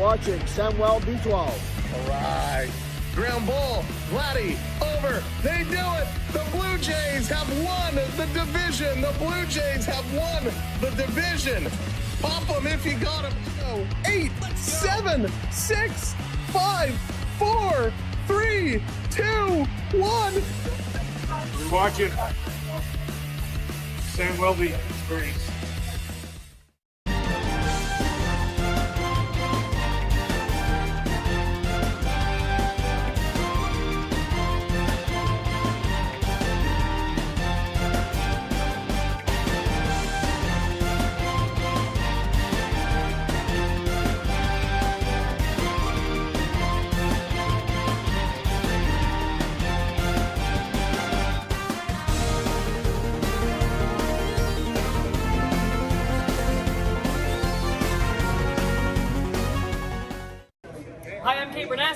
watching Samuel B12. All right. Ground ball. Vladdy over. They do it. The Blue Jays have won the division. The Blue Jays have won the division. Pop them if you got them. 8, 7, 6, 5, 4, 3, 2, 1. We're watching Samuel B experience.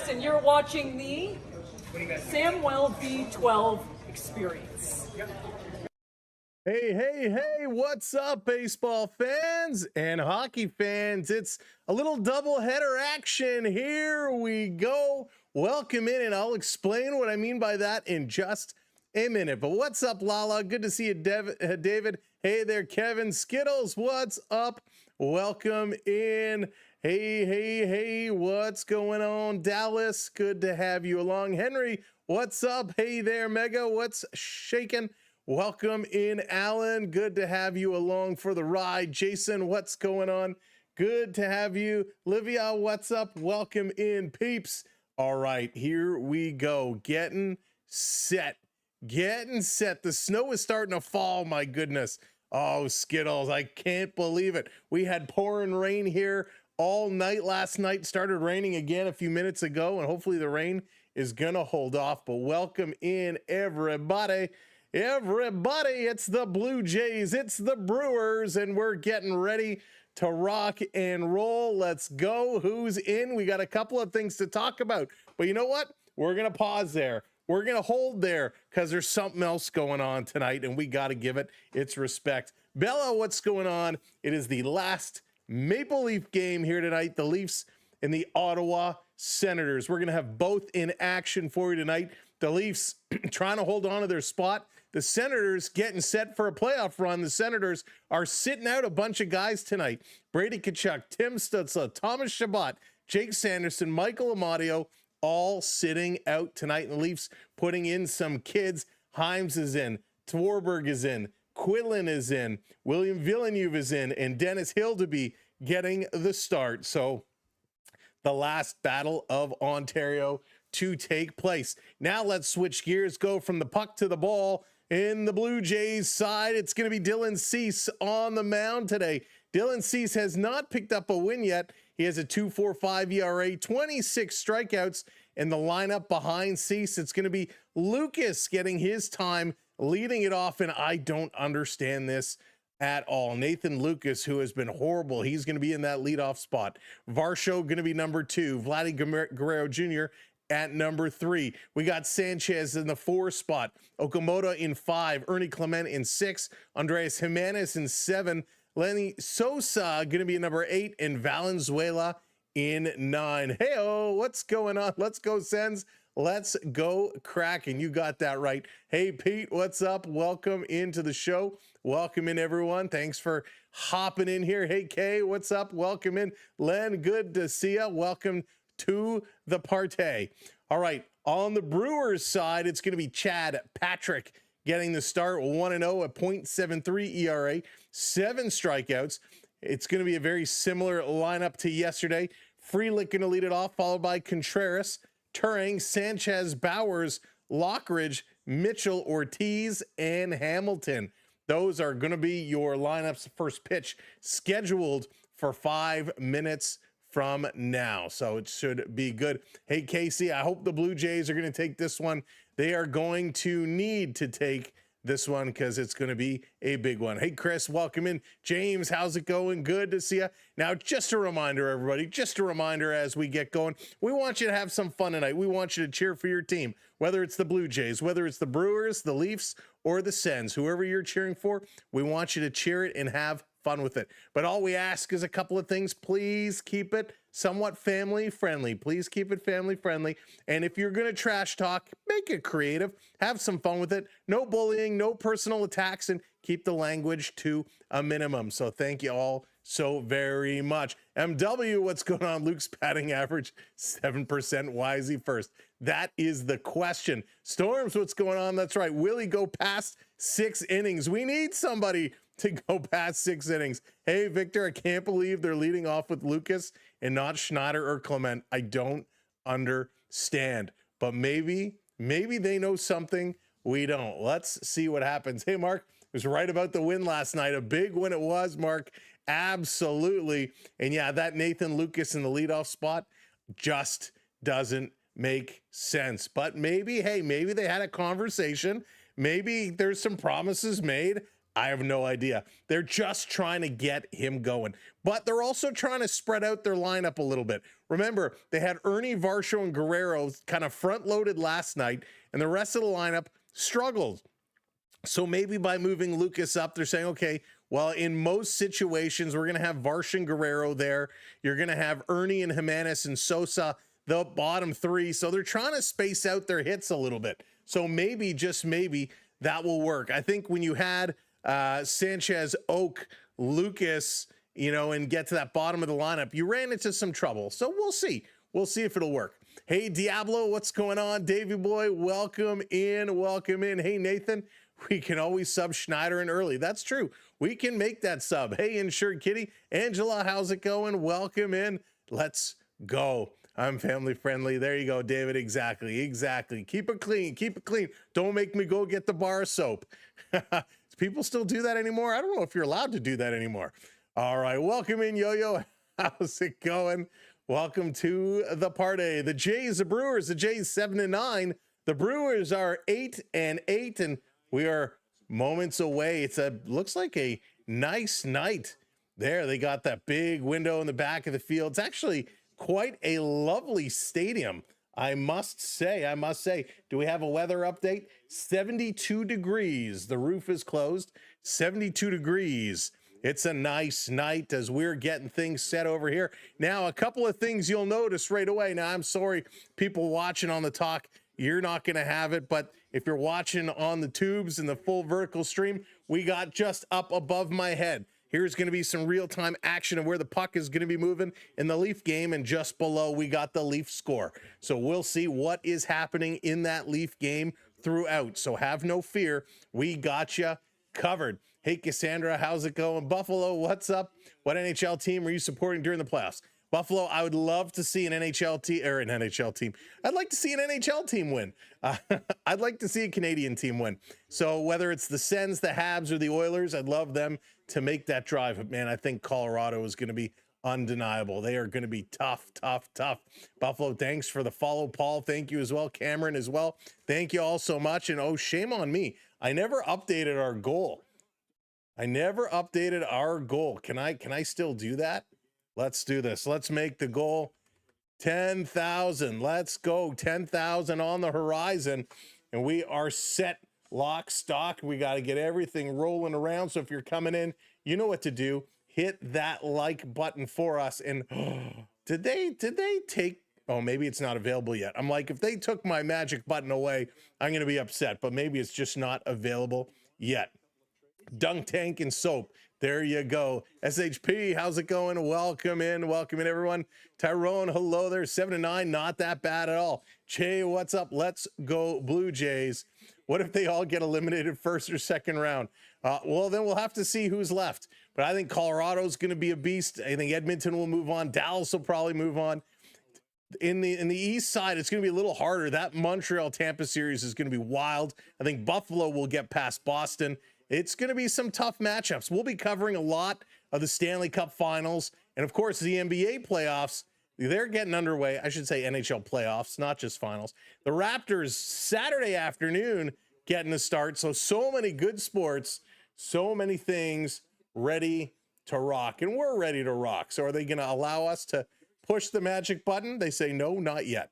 And you're watching the Samuel B12 experience. Hey, what's up, baseball fans and hockey fans? It's a little doubleheader action. Here we go. Welcome in, and I'll explain what I mean by that in just a minute. But what's up, Lala? Good to see you, David. Hey there, Kevin. Skittles, what's up? Welcome in. Hey, what's going on, Dallas? Good to have you along. Henry, what's up? Hey there, Mega, what's shaking? Welcome in, Alan. Good to have you along for the ride. Jason, what's going on? Good to have you. Livia, what's up? Welcome in, peeps. All right, here we go. Getting set. The snow is starting to fall, my goodness. Oh, Skittles, I can't believe it. We had pouring rain here all night last night. Started raining again a few minutes ago, and hopefully the rain is gonna hold off. But welcome in, everybody. It's the Blue Jays, it's the Brewers, and we're getting ready to rock and roll. Let's go. Who's in? We got a couple of things to talk about, but you know what? We're gonna pause there. We're gonna hold there because there's something else going on tonight, and we got to give it its respect. Bella, what's going on? It is the last Maple Leaf game here tonight. The Leafs and the Ottawa Senators. We're going to have both in action for you tonight. The Leafs trying to hold on to their spot. The Senators getting set for a playoff run. The Senators are sitting out a bunch of guys tonight. Brady Tkachuk, Tim Stützle, Thomas Chabot, Jake Sanderson, Michael Amadio, all sitting out tonight. And the Leafs putting in some kids. Himes is in. Twarberg is in. Quinlan is in, William Villeneuve is in, and Dennis Hildeby getting the start. So the last battle of Ontario to take place. Now let's switch gears, go from the puck to the ball. In the Blue Jays side, it's going to be Dylan Cease on the mound today. Dylan Cease has not picked up a win yet. He has a 2.45 ERA, 26 strikeouts in the lineup behind Cease. It's going to be Lucas getting his time, leading it off, and I don't understand this at all. Nathan Lucas, who has been horrible, he's going to be in that leadoff spot. Varsho going to be number 2. Vladdy Guerrero Jr. at number 3. We got Sanchez in the 4 spot. Okamoto in 5. Ernie Clement in 6. Andreas Jimenez in 7. Lenny Sosa going to be number 8. And Valenzuela in 9. Hey-oh, what's going on? Let's go, Sens. Let's go Kraken. You got that right. Hey, Pete, what's up? Welcome into the show. Welcome in, everyone. Thanks for hopping in here. Hey, Kay, what's up? Welcome in. Len, good to see you. Welcome to the party. All right, on the Brewers side, it's going to be Chad Patrick getting the start. 1-0 at .73 ERA, 7 strikeouts. It's going to be a very similar lineup to yesterday. Frelick going to lead it off, followed by Contreras, Turing, Sanchez, Bowers, Lockridge, Mitchell, Ortiz, and Hamilton. Those are going to be your lineups. First pitch scheduled for 5 minutes from now, so it should be good. Hey, Casey, I hope the Blue Jays are going to take this one. They are going to need to take this one because it's going to be a big one. Hey, Chris, welcome in. James, how's it going? Good to see you. Now, just a reminder, everybody, just a reminder as we get going, we want you to have some fun tonight. We want you to cheer for your team, whether it's the Blue Jays, whether it's the Brewers, the Leafs, or the Sens, whoever you're cheering for, we want you to cheer it and have fun with it. But all we ask is a couple of things. Please keep it somewhat family friendly. Please keep it family friendly. And if you're going to trash talk, make it creative. Have some fun with it. No bullying, no personal attacks, and keep the language to a minimum. So thank you all so very much. MW, what's going on? Luke's batting average 7%. Why is he first? That is the question. Storms, what's going on? That's right. Will he go past 6 innings? We need somebody to go past 6 innings. Hey, Victor, I can't believe they're leading off with Lucas and not Schneider or Clement. I don't understand. But maybe they know something we don't. Let's see what happens. Hey, Mark was right about the win last night. A big win it was, Mark. Absolutely. And yeah, that Nathan Lucas in the leadoff spot just doesn't make sense. But maybe, hey, maybe they had a conversation. Maybe there's some promises made. I have no idea. They're just trying to get him going. But they're also trying to spread out their lineup a little bit. Remember, they had Ernie, Varsho, and Guerrero kind of front-loaded last night, and the rest of the lineup struggled. So maybe by moving Lucas up, they're saying, okay, well, in most situations, we're going to have Varsho and Guerrero there. You're going to have Ernie and Jimenez and Sosa, the bottom 3. So they're trying to space out their hits a little bit. So maybe, just maybe, that will work. I think when you had Sanchez, Oak, Lucas, you know, and get to that bottom of the lineup, you ran into some trouble. So we'll see. We'll see if it'll work. Hey, Diablo, what's going on? Davey boy, welcome in, welcome in. Hey, Nathan, we can always sub Schneider in early. That's true. We can make that sub. Hey, Insured Kitty. Angela, how's it going? Welcome in. Let's go. I'm family friendly. There you go, David. Exactly. Exactly. Keep it clean. Keep it clean. Don't make me go get the bar soap. People still do that anymore? I don't know if you're allowed to do that anymore. All right. Welcome in, Yo-Yo. How's it going? Welcome to the party. The Jays, the Brewers, the Jays 7-9. The Brewers are 8-8, and we are moments away. It's looks like a nice night there. They got that big window in the back of the field. It's actually quite a lovely stadium, I must say. Do we have a weather update? 72 degrees. The roof is closed. 72 degrees. It's a nice night as we're getting things set over here. Now, a couple of things you'll notice right away. Now, I'm sorry, people watching on the talk, you're not going to have it, but if you're watching on the tubes in the full vertical stream, we got just up above my head. Here's going to be some real-time action of where the puck is going to be moving in the Leaf game, and just below we got the Leaf score. So we'll see what is happening in that Leaf game throughout. So have no fear. We got you covered. Hey, Cassandra, how's it going? Buffalo, what's up? What NHL team are you supporting during the playoffs? Buffalo, I would love to see an NHL team. I'd like to see an NHL team win. I'd like to see a Canadian team win. So whether it's the Sens, the Habs, or the Oilers, I'd love them to make that drive. But man, I think Colorado is going to be undeniable. They are going to be tough. Buffalo, thanks for the follow. Paul, thank you as well. Cameron as well. Thank you all so much. And oh, shame on me. I never updated our goal. Can I still do that? Let's do this. Let's make the goal 10,000. Let's go. 10,000 on the horizon. And we are set, lock, stock. We got to get everything rolling around. So if you're coming in, you know what to do. Hit that like button for us. And did they take, oh, maybe it's not available yet. I'm like, if they took my magic button away, I'm going to be upset. But maybe it's just not available yet. Dunk Tank and Soap. There you go. SHP, how's it going? Welcome in, everyone. Tyrone, hello there. 7-9, not that bad at all. Jay, what's up? Let's go Blue Jays. What if they all get eliminated first or second round? Well, then we'll have to see who's left. But I think Colorado's going to be a beast. I think Edmonton will move on. Dallas will probably move on. In the east side, it's going to be a little harder. That Montreal-Tampa series is going to be wild. I think Buffalo will get past Boston. It's going to be some tough matchups. We'll be covering a lot of the Stanley Cup Finals. And, of course, the NBA playoffs, they're getting underway. I should say NHL playoffs, not just finals. The Raptors, Saturday afternoon, getting to start. So many good sports, so many things ready to rock. And we're ready to rock. So are they going to allow us to push the magic button? They say no, not yet.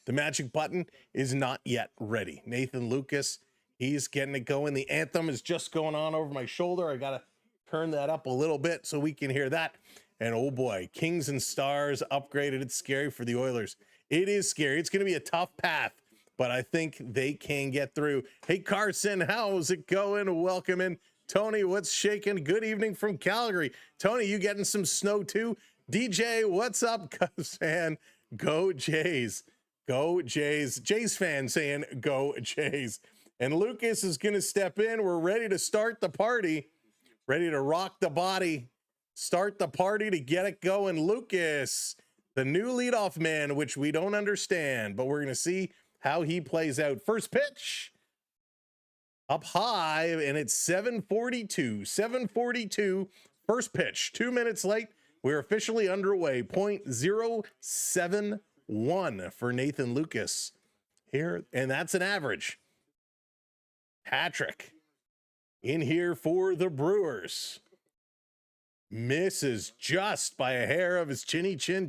The magic button is not yet ready. Nathan Lucas, he's getting it going. The anthem is just going on over my shoulder. I got to turn that up a little bit so we can hear that. And oh boy, Kings and Stars upgraded. It's scary for the Oilers. It is scary. It's going to be a tough path, but I think they can get through. Hey, Carson, how's it going? Welcome in. Tony, what's shaking? Good evening from Calgary. Tony, you getting some snow too? DJ, what's up? Cubs fan, go Jays. Go Jays. Jays fan saying go Jays. And Lucas is going to step in. We're ready to start the party. Ready to rock the body. Start the party to get it going. Lucas, the new leadoff man, which we don't understand, but we're going to see how he plays out. First pitch. Up high, and it's 7:42. 7:42. First pitch. 2 minutes late. We're officially underway. .071 for Nathan Lucas here, and that's an average. Patrick in here for the Brewers. Misses just by a hair of his chinny chin.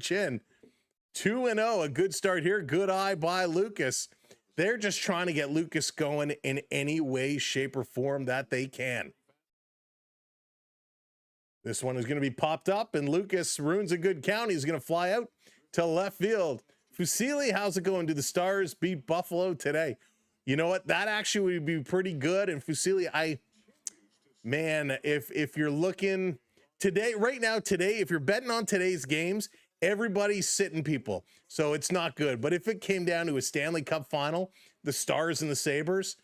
2-0. A good start here. Good eye by Lucas. They're just trying to get Lucas going in any way, shape, or form that they can. This one is going to be popped up, and Lucas ruins a good count. He's going to fly out to left field. Fusili, how's it going? Do the Stars beat Buffalo today? You know what? That actually would be pretty good. And Fusili, man, if you're looking today, right now, today, if you're betting on today's games, everybody's sitting people. So it's not good. But if it came down to a Stanley Cup final, the Stars and the Sabres,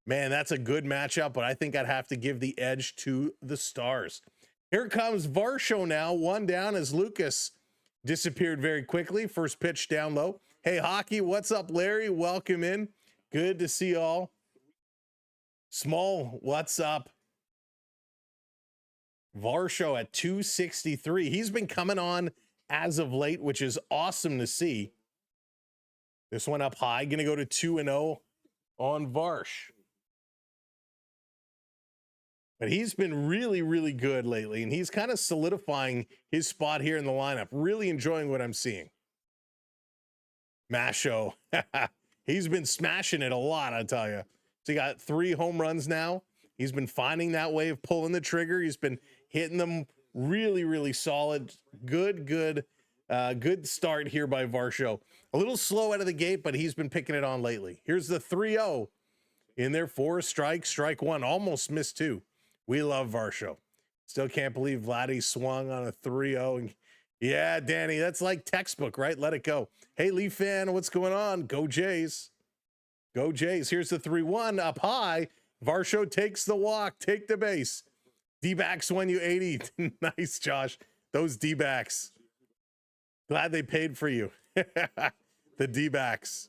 man, that's a good matchup. But I think I'd have to give the edge to the Stars. Here comes Varsho now. One down as Lucas disappeared very quickly. First pitch down low. Hey, Hockey, what's up, Larry? Welcome in. Good to see you all. Small, what's up? Varsho at 263. He's been coming on as of late, which is awesome to see. This one up high. Going to go to 2-0 on Varsh. But he's been really, really good lately, and he's kind of solidifying his spot here in the lineup. Really enjoying what I'm seeing. Masho. He's been smashing it a lot, I tell you. So he got 3 home runs now. He's been finding that way of pulling the trigger. He's been hitting them really, really solid. Good start here by Varsho. A little slow out of the gate, but he's been picking it on lately. Here's the 3-0 in there for strike one. Almost missed 2. We love Varsho. Still can't believe Vladdy swung on a 3-0. And yeah, Danny, that's like textbook, right? Let it go. Hey, Leaf fan, what's going on? Go Jays. Go Jays. Here's the 3-1 up high. Varsho takes the walk. Take the base. D-backs won you 80. Nice, Josh. Those D-backs. Glad they paid for you. The D-backs.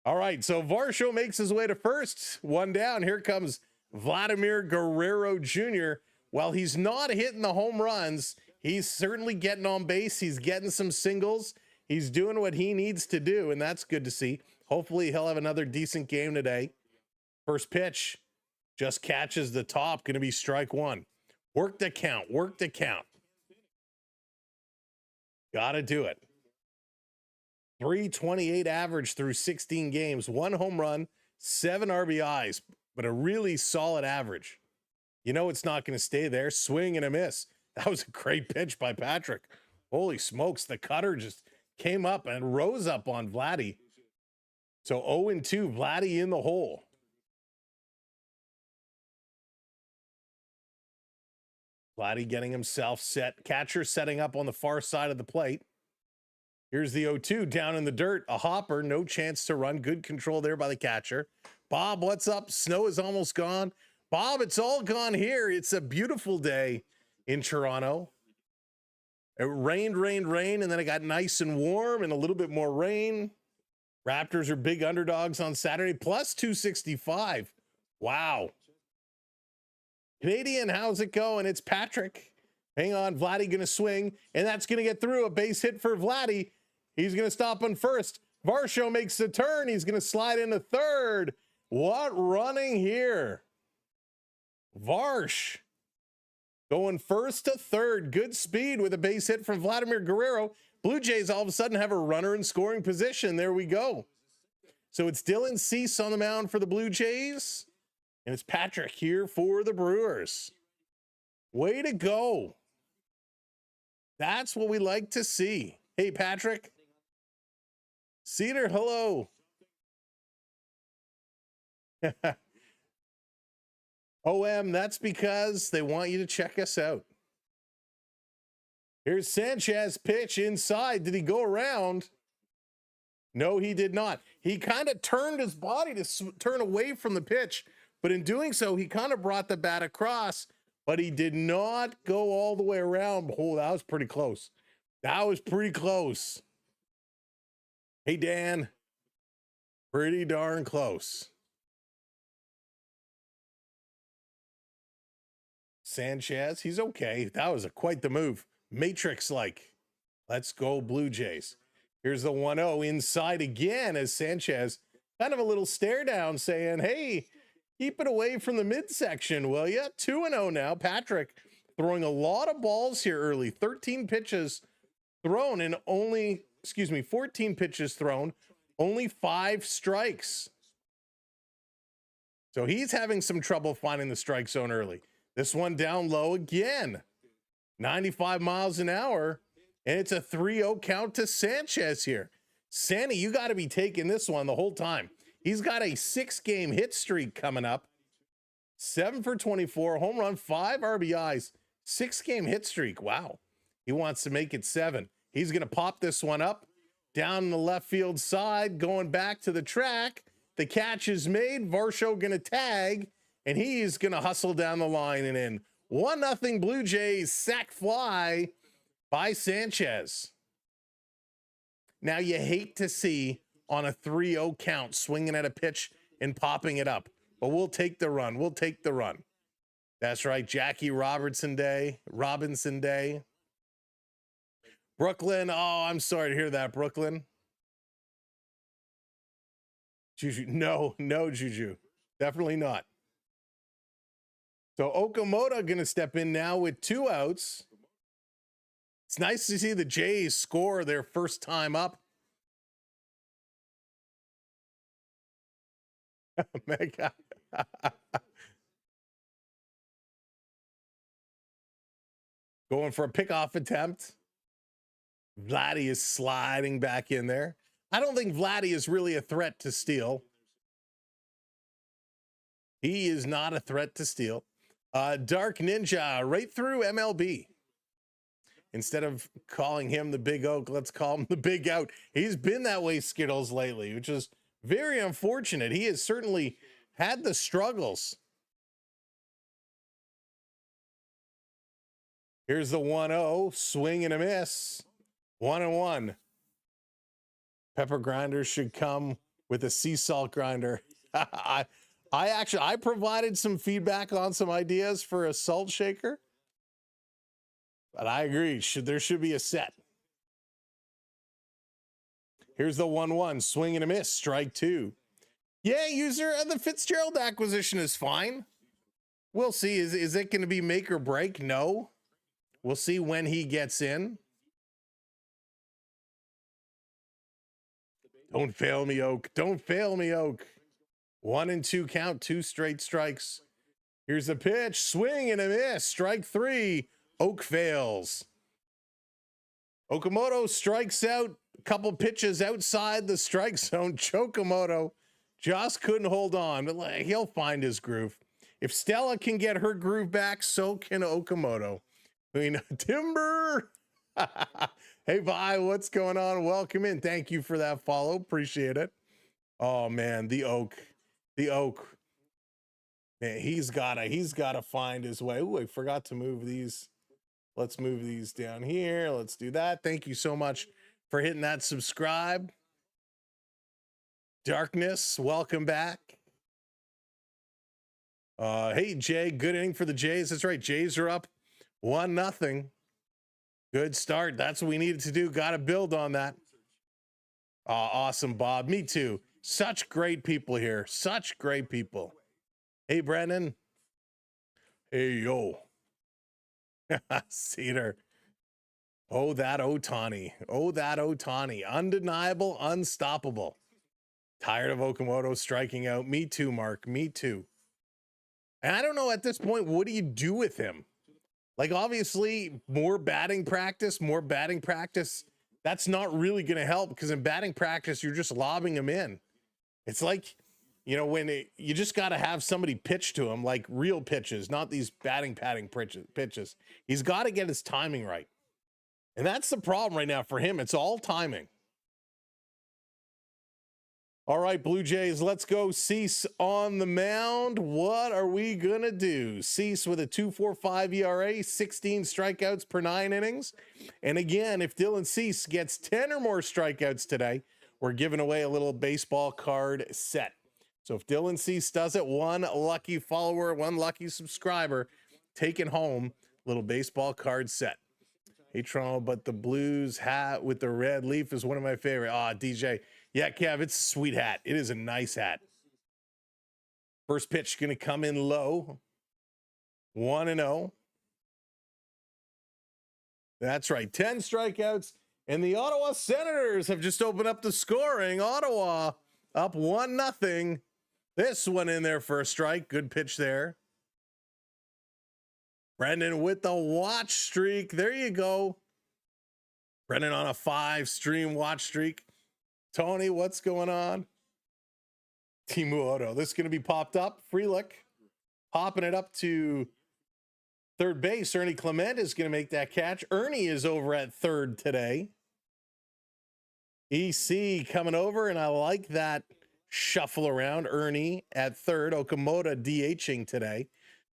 All right, so Varsho makes his way to first. One down. Here comes Vladimir Guerrero Jr. While he's not hitting the home runs, he's certainly getting on base. He's getting some singles. He's doing what he needs to do, and that's good to see. Hopefully he'll have another decent game today. First pitch just catches the top. Going to be strike one. Work the count. Work the count. Got to do it. 328 average through 16 games. 1 home run, 7 RBIs, but a really solid average. You know it's not going to stay there. Swing and a miss. That was a great pitch by Patrick. Holy smokes, the cutter just came up and rose up on Vladdy. So 0-2, Vladdy in the hole. Vladdy getting himself set. Catcher setting up on the far side of the plate. Here's the 0-2 down in the dirt. A hopper, no chance to run. Good control there by the catcher. Bob, what's up? Snow is almost gone. Bob, it's all gone here. It's a beautiful day in Toronto. It rained, and then it got nice and warm and a little bit more rain. Raptors are big underdogs on Saturday, plus 265. Wow. Canadian, how's it going? It's Patrick. Hang on, Vladdy going to swing, and that's going to get through. A base hit for Vladdy. He's going to stop on first. Varsho makes the turn. He's going to slide into third. What running here? Varsh going first to third. Good speed with a base hit from Vladimir Guerrero. Blue Jays all of a sudden have a runner in scoring position. There we go. So it's Dylan Cease on the mound for the Blue Jays, and it's Patrick here for the Brewers. Way to go. That's what we like to see. Hey, Patrick. Cedar, hello. OM, that's because they want you to check us out. Here's Sanchez pitch inside. Did he go around? No, he did not. He kind of turned his body to turn away from the pitch, but in doing so, he kind of brought the bat across, but he did not go all the way around. Oh, that was pretty close. That was pretty close. Hey, Dan. Pretty darn close. Sanchez, he's okay. That was quite the move. Matrix-like. Let's go Blue Jays. Here's the 1-0 inside again as Sanchez, kind of a little stare down saying, hey, keep it away from the midsection, will ya? 2-0 now. Patrick throwing a lot of balls here early. 13 pitches thrown and only, 14 pitches thrown, only 5 strikes. So he's having some trouble finding the strike zone early. This one down low again. 95 miles an hour. And it's a 3-0 count to Sanchez here. Sandy, you got to be taking this one the whole time. He's got a 6-game hit streak coming up. 7 for 24, home run, 5 RBIs, 6-game hit streak. Wow. He wants to make it 7. He's going to pop this one up down the left field side, going back to the track. The catch is made. Varsho going to tag, and he's going to hustle down the line and in. 1-0 Blue Jays, sac fly by Sanchez. Now you hate to see on a 3-0 count swinging at a pitch and popping it up, but we'll take the run. We'll take the run. That's right. Jackie Robinson Day. Brooklyn. Oh, I'm sorry to hear that, Brooklyn. Juju. No, Juju. Definitely not. So Okamoto going to step in now with 2 outs. It's nice to see the Jays score their first time up. Mega. Going for a pickoff attempt. Vladdy is sliding back in there. I don't think Vladdy is really a threat to steal. He is not a threat to steal. Dark Ninja right through MLB. Instead of calling him the Big Oak, let's call him the Big Out. He's been that way, Skittles, lately, which is very unfortunate. He has certainly had the struggles. Here's the 1-0, swing and a miss. 1-1. Pepper grinders should come with a sea salt grinder. I provided some feedback on some ideas for a salt shaker. But I agree, there should be a set. Here's the 1-1, swing and a miss, strike 2. Yeah, user, the Fitzgerald acquisition is fine. We'll see. Is it going to be make or break? No. We'll see when he gets in. Don't fail me, Oak. Don't fail me, Oak. 1-2 count, 2 straight strikes. Here's the pitch, swing and a miss, strike 3. Oak fails. Okamoto strikes out a couple pitches outside the strike zone. Chokomoto just couldn't hold on, but he'll find his groove. If Stella can get her groove back, so can Okamoto. I mean, Timber. Hey, bye. What's going on? Welcome in. Thank you for that follow. Appreciate it. Oh man, the Oak. Man, he's gotta find his way. Ooh, I forgot to move these. Let's move these down here. Let's do that. Thank you so much for hitting that subscribe. Darkness, welcome back. Hey, Jay, good inning for the Jays. That's right. Jays are up 1-0. Good start. That's what we needed to do. Got to build on that. Awesome, Bob. Me too. Such great people here. Such great people. Hey, Brennan. Hey, yo. Cedar. Oh, that Ohtani. Oh, that Ohtani. Undeniable, unstoppable. Tired of Okamoto striking out. Me too, Mark. Me too. And I don't know at this point, what do you do with him? Like, obviously, more batting practice. That's not really going to help, because in batting practice, you're just lobbing him in. It's like, when you just got to have somebody pitch to him, like real pitches, not these batting padding pitches. He's got to get his timing right. And that's the problem right now for him. It's all timing. All right, Blue Jays, let's go. Cease on the mound. What are we going to do? Cease with a 2.45 ERA, 16 strikeouts per 9 innings. And again, if Dylan Cease gets 10 or more strikeouts today, we're giving away a little baseball card set. So if Dylan Cease does it, one lucky follower, one lucky subscriber, taking home a little baseball card set. Hey, Toronto, but the Blues hat with the red leaf is one of my favorite. DJ. Yeah, Kev, it's a sweet hat. It is a nice hat. First pitch going to come in low. 1-0. That's right. 10 strikeouts. And the Ottawa Senators have just opened up the scoring. Ottawa up 1-0. This one in there for a strike. Good pitch there. Brendan with the watch streak. There you go. Brendan on a 5-stream watch streak. Tony, what's going on? Timu Odo. This is going to be popped up. Free look. Popping it up to third base. Ernie Clement is going to make that catch. Ernie is over at third today. EC coming over, and I like that shuffle around. Ernie at third. Okamoto DHing today.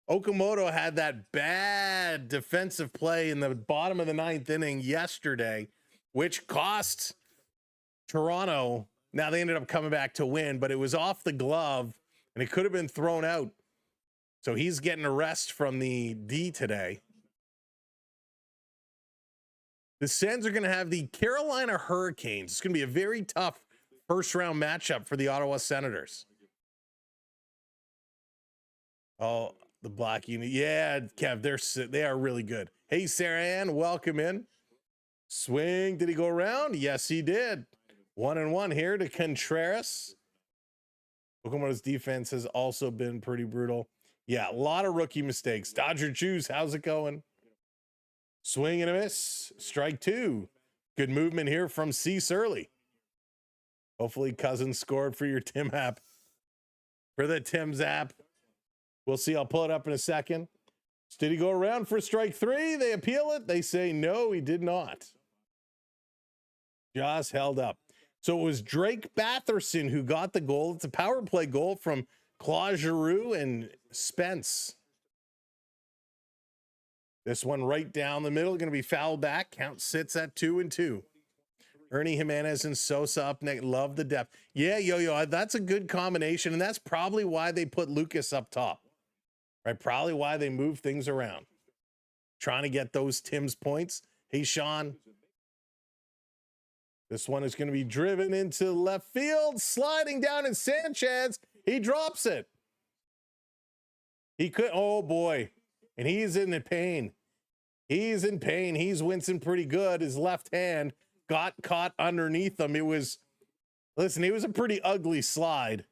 Okamoto had that bad defensive play in the bottom of the 9th inning yesterday, which cost Toronto. Now they ended up coming back to win, but it was off the glove and it could have been thrown out. So he's getting a rest from the D today. The Sens are going to have the Carolina Hurricanes. It's going to be a very tough first round matchup for the Ottawa Senators. Oh, the black unit. Yeah, Kev, they are really good. Hey, Sarah Ann, welcome in. Swing. Did he go around? Yes, he did. 1-1 here to Contreras. Okamoto's defense has also been pretty brutal. Yeah, a lot of rookie mistakes. Dodger Juice, how's it going? Swing and a miss. Strike 2. Good movement here from Cease early. Hopefully Cousins scored for your Tim app. For the Tim's app. We'll see. I'll pull it up in a second. Did he go around for strike 3? They appeal it. They say no, he did not. Just held up. So it was Drake Batherson who got the goal. It's a power play goal from Claude Giroux and Spence. This one right down the middle, going to be fouled back. Count sits at 2-2. Ernie Jimenez and Sosa up next. Love the depth. Yeah, yo, that's a good combination, and that's probably why they put Lucas up top. Right? Probably why they move things around. Trying to get those Tim's points. Hey, Sean. This one is going to be driven into left field, sliding down, and Sanchez, he drops it. He could, oh boy. And he's in the pain. He's in pain. He's wincing pretty good. His left hand got caught underneath him. It was a pretty ugly slide.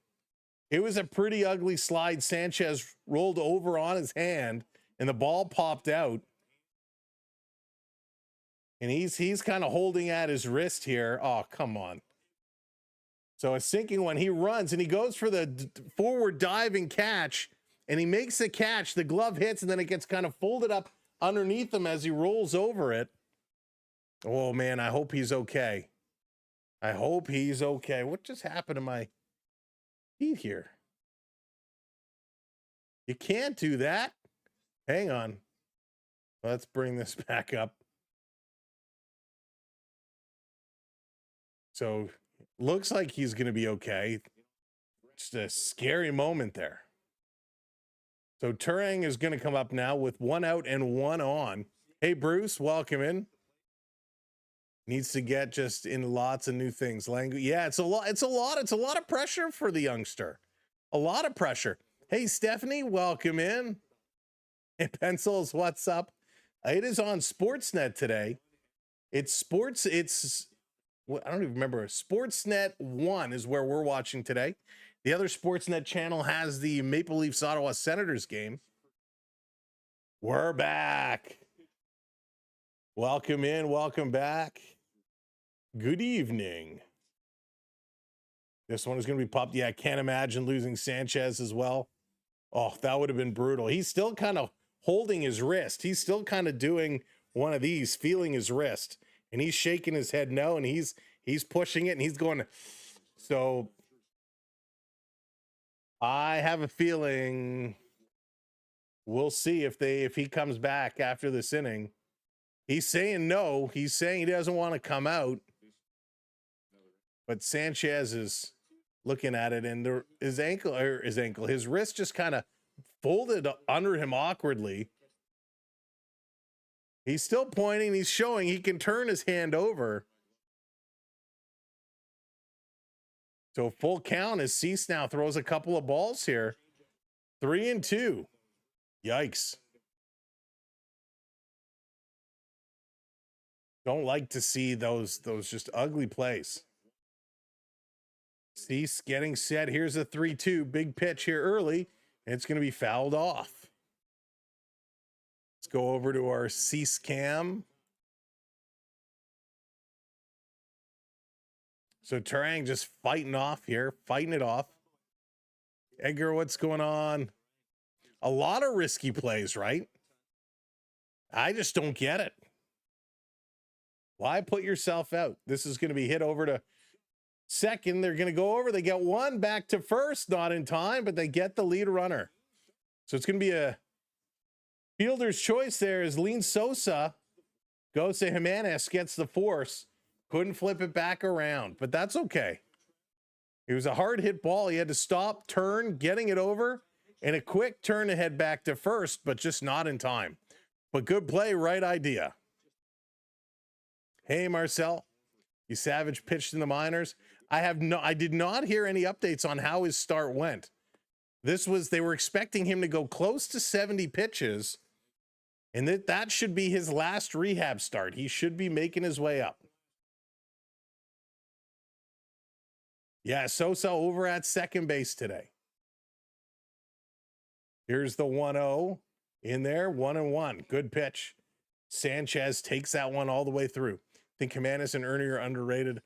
It was a pretty ugly slide. Sanchez rolled over on his hand and the ball popped out. And he's kind of holding at his wrist here. Oh, come on. So a sinking one. He runs and he goes for the forward diving catch and he makes the catch. The glove hits and then it gets kind of folded up underneath him as he rolls over it. Oh, man, I hope he's okay. I hope he's okay. What just happened to my feet here? You can't do that. Hang on. Let's bring this back up. So looks like he's going to be okay. Just a scary moment there. So Turang is going to come up now with 1 out and 1 on. Hey, Bruce, welcome in. Needs to get just in lots of new things. Language. Yeah, it's a lot of pressure for the youngster. A lot of pressure. Hey, Stephanie, welcome in. Hey, Pencils, what's up? It is on Sportsnet today. I don't even remember. Sportsnet 1 is where we're watching today. The other Sportsnet channel has the Maple Leafs Ottawa Senators game. We're back. Welcome in, welcome back. Good evening. This one is going to be popped. Yeah, I can't imagine losing Sanchez as well. Oh, that would have been brutal. He's still kind of holding his wrist. He's still kind of doing one of these, feeling his wrist, and he's shaking his head no, and he's pushing it, and he's going. So I have a feeling we'll see if he comes back after this inning. He's saying no. He's saying he doesn't want to come out, but Sanchez is looking at it, and his wrist just kind of folded under him awkwardly. He's still pointing. He's showing he can turn his hand over. So full count as Cease now throws a couple of balls here. 3-2. Yikes. Don't like to see those just ugly plays. Cease getting set. Here's a 3-2. Big pitch here early. And it's going to be fouled off. Let's go over to our Cease cam. So Turang just fighting it off. Edgar, what's going on? A lot of risky plays, right? I just don't get it. Why put yourself out? This is going to be hit over to second. They're going to go over. They get one back to first, not in time, but they get the lead runner. So it's going to be a fielder's choice there as Lean Sosa goes to Jimenez, gets the force. Couldn't flip it back around, but that's okay. It was a hard hit ball. He had to stop, turn, getting it over, and a quick turn to head back to first, but just not in time. But good play, right idea. Hey, Marcel, you savage pitched in the minors. I did not hear any updates on how his start went. They were expecting him to go close to 70 pitches, and that should be his last rehab start. He should be making his way up. Yeah, Sosa over at second base today. Here's the 1-0 in there, 1-1. Good pitch. Sanchez takes that one all the way through. I think Jimenez and Ernie are underrated.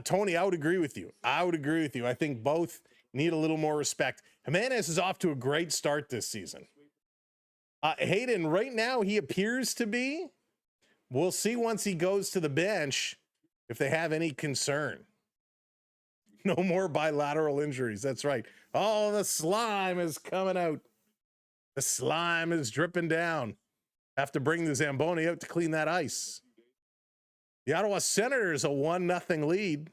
Tony, I would agree with you. I think both need a little more respect. Jimenez is off to a great start this season. Hayden, right now he appears to be. We'll see once he goes to the bench if they have any concern. No more bilateral injuries. That's right. Oh, the slime is coming out. The slime is dripping down. Have to bring the Zamboni out to clean that ice. The Ottawa Senators a 1-0 lead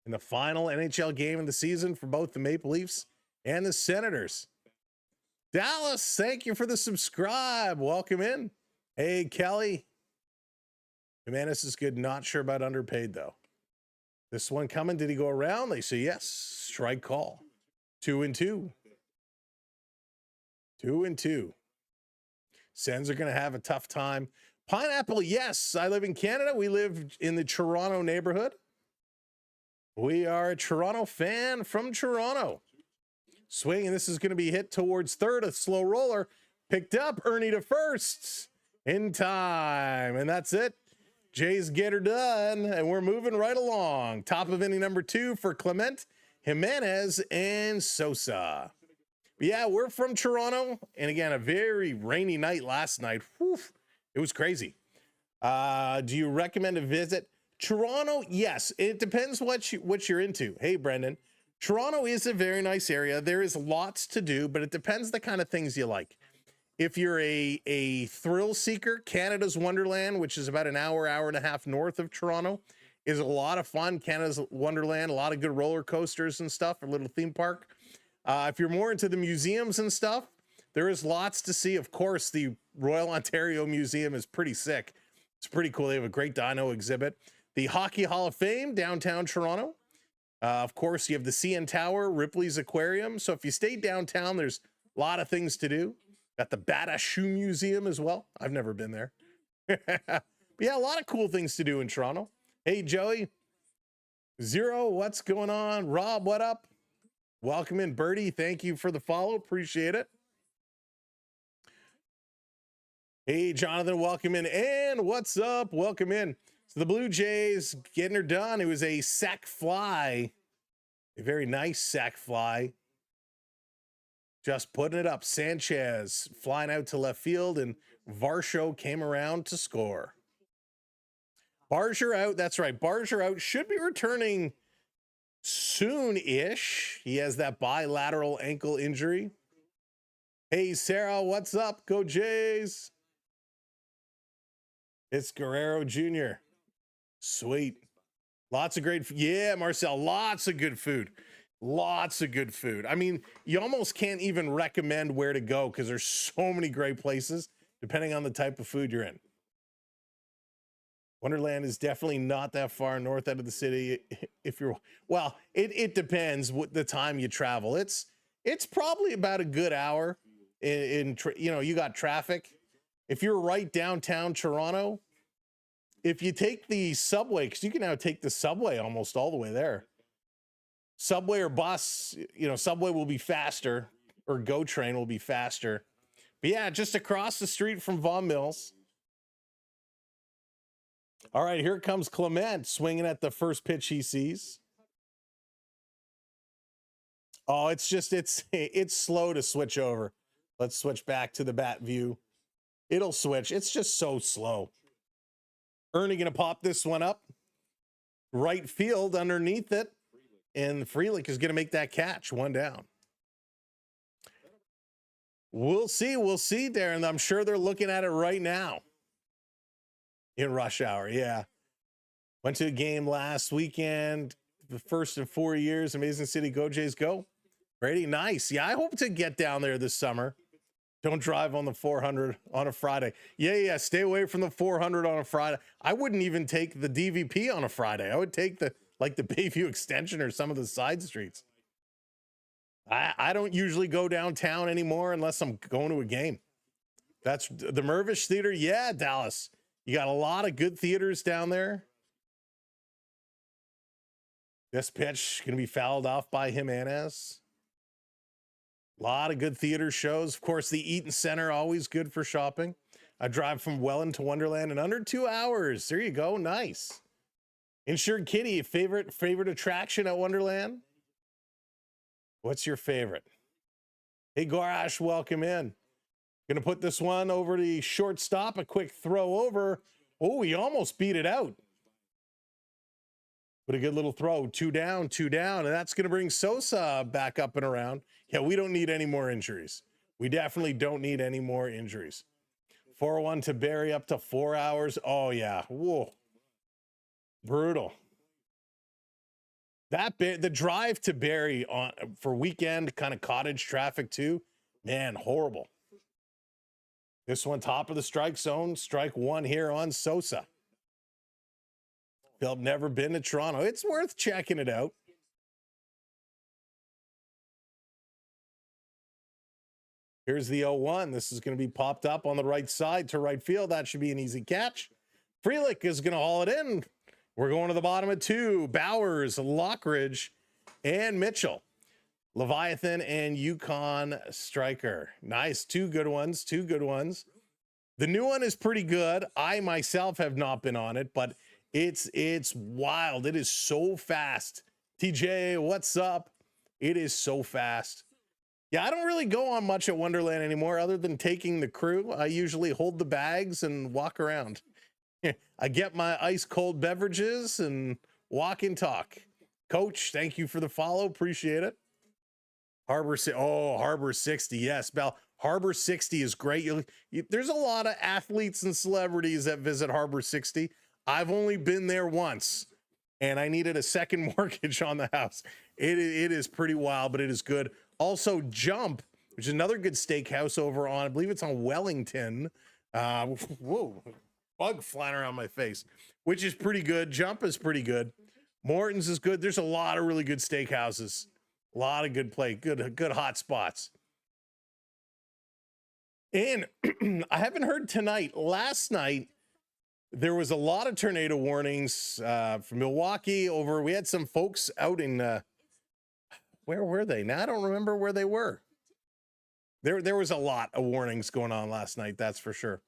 in the final NHL game of the season for both the Maple Leafs and the Senators. Dallas, thank you for the subscribe. Welcome in. Hey, Kelly. Jimenez is good. Not sure about underpaid, though. This one coming. Did he go around? They say yes. Strike call. 2-2. 2-2. Sens are going to have a tough time. Pineapple, yes. I live in Canada. We live in the Toronto neighborhood. We are a Toronto fan from Toronto. Swing, and this is going to be hit towards third. A slow roller. Picked up. Ernie to first. In time. And that's it. Jays get her done, and we're moving right along. Top of inning number 2 for Clement, Jimenez, and Sosa. But yeah, we're from Toronto, and again, a very rainy night last night. Whew, it was crazy. Do you recommend a visit? Toronto, yes. It depends what you're into. Hey, Brendan. Toronto is a very nice area. There is lots to do, but it depends the kind of things you like. If you're a thrill seeker, Canada's Wonderland, which is about an hour and a half north of Toronto, is a lot of fun. Canada's Wonderland, a lot of good roller coasters and stuff, a little theme park. If you're more into the museums and stuff, there is lots to see. Of course, the Royal Ontario Museum is pretty sick. It's pretty cool. They have a great dino exhibit. The Hockey Hall of Fame, downtown Toronto. Of course, you have the CN Tower, Ripley's Aquarium. So if you stay downtown, there's a lot of things to do. Got the Bata Shoe Museum as well. I've never been there. But yeah, a lot of cool things to do in Toronto. Hey, Joey. Zero, what's going on? Rob, what up? Welcome in, Birdie. Thank you for the follow. Appreciate it. Hey, Jonathan, welcome in. And what's up? Welcome in. So the Blue Jays getting her done. It was a sac fly, a very nice sac fly. Just putting it up. Sanchez flying out to left field, and Varsho came around to score. Barger out. That's right. Barger out. Should be returning soon-ish. He has that bilateral ankle injury. Hey, Sarah, what's up? Go Jays. It's Guerrero Jr. Sweet. Lots of great. Yeah, Marcel, lots of good food. Lots of good food. I mean, you almost can't even recommend where to go because there's so many great places depending on the type of food you're in. Wonderland is definitely not that far north out of the city. If you're, well, it depends what the time you travel. It's probably about a good hour in you got traffic. If you're right downtown Toronto, if you take the subway, because you can now take the subway almost all the way there. Subway or bus, subway will be faster, or GO train will be faster. But yeah, just across the street from Vaughan Mills. All right, here comes Clement swinging at the first pitch he sees. Oh, it's slow to switch over. Let's switch back to the bat view. It'll switch. It's just so slow. Ernie going to pop this one up. Right field underneath it. And Freelick is going to make that catch. One down. We'll see, Darren. I'm sure they're looking at it right now. In rush hour, yeah. Went to a game last weekend. The first in 4 years. Amazing City, Go Jays, go. Brady, nice. Yeah, I hope to get down there this summer. Don't drive on the 400 on a Friday. Yeah. Stay away from the 400 on a Friday. I wouldn't even take the DVP on a Friday. I would take the Bayview Extension or some of the side streets. I don't usually go downtown anymore unless I'm going to a game. That's the Mervish Theater. Yeah, Dallas. You got a lot of good theaters down there. This pitch going to be fouled off by Jimenez. A lot of good theater shows. Of course, the Eaton Center, always good for shopping. I drive from Welland to Wonderland in under 2 hours. There you go. Nice. Insured Kitty, favorite attraction at Wonderland? What's your favorite? Hey, Garash, welcome in. Going to put this one over the shortstop. A quick throw over. Oh, he almost beat it out. But a good little throw. 2 down. And that's going to bring Sosa back up and around. Yeah, we don't need any more injuries. We definitely don't need any more injuries. 4-1 to Barry, up to 4 hours. Oh, yeah. Whoa. Brutal. The drive to Barry for weekend kind of cottage traffic too. Man, horrible. This one, top of the strike zone. Strike one here on Sosa. Philip never been to Toronto. It's worth checking it out. Here's the 0-1. This is going to be popped up on the right side to right field. That should be an easy catch. Freelick is going to haul it in. We're going to the bottom of 2. Bowers, Lockridge, and Mitchell. Leviathan and Yukon Striker. Nice. 2 good ones. The new one is pretty good. I myself have not been on it, but it's wild. It is so fast. TJ, what's up? It is so fast. Yeah, I don't really go on much at Wonderland anymore other than taking the crew. I usually hold the bags and walk around. I get my ice cold beverages and walk and talk. Coach, thank you for the follow. Appreciate it. Harbor 60. Yes, Bell. Harbor 60 is great. There's a lot of athletes and celebrities that visit Harbor 60. I've only been there once, and I needed a second mortgage on the house. It is pretty wild, but it is good. Also, Jump, which is another good steakhouse over on, I believe it's on Wellington. Whoa, bug flying around my face, which is pretty good. Jump is pretty good. Morton's is good. There's a lot of really good steakhouses. A lot of good good hot spots. And I haven't heard tonight. Last night, there was a lot of tornado warnings from Milwaukee over. We had some folks out in, where were they? Now I don't remember where they were. There was a lot of warnings going on last night, that's for sure.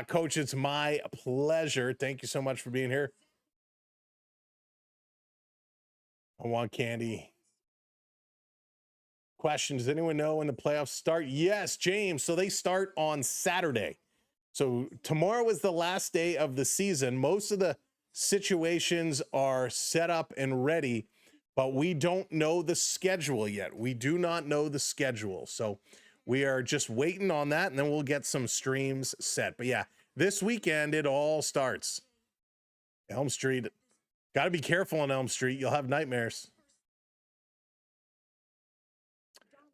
Coach, it's my pleasure. Thank you so much for being here. I want candy. Question, does anyone know when the playoffs start? Yes, James. So they start on Saturday. So tomorrow is the last day of the season. Most of the situations are set up and ready, but we don't know the schedule yet. We do not know the schedule. So we are just waiting on that, and then we'll get some streams set. But yeah, this weekend it all starts. Elm Street. Got to be careful on Elm Street. You'll have nightmares.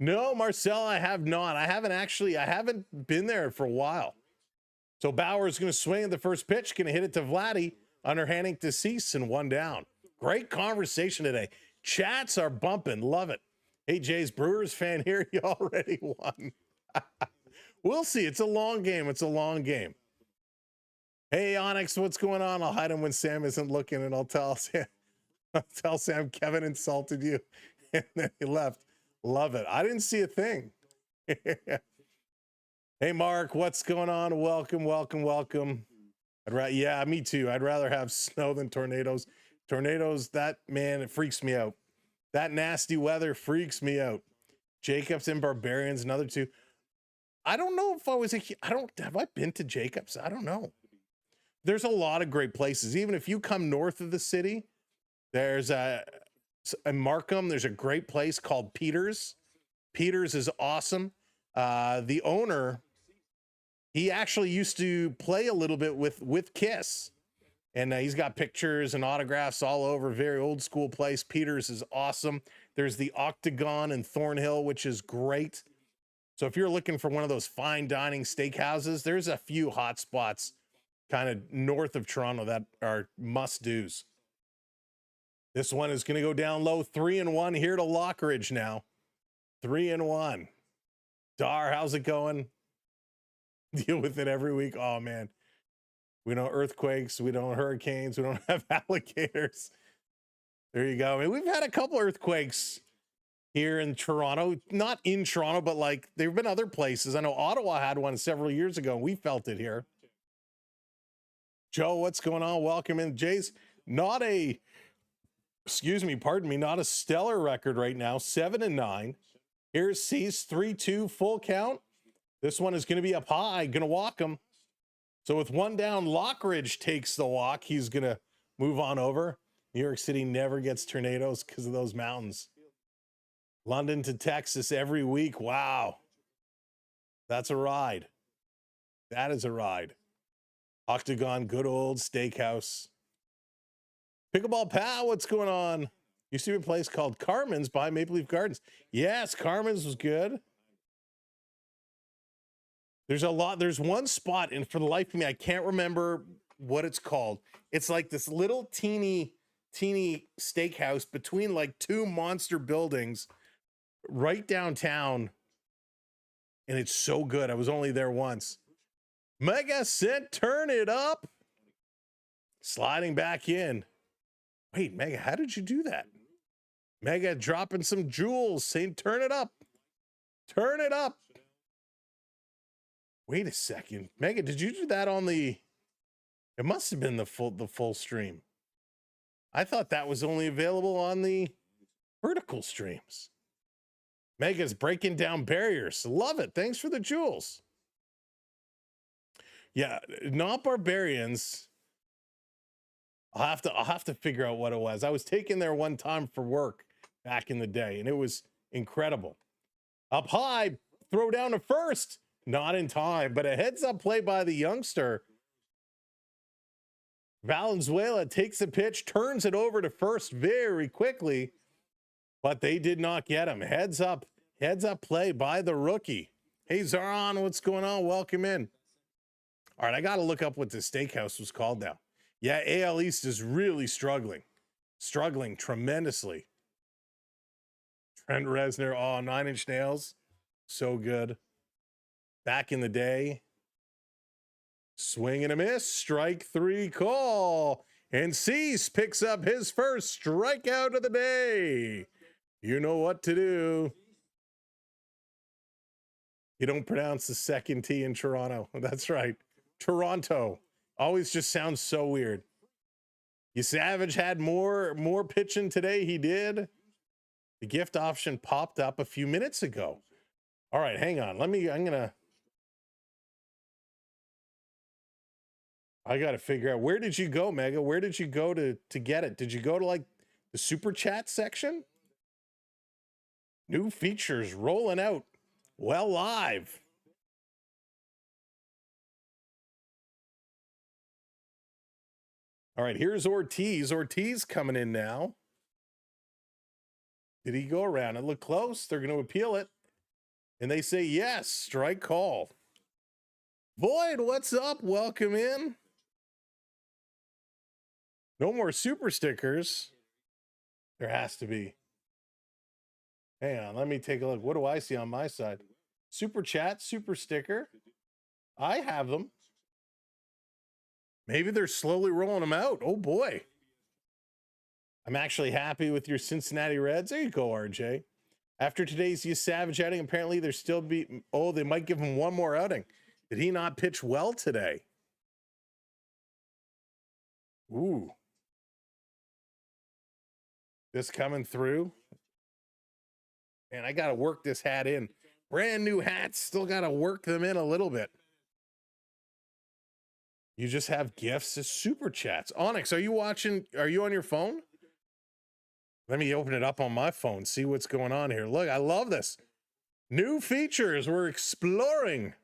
No, Marcel, I have not. I haven't been there for a while. So Bauer's going to swing at the first pitch, going to hit it to Vladdy, underhanding to Cease, and 1 down. Great conversation today. Chats are bumping. Love it. Hey, Jay's Brewers fan here. You already won. We'll see. It's a long game. It's a long game. Hey, Onyx, what's going on? I'll hide him when Sam isn't looking, and I'll tell Sam Kevin insulted you, and then he left. Love it. I didn't see a thing. Hey, Mark, what's going on? Welcome, welcome, welcome. Yeah, me too. I'd rather have snow than tornadoes. Tornadoes, that, man, it freaks me out. That nasty weather freaks me out. Jacobs and Barbarians, another two. I don't know if I was have I been to Jacobs? I don't know. There's a lot of great places. Even if you come north of the city, there's in Markham, there's a great place called Peters. Peters is awesome. The owner, he actually used to play a little bit with Kiss, and he's got pictures and autographs all over. Very old school place. Peters is awesome. There's the Octagon in Thornhill, which is great. So if you're looking for one of those fine dining steakhouses, there's a few hot spots kind of north of Toronto that are must-dos. This one is going to go down low. 3-1 here to Lockridge now. 3-1. Dar, how's it going? Deal with it every week. Oh, man. We don't earthquakes. We don't hurricanes. We don't have alligators. There you go. I mean, we've had a couple earthquakes here in Toronto. Not in Toronto, but like there have been other places. I know Ottawa had one several years ago. We felt it here. Joe, what's going on? Welcome in. Jay's not a, not a stellar record right now. 7-9. Here's Cease, 3-2, full count. This one is going to be up high, going to walk him. So with 1 down, Lockridge takes the walk. He's going to move on over. New York City never gets tornadoes because of those mountains. London to Texas every week. Wow. That's a ride. That is a ride. Octagon, good old steakhouse. Pickleball Pat, what's going on? Used to be a place called Carmen's by Maple Leaf Gardens. Yes, Carmen's was good. There's a lot. There's one spot, and for the life of me, I can't remember what it's called. It's like this little teeny steakhouse between like 2 monster buildings right downtown. And it's so good. I was only there once. Mega Cent, turn it up. Sliding back in. Wait, Mega, how did you do that? Mega dropping some jewels, saying turn it up. Turn it up. Wait a second. Mega, did you do that on the... It must have been the full stream. I thought that was only available on the vertical streams. Mega's breaking down barriers. Love it. Thanks for the jewels. Yeah, not Barbarians. I'll have to figure out what it was. I was taken there one time for work back in the day, and it was incredible. Up high, throw down to first. Not in time, but a heads-up play by the youngster. Valenzuela takes the pitch, turns it over to first very quickly, but they did not get him. Heads up play by the rookie. Hey, Zaron, what's going on? Welcome in. All right, I got to look up what the steakhouse was called now. Yeah, AL East is really struggling tremendously. Trent Reznor, oh, 9 Inch Nails, so good. Back in the day. Swing and a miss, strike 3 call. And Cease picks up his first strikeout of the day. You know what to do. You don't pronounce the second T in Toronto. That's right. Toronto. Always just sounds so weird. You Savage had more pitching today. He did. The gift option popped up a few minutes ago. All right, hang on. I got to figure out, where did you go, Mega? Where did you go to get it? Did you go to like the super chat section? New features rolling out. Well, live. All right, here's Ortiz. Ortiz coming in now. Did he go around? It looked close. They're going to appeal it. And they say yes. Strike call. Void, what's up? Welcome in. No more super stickers. There has to be. Hang on, let me take a look. What do I see on my side? Super chat, super sticker. I have them. Maybe they're slowly rolling them out. Oh boy. I'm actually happy with your Cincinnati Reds. There you go, RJ. After today's You Savage outing, apparently they're still they might give him one more outing. Did he not pitch well today? Ooh. This coming through. Man, I got to work this hat in. Brand new hats. Still got to work them in a little bit. You just have gifts as super chats. Onyx, are you watching? Are you on your phone? Let me open it up on my phone. See what's going on here. Look, I love this. New features. We're exploring.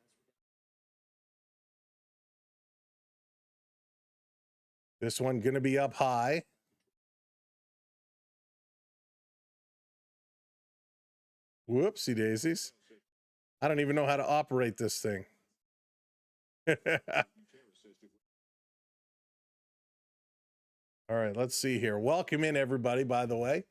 This one going to be up high. Whoopsie daisies. I don't even know how to operate this thing. All right, let's see here. Welcome in, everybody, by the way.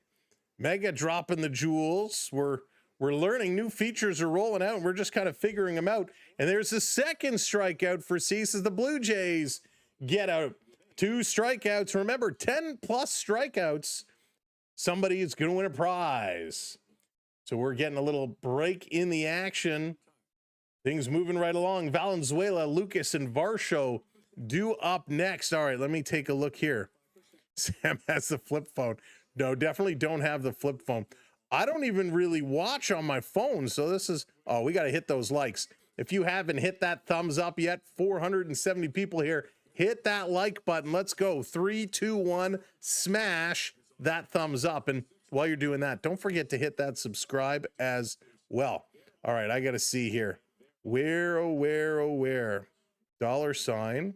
Mega dropping the jewels. We're learning new features are rolling out, and we're just kind of figuring them out. And there's the second strikeout for Cease as the Blue Jays get out. 2 strikeouts. Remember, 10 plus strikeouts. Somebody is going to win a prize. So we're getting a little break in the action. Things moving right along. Valenzuela, Lucas, and Varsho due up next. All right, let me take a look here. Sam has the flip phone. No, definitely don't have the flip phone. I don't even really watch on my phone. So this is, oh, we got to hit those likes. If you haven't hit that thumbs up yet, 470 people here, hit that like button. Let's go. 3, 2, 1, smash that thumbs up. And while you're doing that, don't forget to hit that subscribe as well. All right, I got to see here. Where, oh, where, oh, where? $.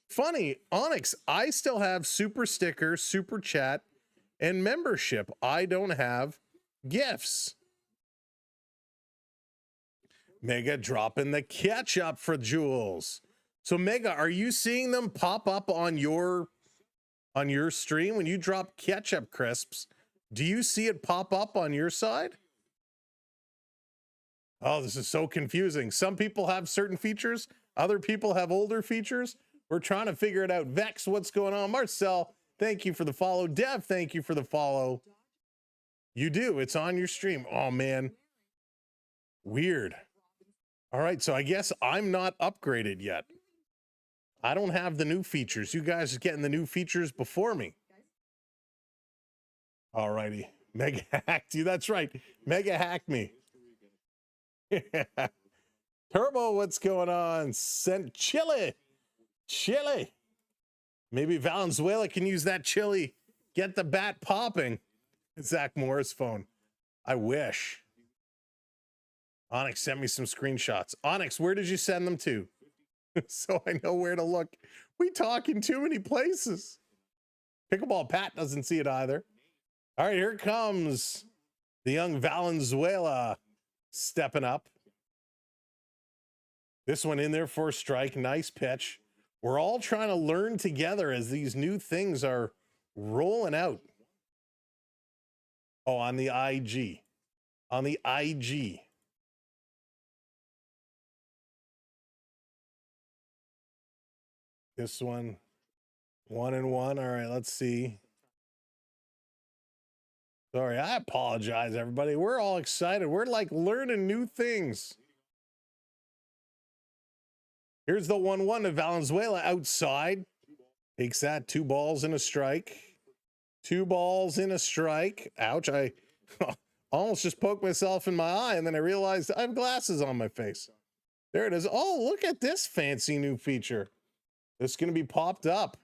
Funny, Onyx, I still have super sticker, super chat, and membership. I don't have gifts. Mega dropping the ketchup for Jules. So Mega, are you seeing them pop up on your stream when you drop ketchup crisps? Do you see it pop up on your side? Oh, this is so confusing. Some people have certain features. Other people have older features. We're trying to figure it out. Vex, what's going on? Marcel, thank you for the follow. Dev, thank you for the follow. You do. It's on your stream. Oh, man. Weird. All right, so I guess I'm not upgraded yet. I don't have the new features. You guys are getting the new features before me. All righty. Mega hacked you. That's right. Mega hacked me. Turbo, what's going on? Sent chili. Chili. Maybe Valenzuela can use that chili. Get the bat popping. Zach Moore's phone. I wish. Onyx sent me some screenshots. Onyx, where did you send them to? So I know where to look. We talk in too many places. Pickleball Pat doesn't see it either. All right, here comes the young Valenzuela stepping up. This one in there for a strike. Nice pitch. We're all trying to learn together as these new things are rolling out. Oh, on the IG. On the IG. This one, 1 and 1. All right, let's see. Sorry, I apologize, everybody. We're all excited. We're like learning new things. Here's the 1-1 to Valenzuela outside. Takes that. 2 balls and a strike. 2 balls and a strike. Ouch. I almost just poked myself in my eye, and then I realized I have glasses on my face. There it is. Oh, look at this fancy new feature. This is going to be popped up.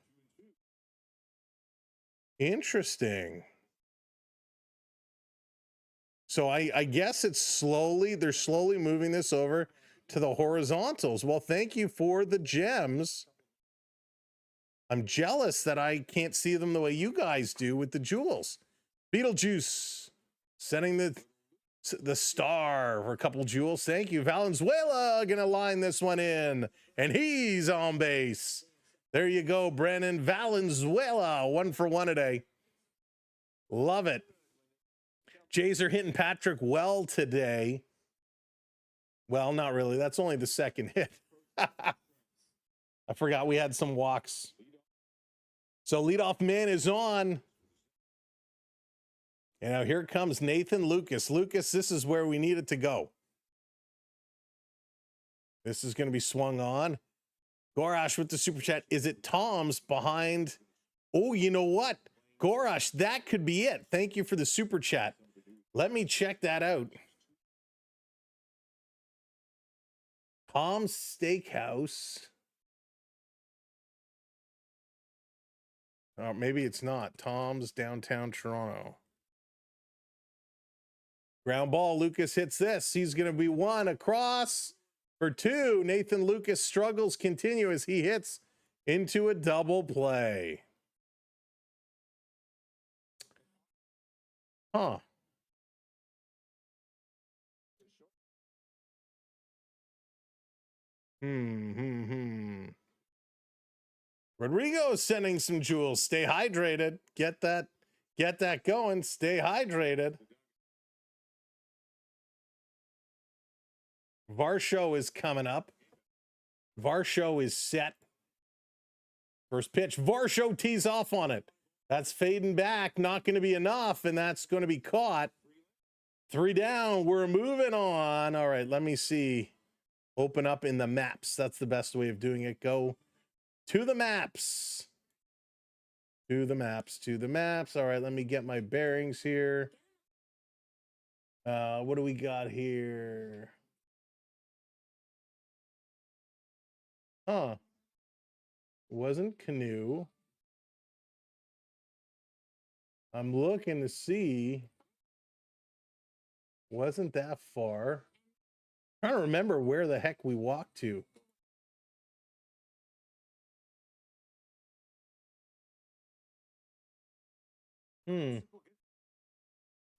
Interesting. So I guess it's slowly, they're slowly moving this over to the horizontals. Well, thank you for the gems. I'm jealous that I can't see them the way you guys do with the jewels. Beetlejuice sending the star for a couple jewels. Thank you. Valenzuela gonna line this one in, and he's on base. There you go, Brennan Valenzuela. 1 for 1 today. Love it. Jays are hitting Patrick well today. Well, not really. That's only the second hit. I forgot we had some walks. So leadoff man is on. And now here comes Nathan Lucas. Lucas, this is where we need it to go. This is going to be swung on. Gorash with the super chat. Is it Tom's behind? Oh, you know what? Gorash, that could be it. Thank you for the super chat. Let me check that out. Tom's Steakhouse. Oh, maybe it's not. Tom's downtown Toronto. Ground ball. Lucas hits this. He's going to be 1 across for 2. Nathan Lucas struggles continue as he hits into a double play. Huh. Rodrigo is sending some jewels. Stay hydrated. Get that going. Stay hydrated. Varsho is coming up. Varsho is set. First pitch. Varsho tees off on it. That's fading back. Not going to be enough, and that's going to be caught. 3 down. We're moving on. All right, let me see. Open up in the maps. That's the best way of doing it. Go to the maps. To the maps. To the maps. All right, let me get my bearings here. What do we got here? Huh. Wasn't Canoe. I'm looking to see. Wasn't that far. Trying to remember where the heck we walked to.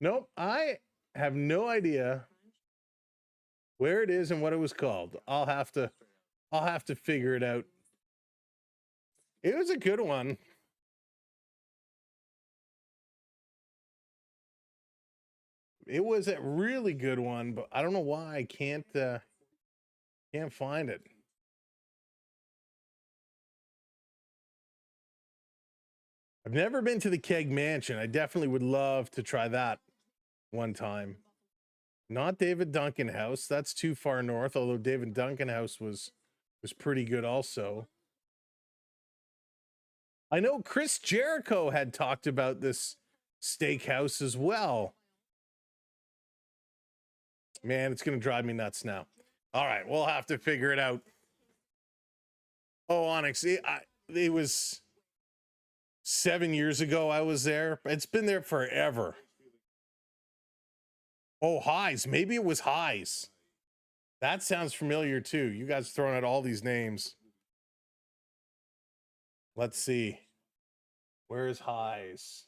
Nope, I have no idea where it is and what it was called. I'll have to figure it out. It was a good one. It was a really good one, but I don't know why I can't find it. I've never been to the Keg Mansion. I definitely would love to try that one time. Not David Duncan House. That's too far north, although David Duncan House was pretty good also. I know Chris Jericho had talked about this steakhouse as well. Man, it's going to drive me nuts now. All right, we'll have to figure it out. Oh, Onyx, it was 7 years ago I was there. It's been there forever. Oh, Highs. Maybe it was Highs. That sounds familiar too. You guys throwing out all these names. Let's see. Where's Highs?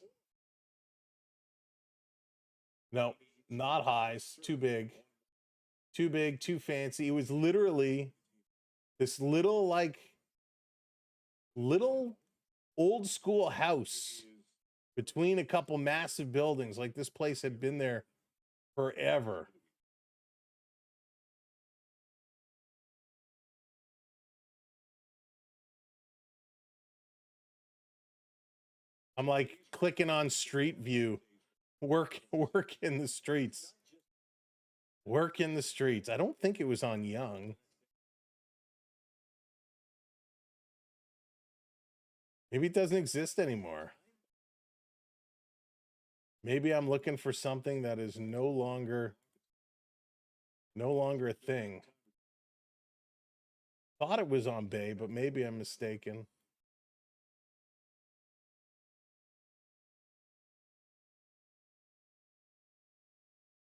No, not Highs. Too big. Too big, too fancy. It was literally this little old school house between a couple massive buildings. Like this place had been there forever. I'm like clicking on Street View. Work in the streets. Work in the streets. I don't think it was on Young. Maybe it doesn't exist anymore. Maybe I'm looking for something that is no longer a thing. Thought it was on Bay, but maybe I'm mistaken.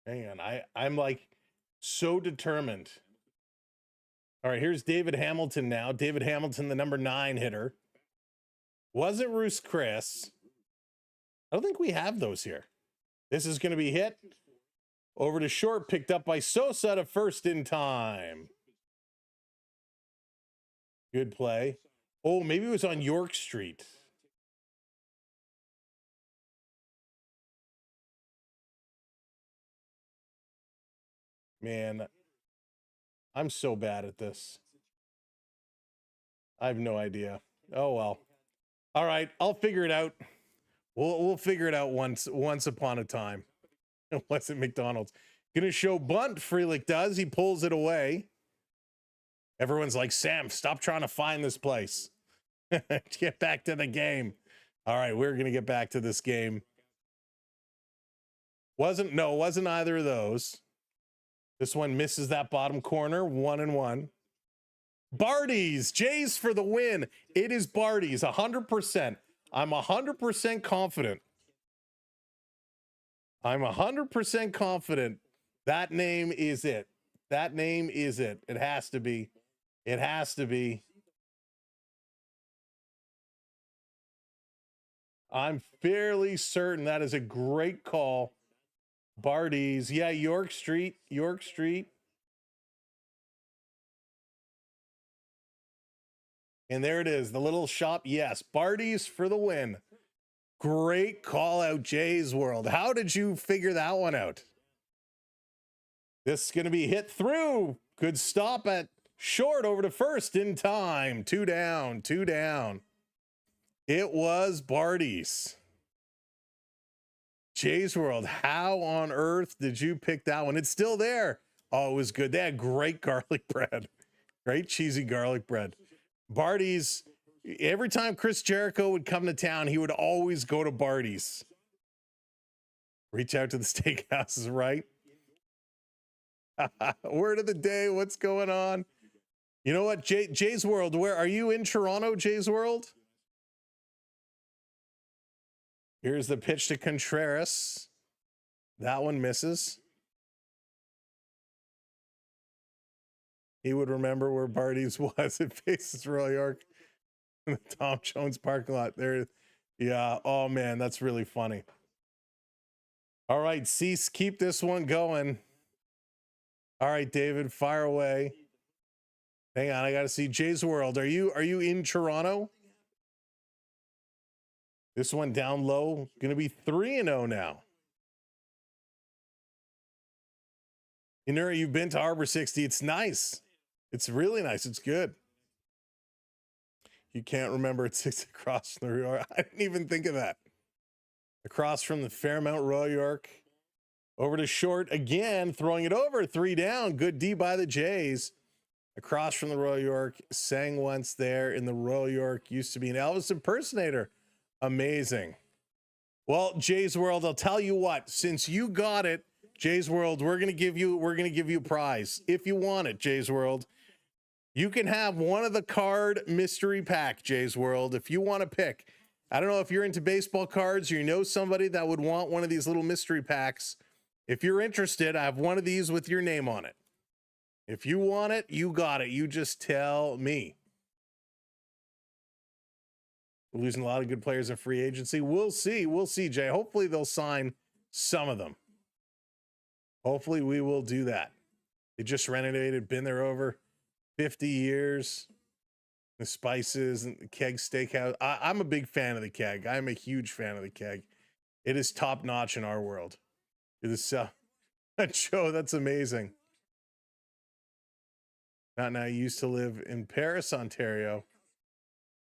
Hang on, I'm like so determined. All right, here's David Hamilton now. David Hamilton, the number 9 hitter. Wasn't Roos Chris. I don't think we have those here. This is going to be hit over to short, picked up by Sosa to first in time. Good play. Oh, maybe it was on York Street. Man, I'm so bad at this. I have no idea. Oh, well. All right, I'll figure it out. We'll figure it out once upon a time. Unless at McDonald's. Gonna show bunt, Frelick does. He pulls it away. Everyone's like, Sam, stop trying to find this place. Get back to the game. All right, we're gonna get back to this game. Wasn't either of those. This one misses that bottom corner, 1-1. Barty's, Jays for the win. It is Barty's, 100%. I'm 100% confident. I'm 100% confident that name is it. That name is it. It has to be. It has to be. I'm fairly certain that is a great call. Barty's. Yeah, York Street. York Street. And there it is, the little shop. Yes, Barty's for the win. Great call out, Jays World. How did you figure that one out? This is going to be hit through. Good stop at short over to first in time. 2 down, 2 down. It was Barty's. Jays World, how on earth did you pick that one? It's still there. Oh, it was good. They had great garlic bread. Great cheesy garlic bread. Barty's, every time Chris Jericho would come to town, he would always go to Barty's. Reach out to the steakhouses, right? Word of the day, what's going on? You know what, Jays World, where are you in Toronto, Jays World? Here's the pitch to Contreras. That one misses. He would remember where Barty's was. It faces Royal York in the Tom Jones parking lot. There, yeah. Oh man, that's really funny. All right, Cease, keep this one going. All right, David, fire away. Hang on, I got to see Jays World. Are you in Toronto? This one down low, going to be 3-0 now. Inura, you've been to Harbor 60. It's nice. It's really nice. It's good. You can't remember it's across from the Royal. I didn't even think of that. Across from the Fairmount Royal York. Over to short again, throwing it over, 3 down. Good D by the Jays. Across from the Royal York, sang once there in the Royal York, used to be an Elvis impersonator. Amazing. Well, Jays World, I'll tell you what, since you got it, Jays World, we're gonna give you a prize. If you want it, Jays World. You can have one of the card mystery pack, Jays World, if you want to pick. I don't know if you're into baseball cards or you know somebody that would want one of these little mystery packs. If you're interested, I have one of these with your name on it. If you want it, you got it. You just tell me. We're losing a lot of good players in free agency. We'll see. We'll see, Jay. Hopefully they'll sign some of them. Hopefully we will do that. They just renovated, been there over 50 years. The Spices and the Keg Steakhouse. I'm a big fan of the Keg. I'm a huge fan of the Keg. It is top notch in our world. It is Joe, that's amazing. Not now. You used to live in Paris, Ontario.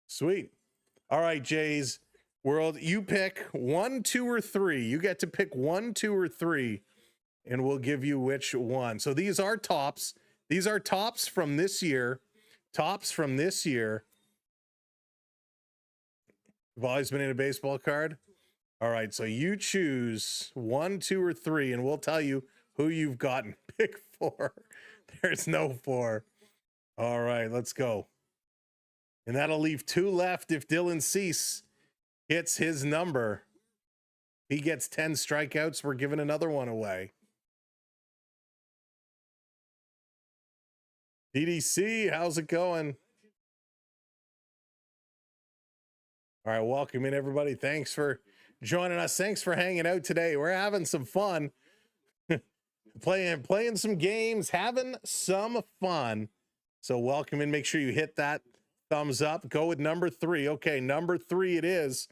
Sweet. All right, Jays World, you pick 1, 2, or 3. You get to pick 1, 2, or 3, and we'll give you which one. So these are tops. These are tops from this year. Tops from this year. You've always been in a baseball card? All right, so you choose 1, 2, or 3, and we'll tell you who you've gotten. Pick 4. There's no 4. All right, let's go. And that'll leave 2 left if Dylan Cease hits his number. He gets 10 strikeouts. We're giving another one away. DDC, how's it going? All right, welcome in, everybody. Thanks for joining us. Thanks for hanging out today. We're having some fun. playing some games, having some fun. So welcome in. Make sure you hit that thumbs up. Go with number 3. Okay, number 3 it is.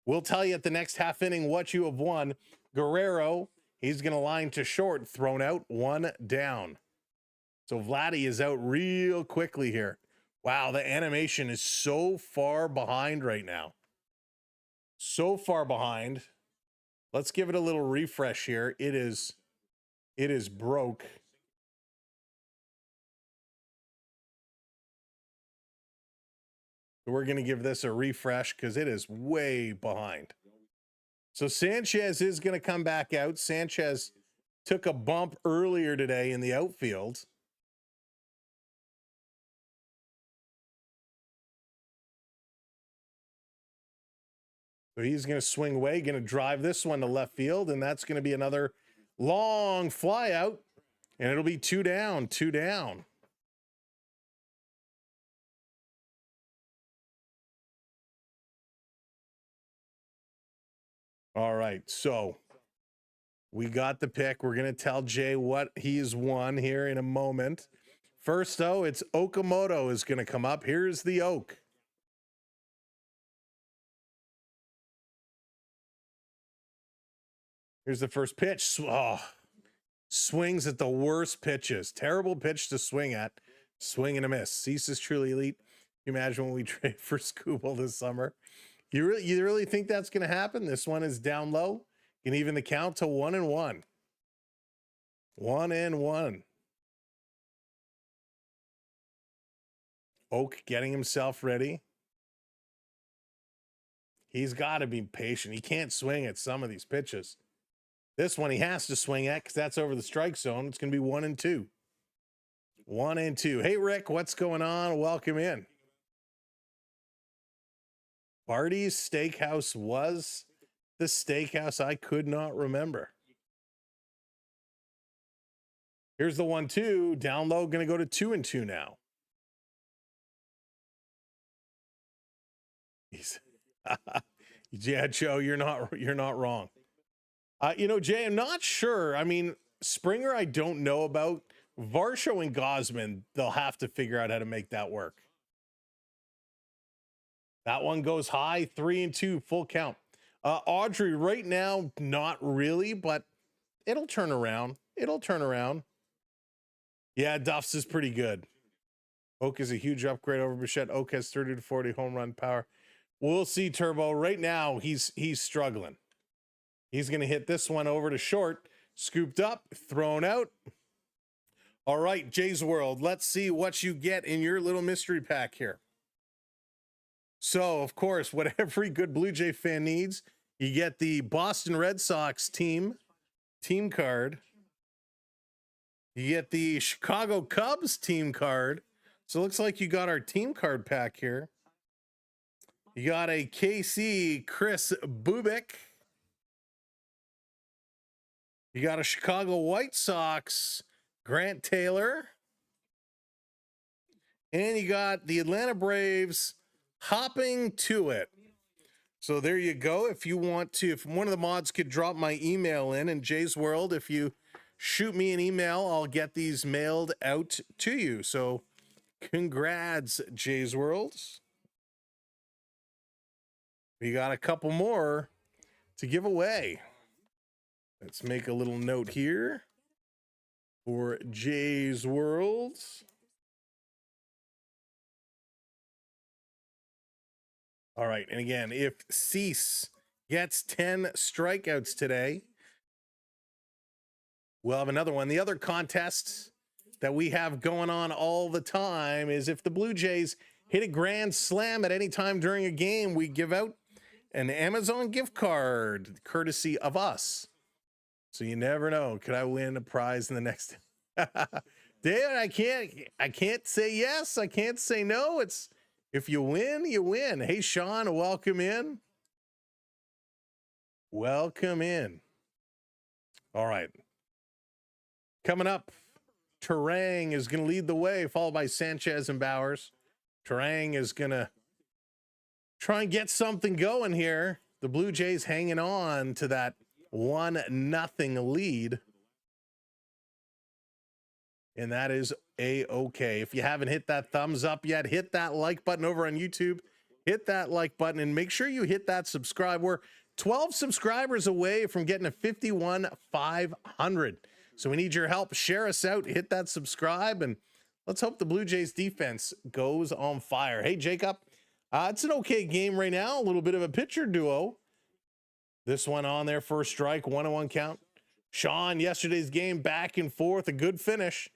We'll tell you at the next half inning what you have won. Guerrero, he's going to line to short, thrown out, 1 down. So Vladdy is out real quickly here. Wow, the animation is so far behind right now. So far behind. Let's give it a little refresh here. It is broke. We're going to give this a refresh because it is way behind. So Sanchez is going to come back out. Sanchez took a bump earlier today in the outfield. So he's going to swing away, going to drive this one to left field, and that's going to be another long fly out, and it'll be 2 down, 2 down. All right, so we got the pick. We're going to tell Jay what he's won here in a moment. First, though, it's Okamoto is going to come up. Here's the Oak. Here's the first pitch. Oh, swings at the worst pitches. Terrible pitch to swing at. Swing and a miss. Cease is truly elite. Can you imagine when we trade for Scooble this summer? You really think that's going to happen? This one is down low. You can even the count to 1-1. 1-1. Oak getting himself ready. He's got to be patient. He can't swing at some of these pitches. This one he has to swing at because that's over the strike zone. It's going to be 1-2. 1-2. Hey, Rick, what's going on? Welcome in. Barty's Steakhouse was the steakhouse I could not remember. Here's the 1-2. Down low, going to go to 2-2 now. Yeah, Joe, you're not wrong. You know, Jay, I'm not sure. I mean, Springer, I don't know about. Varsho and Gosman, they'll have to figure out how to make that work. That one goes high, 3-2, full count. Audrey, right now, not really, but it'll turn around. It'll turn around. Yeah, Duff's is pretty good. Oak is a huge upgrade over Bichette. Oak has 30 to 40 home run power. We'll see, Turbo. Right now, he's struggling. He's going to hit this one over to short. Scooped up, thrown out. All right, Jay's World. Let's see what you get in your little mystery pack here. So, of course, what every good Blue Jay fan needs, you get the Boston Red Sox team card. You get the Chicago Cubs team card. So it looks like you got our team card pack here. You got a KC Chris Bubik. You got a Chicago White Sox Grant Taylor. And you got the Atlanta Braves Hopping to It. So there you go. If you want to, if one of the mods could drop my email in Jay's World, if you shoot me an email, I'll get these mailed out to you. So congrats, Jay's World. We got a couple more to give away. Let's make a little note here for Jay's World. All right, and again, if Cease gets 10 strikeouts today, we'll have another one. The other contest that we have going on all the time is if the Blue Jays hit a grand slam at any time during a game, we give out an Amazon gift card courtesy of us. So you never know. Could I win a prize in the next? David, I can't say yes. I can't say no. It's if you win, you win. Hey, Sean, welcome in. Welcome in. All right. Coming up, Terang is going to lead the way, followed by Sanchez and Bowers. Terang is going to try and get something going here. The Blue Jays hanging on to that 1-0 lead. And that is A-okay. If you haven't hit that thumbs up yet, hit that like button over on YouTube. Hit that like button and make sure you hit that subscribe. We're 12 subscribers away from getting to 51,500. So we need your help. Share us out, hit that subscribe, and let's hope the Blue Jays defense goes on fire. Hey, Jacob, it's an okay game right now. A little bit of a pitcher duo. This one on there, first strike, 1-1 count. Sean, yesterday's game, back and forth, a good finish,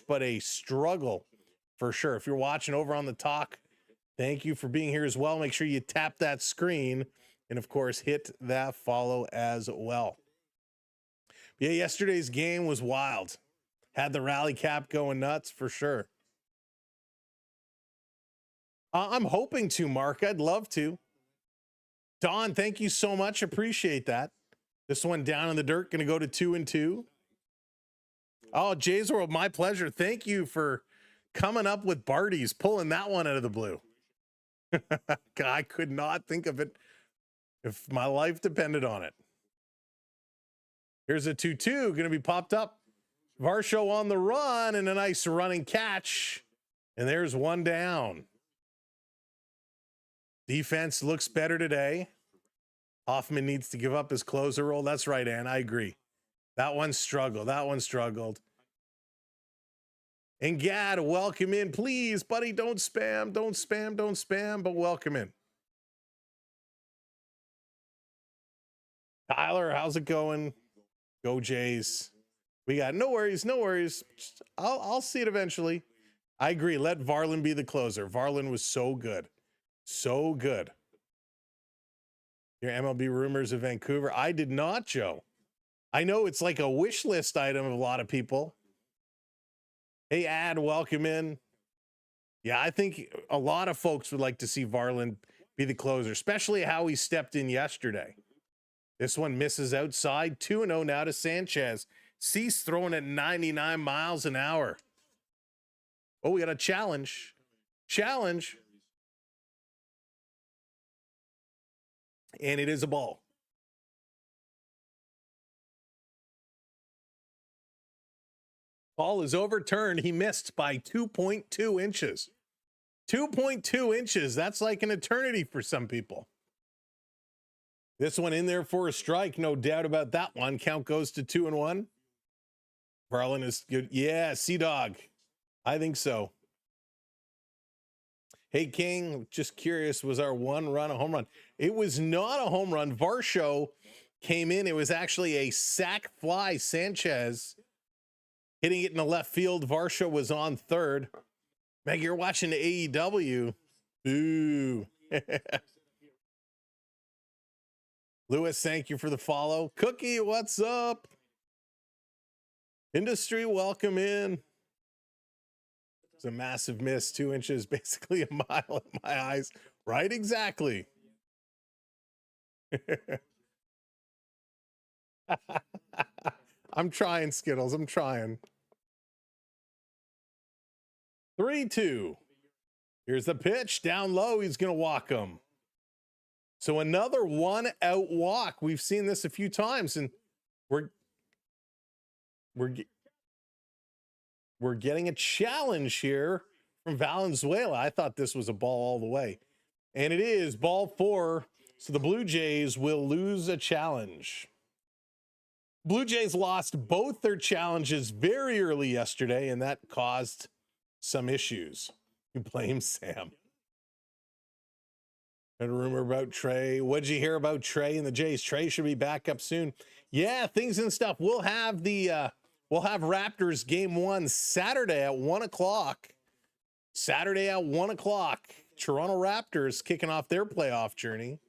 but a struggle for sure. If you're watching over on the talk, thank you for being here as well. Make sure you tap that screen and, of course, hit that follow as well. Yeah, yesterday's game was wild. Had the rally cap going nuts for sure. I'm hoping to, Mark. I'd love to. Don, thank you so much. Appreciate that. This one down in the dirt, going to go to 2-2. Oh, Jays World, my pleasure. Thank you for coming up with Barty's, pulling that one out of the blue. I could not think of it if my life depended on it. Here's a 2-2 going to be popped up. Varsho on the run and a nice running catch. And there's one down. Defense looks better today. Hoffman needs to give up his closer role. That's right, Ann. I agree. That one struggled. And Gad, welcome in. Please, buddy, don't spam, but welcome in. Tyler, how's it going? Go Jays. We got no worries. I'll see it eventually. I agree. Let Varland be the closer. Varland was so good. Your MLB rumors of Vancouver. I did not, Joe. I know it's like a wish list item of a lot of people. Hey, Ad, welcome in. Yeah, I think a lot of folks would like to see Varland be the closer, especially how he stepped in yesterday. This one misses outside. 2-0 now to Sanchez. Cease throwing at 99 miles an hour. Oh, we got a challenge. And it is a ball. Ball is overturned. He missed by 2.2 inches. 2.2 inches. That's like an eternity for some people. This one in there for a strike. No doubt about that one. Count goes to 2-1. Varland is good. Yeah, Sea-Dog. I think so. Hey, King, just curious, was our one run a home run? It was not a home run. Varsho came in. It was actually a sac fly. Sanchez hitting it in the left field. Varsho was on third. Meg, you're watching the AEW. Boo. Lewis, thank you for the follow. Cookie, what's up? Industry, welcome in. It's a massive miss, 2 inches, basically a mile in my eyes. Right, exactly. I'm trying, Skittles. I'm trying. 3-2. Here's the pitch. Down low, he's going to walk him. So another 1-out walk. We've seen this a few times, and we're getting a challenge here from Valenzuela. I thought this was a ball all the way. And it is ball 4. So the Blue Jays will lose a challenge. Blue Jays lost both their challenges very early yesterday, and that caused some issues. You blame Sam. Had a rumor about Trey. What'd you hear about Trey and the Jays? Trey should be back up soon. Yeah, things and stuff. We'll have Raptors game 1 Saturday at 1 o'clock. Toronto Raptors kicking off their playoff journey.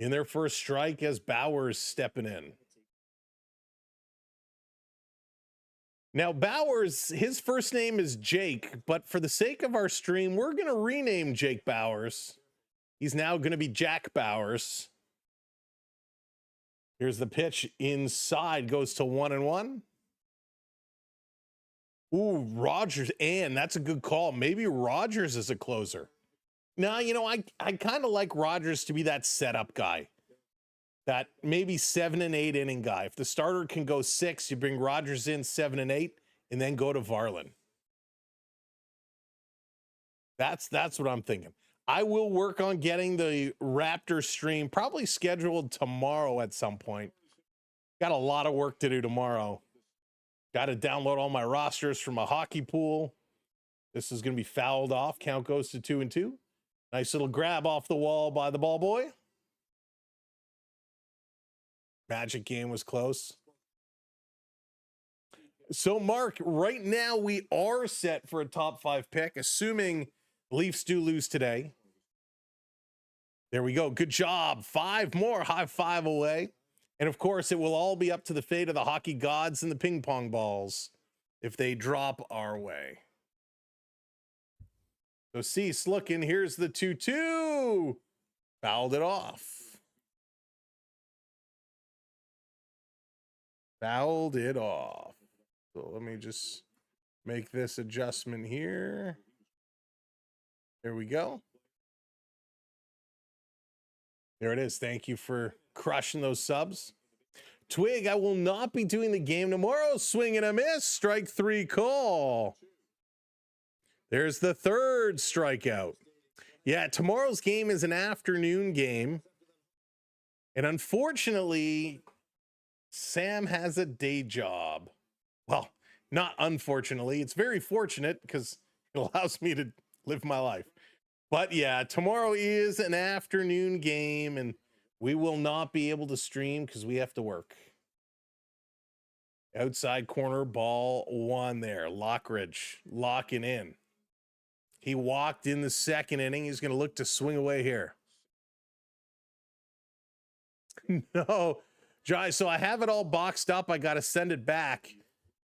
in their first strike as Bowers stepping in. Now, Bowers, his first name is Jake, but for the sake of our stream, we're going to rename Jake Bowers. He's now going to be Jack Bowers. Here's the pitch inside, goes to 1-1. Ooh, Rogers, and that's a good call. Maybe Rogers is a closer. Now, you know, I kind of like Rogers to be that setup guy. That maybe 7 and 8 inning guy. If the starter can go 6, you bring Rogers in 7 and 8, and then go to Varlin. That's what I'm thinking. I will work on getting the Raptor stream probably scheduled tomorrow at some point. Got a lot of work to do tomorrow. Got to download all my rosters from a hockey pool. This is going to be fouled off. Count goes to 2-2. Nice little grab off the wall by the ball boy. Magic game was close. So, Mark, right now we are set for a top 5 pick, assuming Leafs do lose today. There we go. Good job. 5 more. High 5 away. And, of course, it will all be up to the fate of the hockey gods and the ping pong balls if they drop our way. So, Cease looking. Here's the 2-2. Fouled it off. Fouled it off. So let me just make this adjustment here. There we go. There it is. Thank you for crushing those subs. Twig, I will not be doing the game tomorrow. Swing and a miss. Strike 3 call. There's the 3rd strikeout. Yeah, tomorrow's game is an afternoon game. And unfortunately, Sam has a day job. Well, not unfortunately. It's very fortunate because it allows me to live my life. But yeah, tomorrow is an afternoon game, and we will not be able to stream because we have to work. Outside corner, ball 1 there. Lockridge locking in. He walked in the 2nd inning. He's going to look to swing away here. No. Jai, so I have it all boxed up. I got to send it back.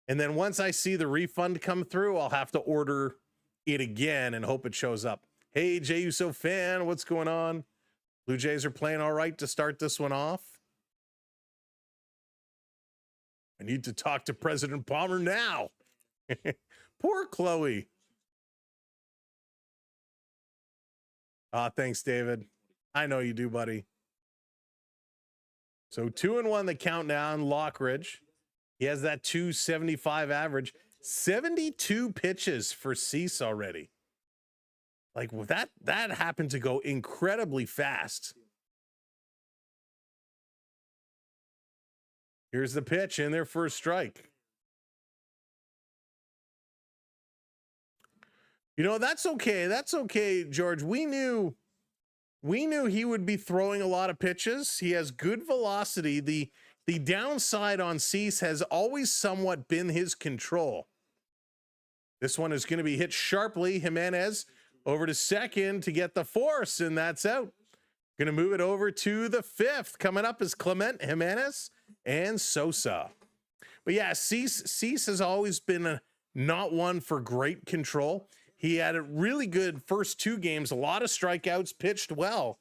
And then once I see the refund come through, I'll have to order it again and hope it shows up. Hey, Jay Uso fan, what's going on? Blue Jays are playing all right to start this one off. I need to talk to President Palmer now. Poor Chloe. Thanks, David. I know you do, buddy. So 2-1 the countdown. Lockridge. He has that 275 average. 72 pitches for Cease already. Like that happened to go incredibly fast. Here's the pitch in their first strike. You know, that's okay. That's okay, George. We knew he would be throwing a lot of pitches. He has good velocity. The downside on Cease has always somewhat been his control. This one is going to be hit sharply. Jimenez over to second to get the force, and that's out. Going to move it over to the 5th. Coming up is Clement, Jimenez, and Sosa. But yeah, Cease has always been not one for great control. He had a really good first 2 games, a lot of strikeouts, pitched well.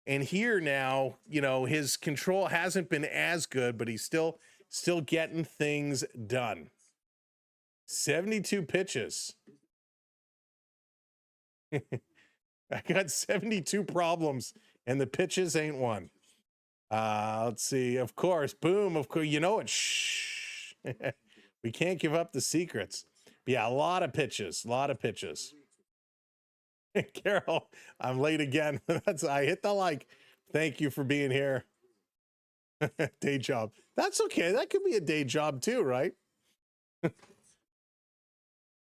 And here now, you know, his control hasn't been as good, but he's still getting things done. 72 pitches. I got 72 problems, and the pitches ain't one. Let's see. Of course, boom. Of course, you know it. Shh. We can't give up the secrets. But yeah, a lot of pitches. Carol, I'm late again. I hit the like. Thank you for being here. Day job. That's okay. That could be a day job too, right?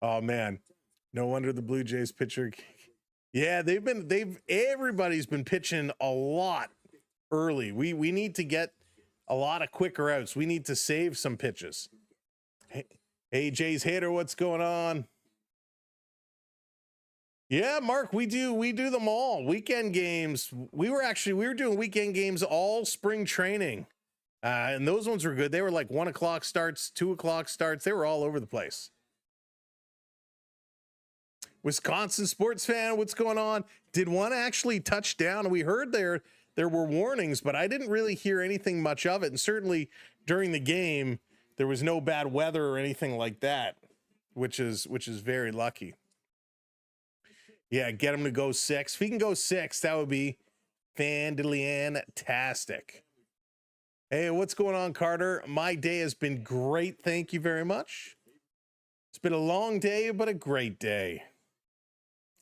Oh man, no wonder the Blue Jays pitcher. Yeah, everybody's been pitching a lot early. We need to get a lot of quicker outs. We need to save some pitches. Hey, Jays hater, what's going on? Yeah, Mark, we do them all. Weekend games. We were doing weekend games all spring training. And those ones were good. They were like 1 o'clock starts, 2 o'clock starts. They were all over the place. Wisconsin sports fan, what's going on? Did one actually touch down? We heard there were warnings, but I didn't really hear anything much of it. And certainly during the game, there was no bad weather or anything like that, which is very lucky. Yeah, get him to go 6. If he can go 6, that would be fantastic. Hey, what's going on, Carter? My day has been great. Thank you very much. It's been a long day, but a great day.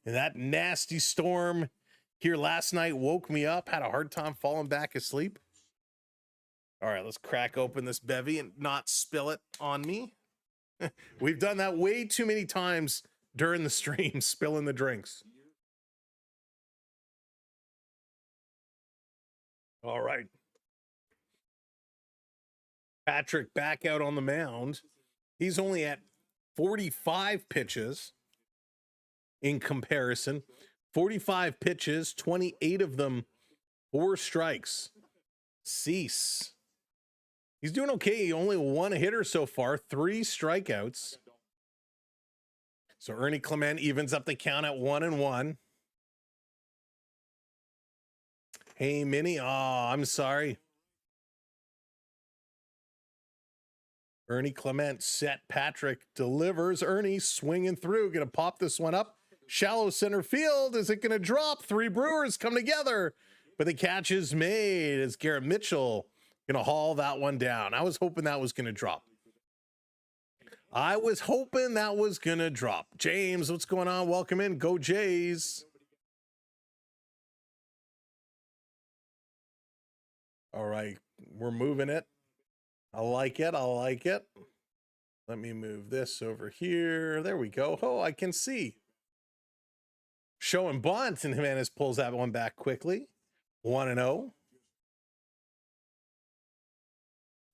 And that nasty storm here last night woke me up. Had a hard time falling back asleep. All right, let's crack open this bevy and not spill it on me. We've done that way too many times during the stream, spilling the drinks. All right. Patrick back out on the mound. He's only at 45 pitches in comparison. 45 pitches, 28 of them 4 strikes. Cease. He's doing okay. Only 1 hitter so far, 3 strikeouts. So Ernie Clement evens up the count at 1-1. Hey, Minnie. Oh, I'm sorry. Ernie Clement set. Patrick delivers. Ernie swinging through. Going to pop this one up. Shallow center field. Is it going to drop? 3 Brewers come together. But the catch is made as Garrett Mitchell going to haul that one down. I was hoping that was going to drop. James, what's going on? Welcome in. Go Jays. All right. We're moving it. I like it. Let me move this over here. There we go. Oh, I can see. Showing bunt, and Jimenez pulls that one back quickly. 1-0.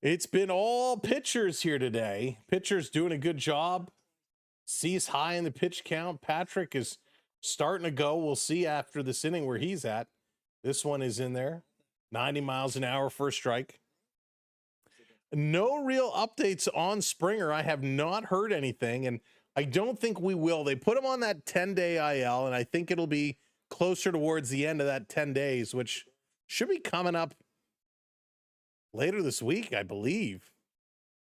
It's been all pitchers here today. Pitchers doing a good job. Cease high in the pitch count. Patrick is starting to go. We'll see after this inning where he's at. This one is in there. 90 miles an hour, first strike. No real updates on Springer. I have not heard anything, and I don't think we will. They put him on that 10-day IL, and I think it'll be closer towards the end of that 10 days, which should be coming up later this week, I believe.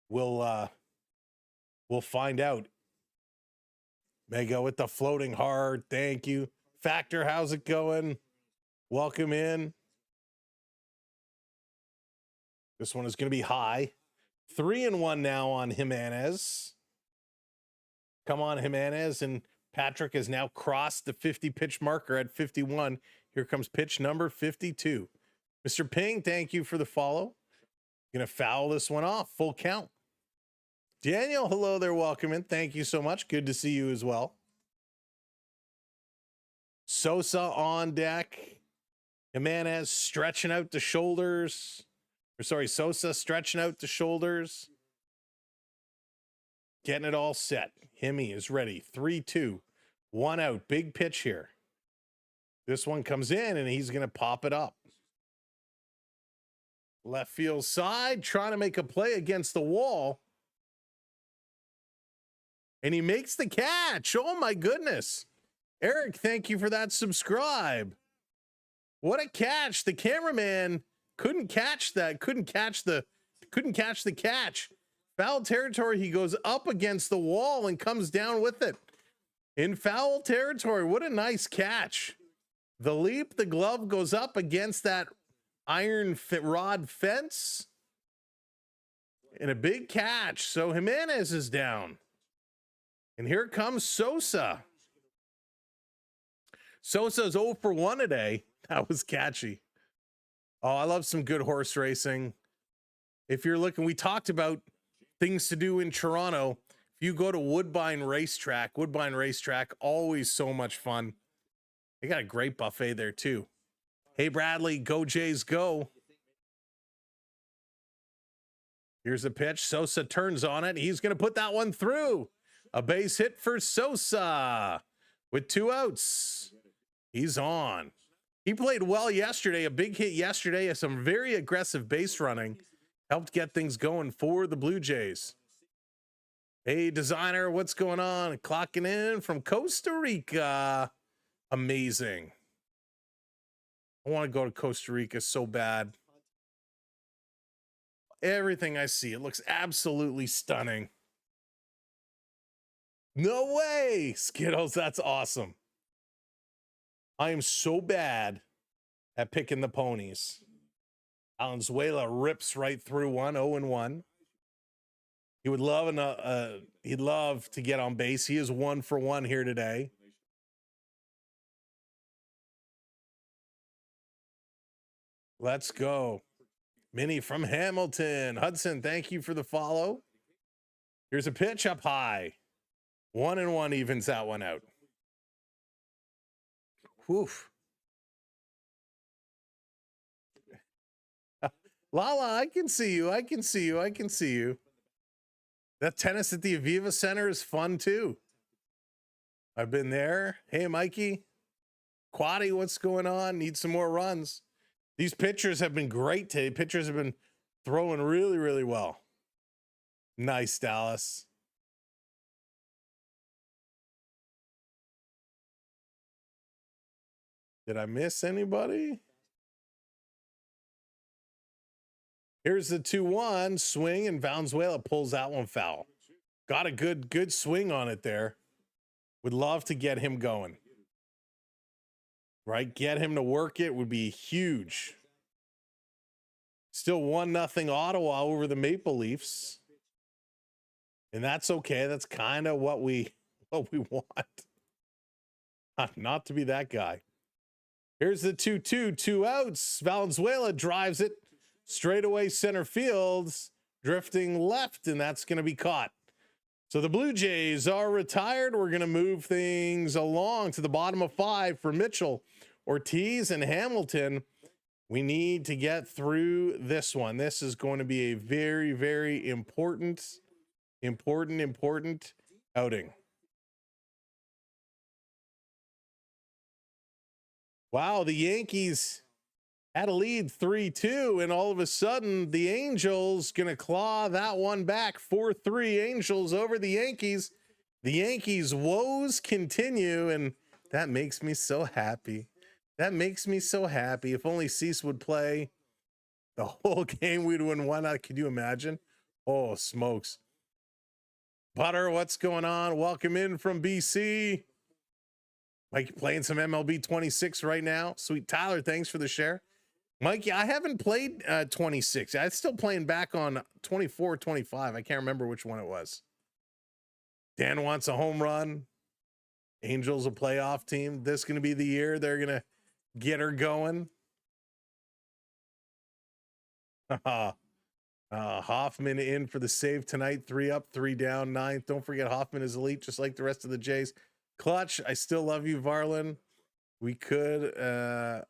We'll find out. Mega with the floating hard. Thank you. Factor, how's it going? Welcome in. This one is going to be high. 3-1 now on Jimenez. Come on, Jimenez. And Patrick has now crossed the 50 pitch marker at 51. Here comes pitch number 52. Mr. Ping, thank you for the follow. Going to foul this one off. Full count. Daniel, hello there. Welcome in. Thank you so much. Good to see you as well. Sosa on deck. Jimenez stretching out the shoulders. Sosa stretching out the shoulders. Getting it all set. Himmy is ready. 3-2. 1 out. Big pitch here. This one comes in, and he's going to pop it up. Left field side, trying to make a play against the wall. And he makes the catch. Oh, my goodness. Eric, thank you for that subscribe. What a catch. The cameraman couldn't catch that. Couldn't catch the catch. Foul territory. He goes up against the wall and comes down with it. In foul territory. What a nice catch. The leap, the glove goes up against that iron rod fence. And a big catch. So Jimenez is down. And here comes Sosa. Sosa's 0 for 1 today. That was catchy. Oh, I love some good horse racing. If you're looking, we talked about things to do in Toronto. If you go to Woodbine Racetrack, always so much fun. They got a great buffet there too. Hey, Bradley, go Jays, go. Here's the pitch. Sosa turns on it. He's going to put that one through. A base hit for Sosa. with 2 outs. He's on. He played well yesterday, a big hit yesterday, some very aggressive base running. Helped get things going for the Blue Jays. Hey, designer, what's going on? Clocking in from Costa Rica. Amazing. I want to go to Costa Rica so bad. Everything I see, it looks absolutely stunning. No way, Skittles, that's awesome. I am so bad at picking the ponies. Valenzuela rips right through one, 0-1. He would love he'd love to get on base. He is 1 for 1 here today. Let's go. Minnie from Hamilton. Hudson, thank you for the follow. Here's a pitch up high. 1-1 evens that one out. Woof. Lala, I can see you. I can see you. I can see you. That tennis at the Aviva Center is fun too. I've been there. Hey, Mikey. Quaddy, what's going on? Need some more runs. These pitchers have been great today. Pitchers have been throwing really, really well. Nice, Dallas. Did I miss anybody? Here's the 2-1 swing, and Valenzuela pulls that one foul. Got a good swing on it there. Would love to get him going. Right? Get him to work it would be huge. Still 1-0 Ottawa over the Maple Leafs. And that's okay. That's kind of what we want. Not to be that guy. Here's the 2-2, 2 outs. Valenzuela drives it straight away center field, drifting left, and that's going to be caught. So the Blue Jays are retired. We're going to move things along to the bottom of 5 for Mitchell, Ortiz, and Hamilton. We need to get through this one. This is going to be a very, very important outing. Wow, the Yankees had a lead 3-2, and all of a sudden the Angels gonna claw that one back. 4-3 Angels over the Yankees. The Yankees' woes continue, and that makes me so happy. That makes me so happy. If only Cease would play the whole game, we'd win 1 Could you imagine? Oh, smokes. Butter, what's going on? Welcome in from BC. Mike playing some MLB 26 right now. Sweet Tyler, thanks for the share. Mikey, I haven't played 26. I'm still playing back on 24, 25. I can't remember which one it was. Dan wants a home run. Angels a playoff team. This is going to be the year they're going to get her going. Hoffman in for the save tonight. 3 up, 3 down, 9th. Don't forget Hoffman is elite, just like the rest of the Jays. Clutch, I still love you, Varlin. We could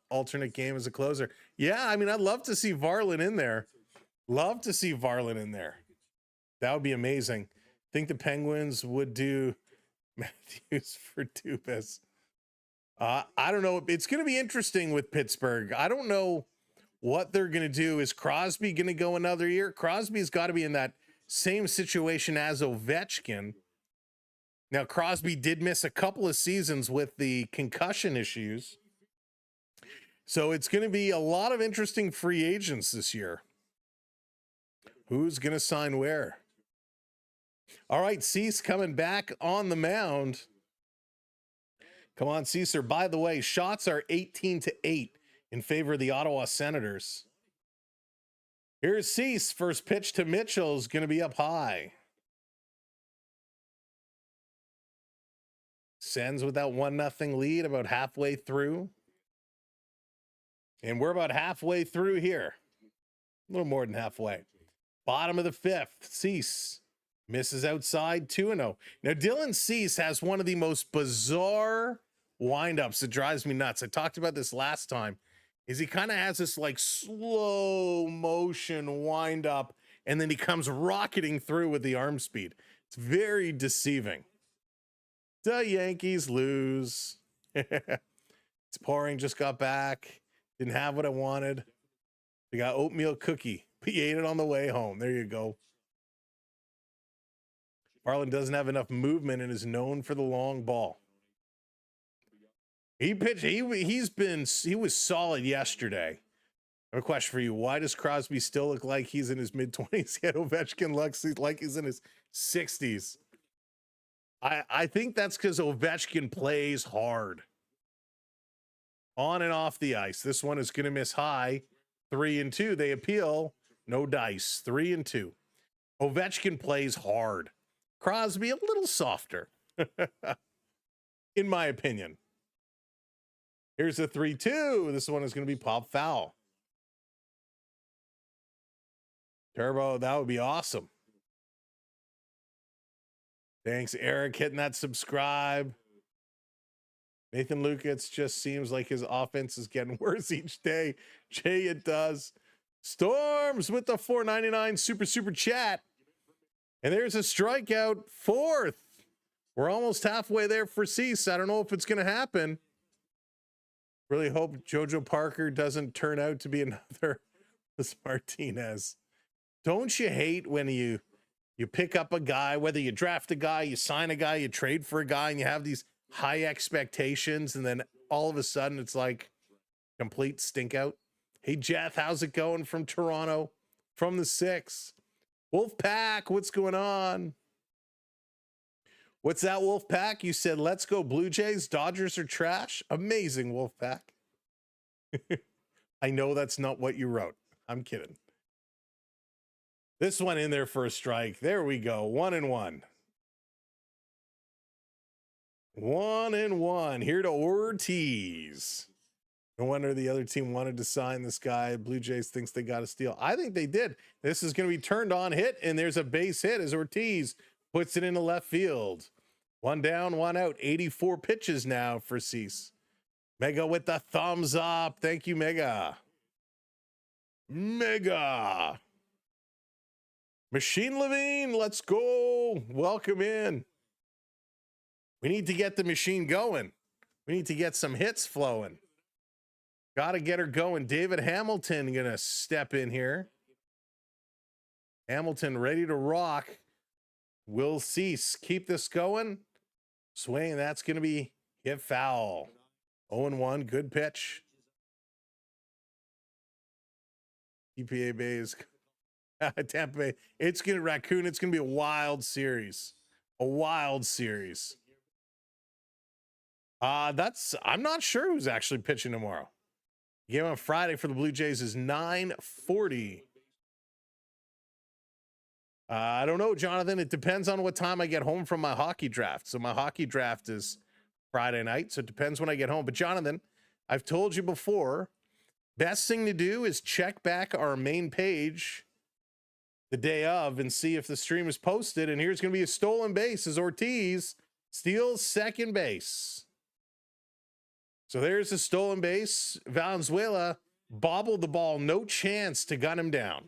alternate game as a closer. Yeah, I mean, I'd love to see Varlin in there. Love to see Varlin in there. That would be amazing. Think the Penguins would do Matthews for Dubas. I don't know. It's going to be interesting with Pittsburgh. I don't know what they're going to do. Is Crosby going to go another year? Crosby's got to be in that same situation as Ovechkin. Now, Crosby did miss a couple of seasons with the concussion issues. So it's going to be a lot of interesting free agents this year. Who's going to sign where? All right, Cease coming back on the mound. Come on, Caesar. By the way, shots are 18-8 in favor of the Ottawa Senators. Here's Cease. First pitch to Mitchell is going to be up high. Sends with that 1-0 lead about halfway through. And we're about halfway through here. A little more than halfway. Bottom of the 5th, Cease misses outside 2-0. Now, Dylan Cease has one of the most bizarre windups that drives me nuts. I talked about this last time. Is he kind of has this like slow motion windup, and then he comes rocketing through with the arm speed. It's very deceiving. The Yankees lose. It's pouring, just got back. Didn't have what I wanted. They got oatmeal cookie. He ate it on the way home. There you go. Farland doesn't have enough movement and is known for the long ball. He pitched. He was solid yesterday. I have a question for you. Why does Crosby still look like he's in his mid-20s? Yet Ovechkin looks like he's in his 60s. I think that's because Ovechkin plays hard. On and off the ice. This one is going to miss high. 3-2. They appeal. No dice. 3-2. Ovechkin plays hard. Crosby a little softer. In my opinion. Here's a 3-2. This one is going to be pop foul. Turbo, that would be awesome. Thanks, Eric, hitting that subscribe. Nathan Lukitz just seems like his offense is getting worse each day. Jay, it does. Storms with the $4.99 super chat. And there's a strikeout, 4th. We're almost halfway there for Cease. I don't know if it's going to happen. Really hope JoJo Parker doesn't turn out to be another Martinez. Don't you hate when you pick up a guy, whether you draft a guy, you sign a guy, you trade for a guy, and you have these high expectations, and then all of a sudden it's like complete stink out? Hey, Jeff, how's it going from Toronto? From the 6. Wolfpack, what's going on? What's that, Wolfpack? You said, let's go Blue Jays. Dodgers are trash. Amazing, Wolfpack. I know that's not what you wrote. I'm kidding. This one in there for a strike. There we go. 1-1. 1-1. Here to Ortiz. No wonder the other team wanted to sign this guy. Blue Jays thinks they got a steal. I think they did. This is going to be turned on hit, and there's a base hit as Ortiz puts it into left field. 1 down, 1 out. 84 pitches now for Cease. Mega with the thumbs up. Thank you, Mega. Mega. Machine Levine, let's go. Welcome in. We need to get the machine going. We need to get some hits flowing. Got to get her going. David Hamilton going to step in here. Hamilton ready to rock. Will Cease keep this going. Swing, that's going to be hit foul. 0-1, good pitch. EPA Bays. Tampa Bay. It's going to Raccoon. It's going to be a wild series. A wild series. I'm not sure who's actually pitching tomorrow. Game on Friday for the Blue Jays is 9:40. I don't know, Jonathan. It depends on what time I get home from my hockey draft. So my hockey draft is Friday night. So it depends when I get home. But Jonathan, I've told you before, best thing to do is check back our main page the day of and see if the stream is posted. And here's going to be a stolen base as Ortiz steals second base. So there's a stolen base. Valenzuela bobbled the ball. No chance to gun him down.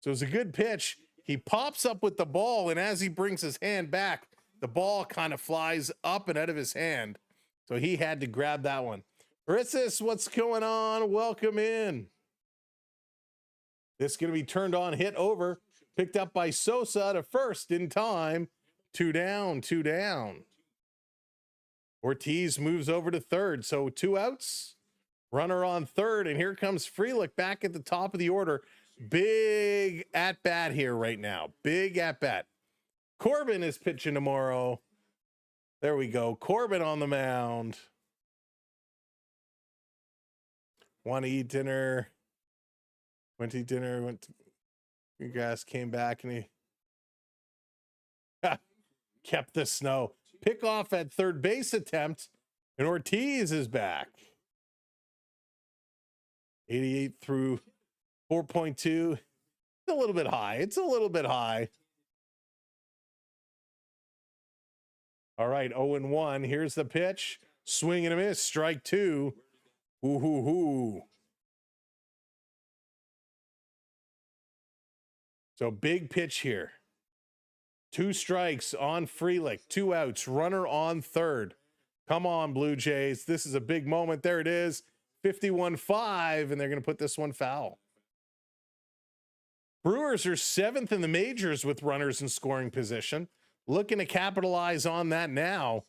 So it's a good pitch. He pops up with the ball, and as he brings his hand back, the ball kind of flies up and out of his hand. So he had to grab that one. Rissis, what's going on? Welcome in. This is going to be turned on, hit over, picked up by Sosa to first in time. 2 down, 2 down. Ortiz moves over to third. So 2 outs, runner on third. And here comes Frelick back at the top of the order. Big at bat here right now. Big at bat. Corbin is pitching tomorrow. There we go. Corbin on the mound. Want to eat dinner. Went to eat dinner. Went to you guys, came back, and he kept the snow. Pick off at third base attempt, and Ortiz is back. 88 through 4.2. It's a little bit high. It's a little bit high. All right, 0-1. Here's the pitch. Swing and a miss. Strike 2. Ooh, hoo, hoo. So big pitch here. 2 strikes on Frelick, 2 outs, runner on third. Come on, Blue Jays. This is a big moment. There it is. 51-5, and they're going to put this one foul. Brewers are 7th in the majors with runners in scoring position. Looking to capitalize on that now.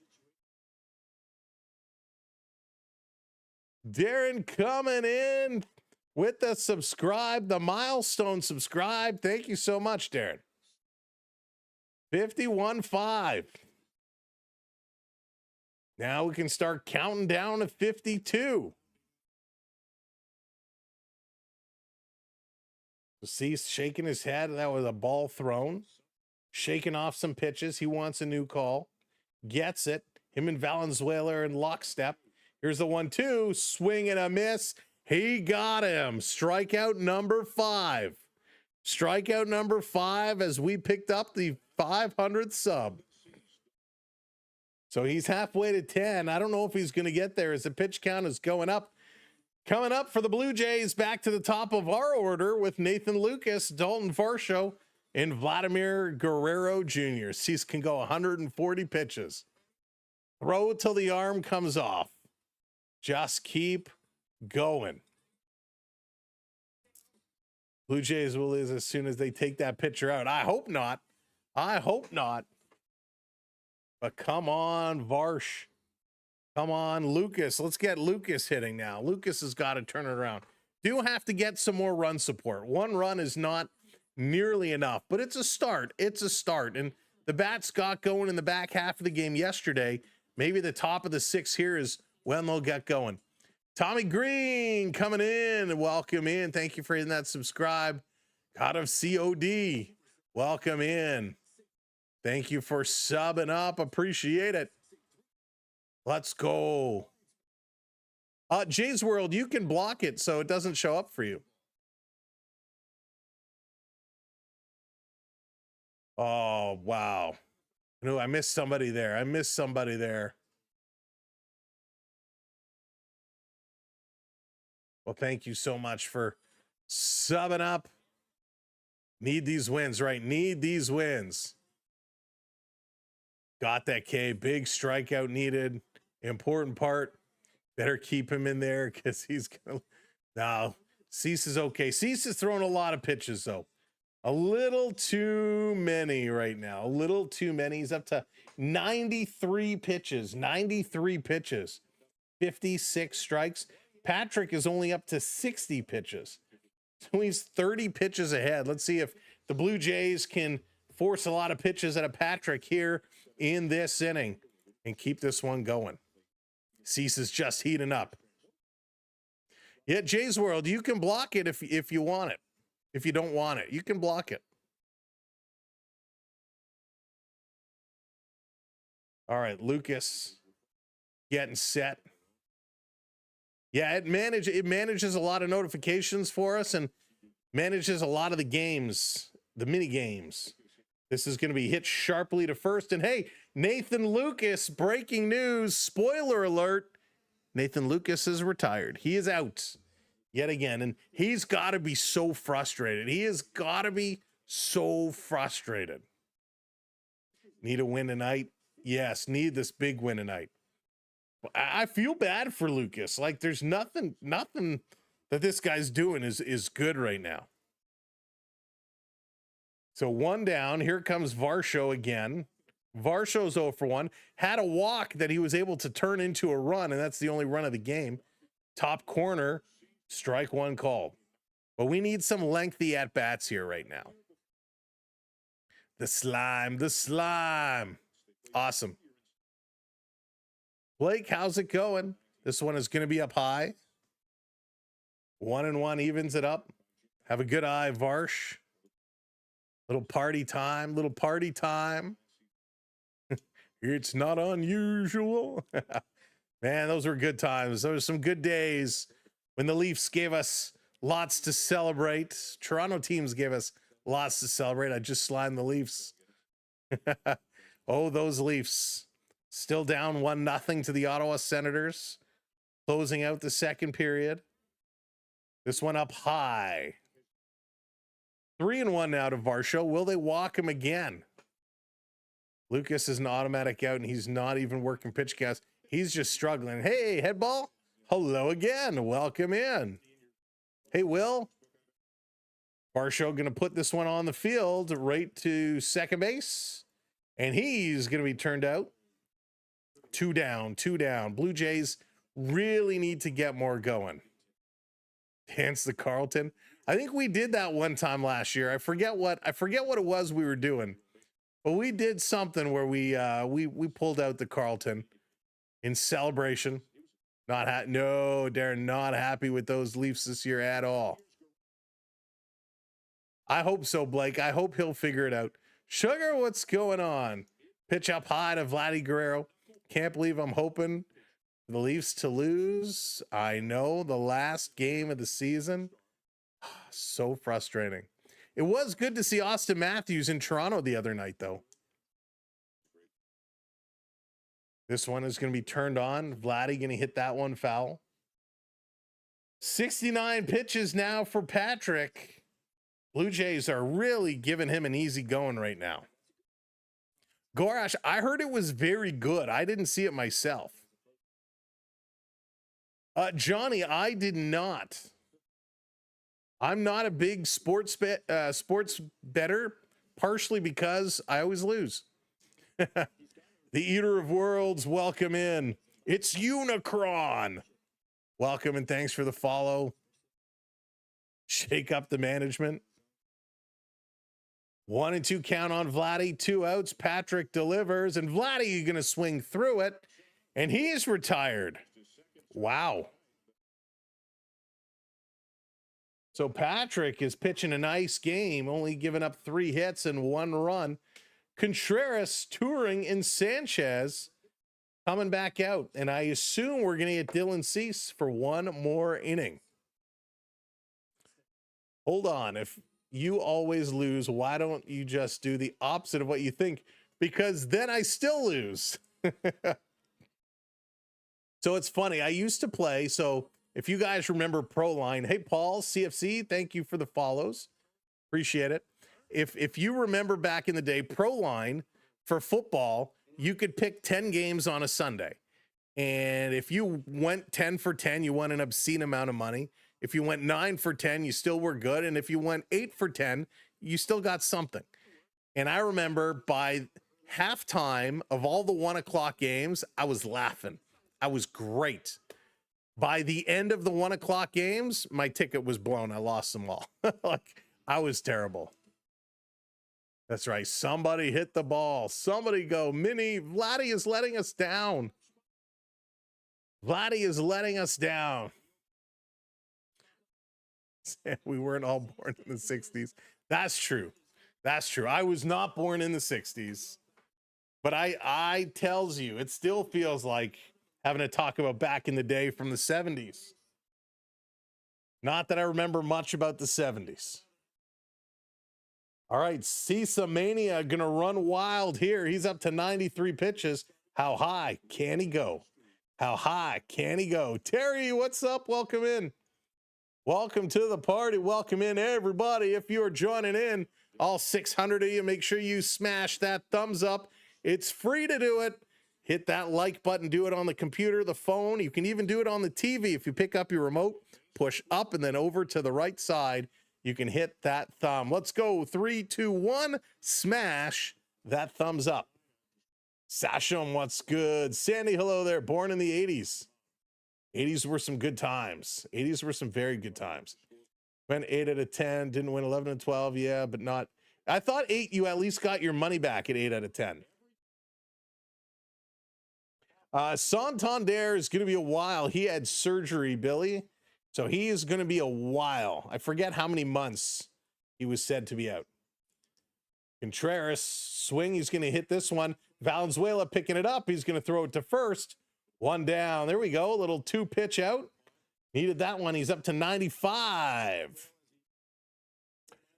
Darren coming in with the subscribe, the milestone subscribe. Thank you so much, Darren. 51-5. Now we can start counting down to 52. Cease shaking his head. That was a ball thrown. Shaking off some pitches. He wants a new call. Gets it. Him and Valenzuela are in lockstep. Here's the 1-2. Swing and a miss. He got him. Strikeout number 5. Strikeout number 5 as we picked up the 500th sub. So he's halfway to 10. I don't know if he's going to get there as the pitch count is going up. Coming up for the Blue Jays, back to the top of our order with Nathan Lucas, Dalton Varsho, and Vladimir Guerrero Jr. Cease can go 140 pitches. Throw till the arm comes off. Just keep going. Blue Jays will lose as soon as they take that pitcher out. I hope not. I hope not. But come on, Varsh. Come on, Lucas. Let's get Lucas hitting now. Lucas has got to turn it around. Do have to get some more run support. 1 run is not nearly enough, but it's a start. It's a start. And the bats got going in the back half of the game yesterday. Maybe the top of the 6 here is when they'll get going. Tommy Green coming in. Welcome in. Thank you for hitting that subscribe. God of COD. Welcome in. Thank you for subbing up. Appreciate it. Let's go. Jay's World, you can block it so it doesn't show up for you. Oh, wow. No, I missed somebody there. I missed somebody there. Well, thank you so much for subbing up. Need these wins, right? Need these wins. Got that K. Big strikeout needed. Important part. Better keep him in there because he's going to. No, Cease is okay. Cease is throwing a lot of pitches, though. A little too many right now. A little too many. He's up to 93 pitches. 93 pitches. 56 strikes. Patrick is only up to 60 pitches. So he's 30 pitches ahead. Let's see if the Blue Jays can force a lot of pitches out of Patrick here in this inning and keep this one going. Cease is just heating up. Yeah, Jay's World, you can block it if you want it. If you don't want it, you can block it. All right, Lucas getting set. Yeah, it manages a lot of notifications for us and manages a lot of the games, the mini games. This is going to be hit sharply to first. And hey, Nathan Lucas, breaking news, spoiler alert, Nathan Lucas is retired. He is out yet again. And he's got to be so frustrated. He has got to be so frustrated. Need a win tonight? Yes, need this big win tonight. I feel bad for Lucas. Like there's nothing that this guy's doing is good right now. So 1 down. Here comes Varsho again. Varsho's 0 for 1. Had a walk that he was able to turn into a run, and that's the only run of the game. Top corner, strike 1 called. But we need some lengthy at-bats here right now. The slime. Awesome. Blake, how's it going? This one is going to be up high. 1-1 evens it up. Have a good eye, Varsh. Little party time. It's not unusual. Man, those were good times. Those were some good days when the Leafs gave us lots to celebrate. Toronto teams gave us lots to celebrate. I just slimed the Leafs. Oh, those Leafs. Still down 1-0 to the Ottawa Senators. Closing out the second period. This one up high. 3-1 now to Varsho. Will they walk him again? Lucas is an automatic out, and he's not even working pitch cast. He's just struggling. Hey, head ball. Hello again. Welcome in. Hey, Will. Barshow going to put this one on the field right to second base, and he's going to be turned out. 2 down, 2 down. Blue Jays really need to get more going. Dance the Carlton. I think we did that one time last year. I forget what it was we were doing, but we did something where we pulled out the Carlton in celebration. No, Darren, not happy with those Leafs this year at all. I hope so, Blake. I hope he'll figure it out. Sugar, what's going on? Pitch up high to Vladdy Guerrero. Can't believe I'm hoping the Leafs to lose. I know, the last game of the season. So frustrating. It was good to see Austin Matthews in Toronto the other night, though. This one is going to be turned on. Vladdy going to hit that one foul. 69 pitches now for Patrick. Blue Jays are really giving him an easy going right now. Gorash, I heard it was very good. I didn't see it myself. Johnny, I did not. I'm not a big sports bettor, partially because I always lose. The Eater of Worlds, welcome in. It's Unicron. Welcome and thanks for the follow. Shake up the management. 1 and 2 count on Vladdy, 2 outs. Patrick delivers, and Vladdy going to swing through it, and he's retired. Wow. So Patrick is pitching a nice game, only giving up 3 hits and 1 run. Contreras, Touring, and Sanchez coming back out, and I assume we're going to get Dylan Cease for 1 more inning. Hold on. If you always lose, why don't you just do the opposite of what you think? Because then I still lose. So it's funny. I used to play. So if you guys remember Pro Line, hey, Paul, CFC, thank you for the follows. Appreciate it. If you remember back in the day, Pro Line for football, you could pick 10 games on a Sunday. And if you went 10 for 10, you won an obscene amount of money. If you went 9 for 10, you still were good. And if you went 8 for 10, you still got something. And I remember by halftime of all the 1 o'clock games, I was laughing. I was great. By the end of the 1 o'clock games, my ticket was blown. I lost them all. Like, I was terrible. That's right. Somebody hit the ball. Somebody go. Mini, Vladdy is letting us down. Vladdy is letting us down. We weren't all born in the 60s. That's true. That's true. I was not born in the 60s. But I tells you, it still feels like having to talk about back in the day from the 70s. Not that I remember much about the 70s. All right, Cisa Mania going to run wild here. He's up to 93 pitches. How high can he go? How high can he go? Terry, what's up? Welcome in. Welcome to the party. Welcome in, everybody. If you're joining in, all 600 of you, make sure you smash that thumbs up. It's free to do it. Hit that like button. Do it on the computer, the phone. You can even do it on the TV. If you pick up your remote, push up and then over to the right side. You can hit that thumb. Let's go. 3, 2, 1. Smash that thumbs up. Sasham, what's good? Sandy, hello there. Born in the 80s. 80s were some good times. 80s were some very good times. Went 8 out of 10. Didn't win 11 and 12. Yeah, but not. I thought 8, you at least got your money back at 8 out of 10. Santander is going to be a while. He had surgery, Billy. So he is going to be a while. I forget how many months he was said to be out. Contreras, swing. He's going to hit this one. Valenzuela picking it up. He's going to throw it to first. 1 down. There we go. A little 2-pitch out. Needed that one. He's up to 95.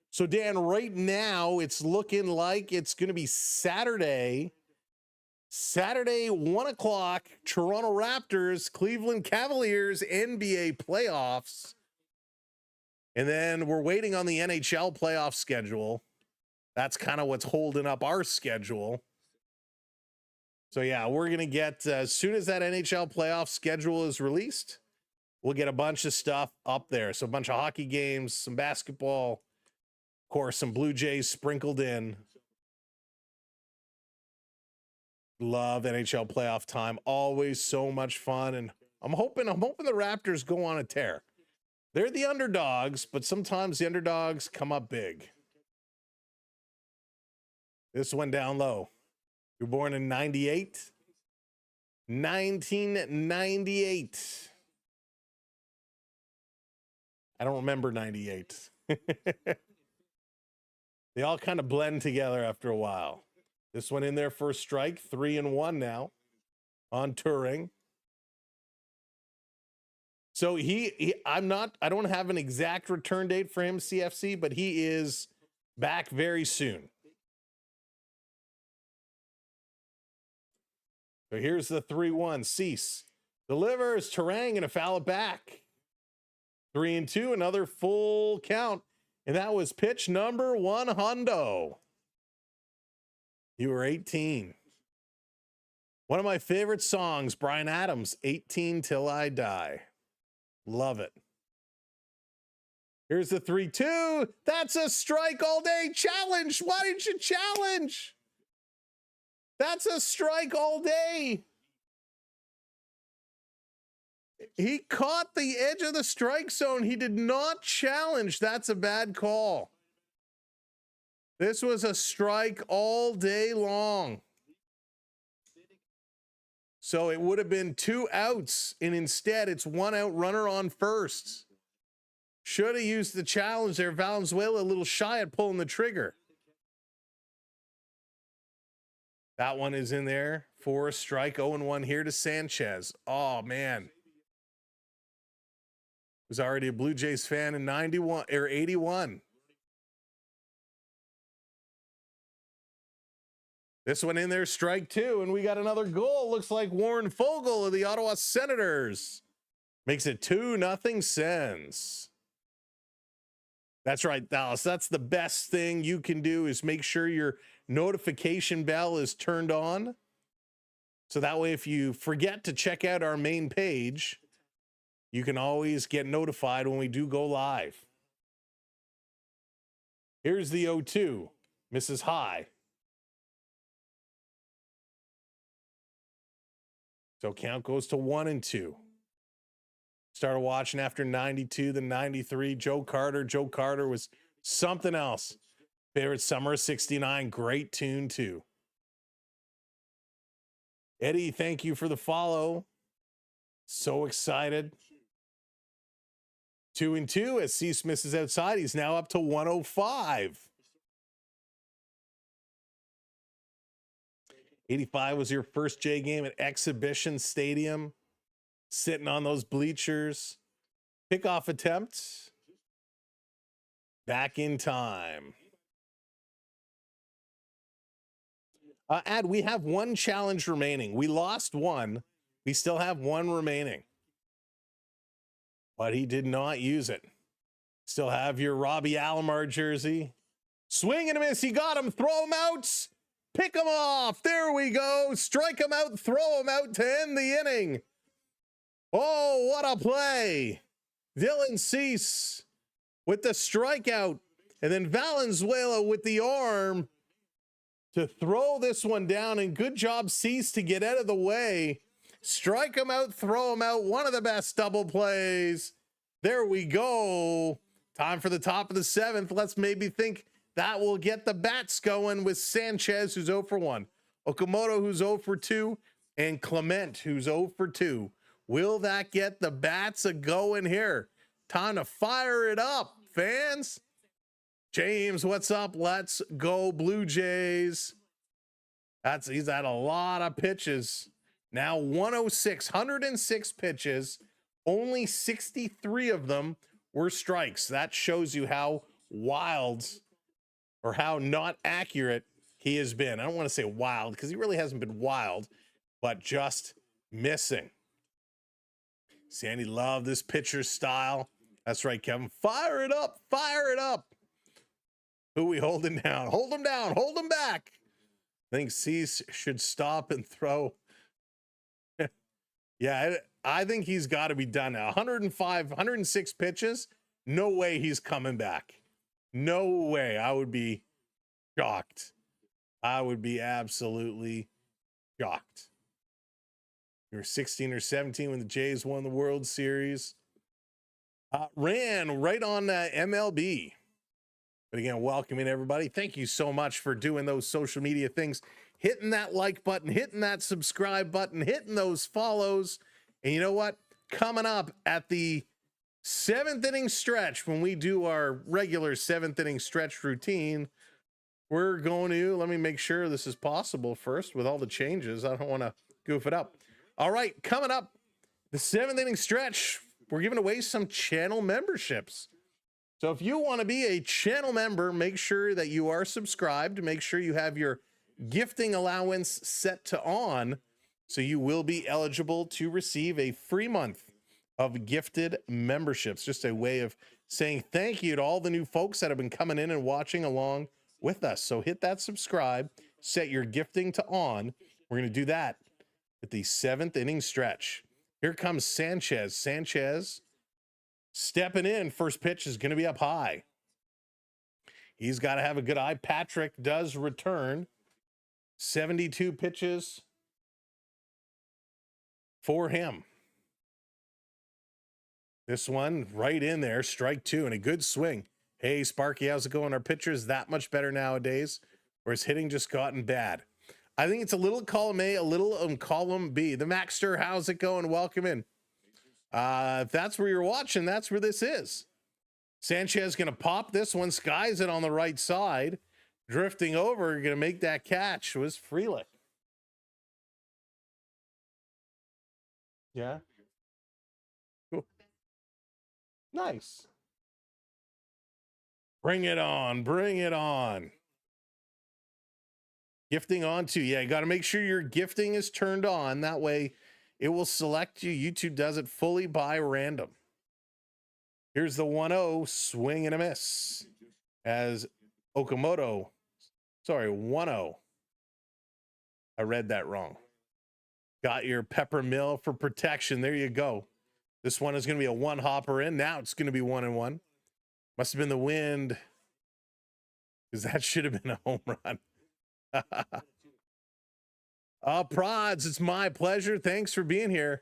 So, Dan, right now it's looking like it's going to be Saturday, 1 o'clock, Toronto Raptors, Cleveland Cavaliers, NBA playoffs. And then we're waiting on the NHL playoff schedule. That's kind of what's holding up our schedule. So yeah, we're going to get, as soon as that NHL playoff schedule is released, we'll get a bunch of stuff up there. So a bunch of hockey games, some basketball, of course, some Blue Jays sprinkled in. Love NHL playoff time. Always so much fun. And I'm hoping the Raptors go on a tear. They're the underdogs, but sometimes the underdogs come up big. This one down low. You're born in 98. 1998. I don't remember 98. They all kind of blend together after a while. This one in there for a strike, 3-1 now on touring. So I don't have an exact return date for him, CFC, but he is back very soon. So here's the 3-1. Cease delivers, Terang, and a foul it back. 3-2, another full count. And that was pitch number 1, hundo. You were 18. One of my favorite songs, Bryan Adams, 18 Till I Die. Love it. Here's the 3-2. That's a strike all day. Challenge. Why didn't you challenge? That's a strike all day. He caught the edge of the strike zone. He did not challenge. That's a bad call. This was a strike all day long. So it would have been 2 outs, and instead it's 1 out, runner on first. Should have used the challenge there. Valenzuela a little shy at pulling the trigger. That one is in there for a strike. 0-1 here to Sanchez. Oh, man. Was already a Blue Jays fan in 91 or 81. This one in there, strike 2, and we got another goal. Looks like Warren Fogle of the Ottawa Senators makes it 2-0 Sens. That's right, Dallas. That's the best thing you can do is make sure your notification bell is turned on. So that way, if you forget to check out our main page, you can always get notified when we do go live. Here's the 0-2. Misses high. So count goes to 1-2. Started watching after 92, then 93. Joe Carter. Joe Carter was something else. Favorite Summer of 69. Great tune, too. Eddie, thank you for the follow. So excited. 2-2 as Cease misses outside. He's now up to 105. 85 was your first J game at Exhibition Stadium. Sitting on those bleachers. Pickoff attempt. Back in time. We have 1 challenge remaining. We lost 1. We still have 1 remaining. But he did not use it. Still have your Robbie Alomar jersey. Swing and a miss. He got him. Throw him out. Pick him off. There we go. Strike him out. Throw him out to end the inning. Oh, what a play. Dylan Cease with the strikeout. And then Valenzuela with the arm to throw this one down. And good job, Cease, to get out of the way. Strike him out, throw him out. One of the best double plays. There we go. Time for the top of the 7th. Let's maybe think that will get the bats going with Sanchez, who's 0 for 1. Okamoto, who's 0 for 2. And Clement, who's 0 for 2. Will that get the bats a going here? Time to fire it up, fans. James, what's up? Let's go Blue Jays. He's had a lot of pitches. Now 106 pitches. Only 63 of them were strikes. That shows you how wild or how not accurate he has been. I don't want to say wild because he really hasn't been wild, but just missing. Sandy loved this pitcher style. That's right, Kevin. Fire it up. Fire it up. Who we holding down? Hold him down. Hold him back. I think Cease should stop and throw. Yeah, I think he's got to be done now. 105, 106 pitches. No way he's coming back. No way. I would be shocked. I would be absolutely shocked. You were 16 or 17 when the Jays won the World Series. Ran right on MLB. But again, welcoming everybody. Thank you so much for doing those social media things. Hitting that like button, hitting that subscribe button, hitting those follows. And you know what? Coming up at the 7th inning stretch, when we do our regular 7th inning stretch routine, we're going to, let me make sure this is possible first with all the changes. I don't want to goof it up. All right, coming up, the 7th inning stretch, we're giving away some channel memberships. So if you want to be a channel member, make sure that you are subscribed. Make sure you have your gifting allowance set to on, so you will be eligible to receive a free month of gifted memberships. Just a way of saying thank you to all the new folks that have been coming in and watching along with us. So hit that subscribe, set your gifting to on. We're going to do that at the 7th inning stretch. Here comes Sanchez. Sanchez stepping in. First pitch is going to be up high. He's got to have a good eye. Patrick does return. 72 pitches for him. This one right in there, strike two, and a good swing. Hey, Sparky, how's it going? Our pitcher is that much better nowadays, or his hitting just gotten bad? I think it's a little column A, a little column B. The Maxter, how's it going? Welcome in. If that's where you're watching, that's where this is. Sanchez going to pop this one, skies it on the right side. Drifting over, going to make that catch was Frelick. Yeah. Cool. Nice. Bring it on. Bring it on. Gifting on too. Yeah, you got to make sure your gifting is turned on. That way it will select you. YouTube does it fully by random. Here's the 1-0, swing and a miss. As Okamoto, sorry, 1-0. I read that wrong. Got your pepper mill for protection. There you go. This one is going to be a one hopper in. Now it's going to be 1-1. Must have been the wind, because that should have been a home run. Prods, it's my pleasure. Thanks for being here.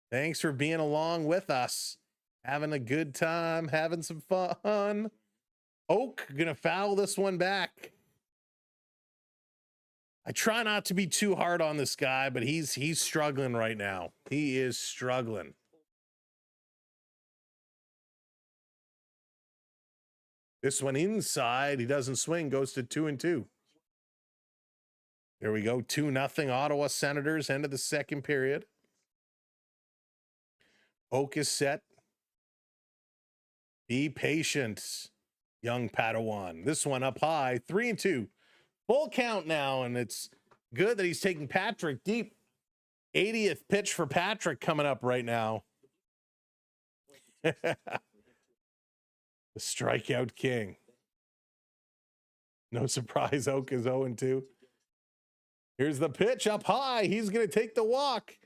Thanks for being along with us. Having a good time, having some fun. Oak gonna foul this one back. I try not to be too hard on this guy, but he's struggling right now. He is struggling. This one inside, he doesn't swing, goes to 2-2. There we go, 2-0 Ottawa Senators, end of the second period. Oak is set. Be patient, young Padawan. This one up high, 3-2. Full count now, and it's good that he's taking Patrick deep. 80th pitch for Patrick coming up right now. The strikeout king. No surprise, Oak is 0-2. Here's the pitch up high. He's going to take the walk.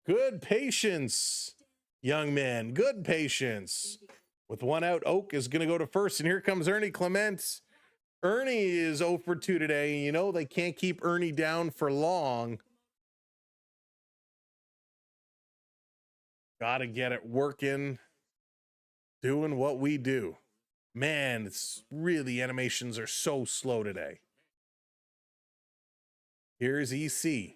Good patience, young man. Good patience. With one out, Oak is going to go to first, and here comes Ernie Clement. Ernie is 0 for 2 today. You know, they can't keep Ernie down for long. Got to get it working, doing what we do. Man, it's really, animations are so slow today. Here's EC.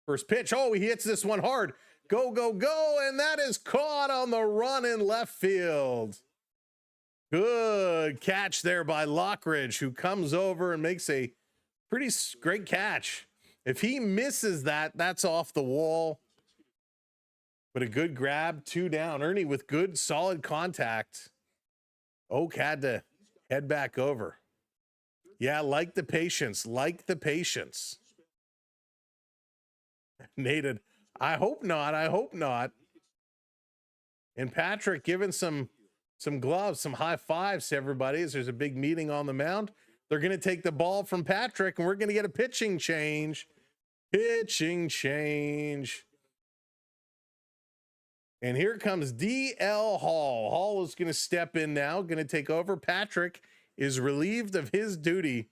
First pitch. Oh, he hits this one hard. Go, go, go. And that is caught on the run in left field. Good catch there by Lockridge, who comes over and makes a pretty great catch. If he misses that, that's off the wall. But a good grab, 2 down. Ernie with good, solid contact. Oak had to head back over. Yeah, like the patience, like the patience. Nated, I hope not, I hope not. And Patrick giving some gloves, some high fives to everybody as there's a big meeting on the mound. They're going to take the ball from Patrick, and we're going to get a pitching change. Pitching change. And here comes D.L. Hall. Hall is going to step in now, going to take over. Patrick is relieved of his duty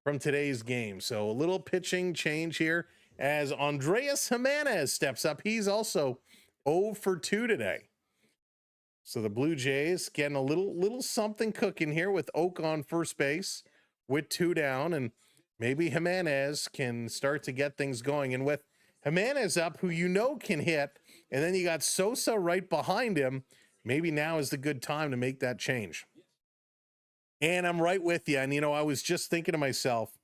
from today's game. So a little pitching change here as Andreas Jimenez steps up. He's also 0 for 2 today. So the Blue Jays getting a little something cooking here with Oak on first base with 2 down, and maybe Jimenez can start to get things going. And with Jimenez up, who you know can hit, and then you got Sosa right behind him, maybe now is the good time to make that change. And I'm right with you. And, you know, I was just thinking to myself,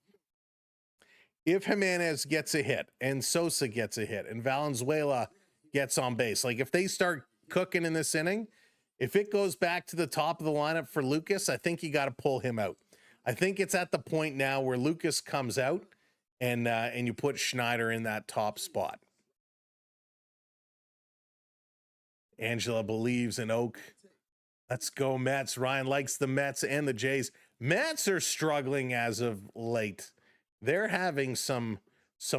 if Jimenez gets a hit and Sosa gets a hit and Valenzuela gets on base, like if they start cooking in this inning, if it goes back to the top of the lineup for Lucas, I think you got to pull him out. I think it's at the point now where Lucas comes out and you put Schneider in that top spot. Angela believes in Oak. Let's go Mets. Ryan likes the Mets and the Jays. Mets are struggling as of late. They're having some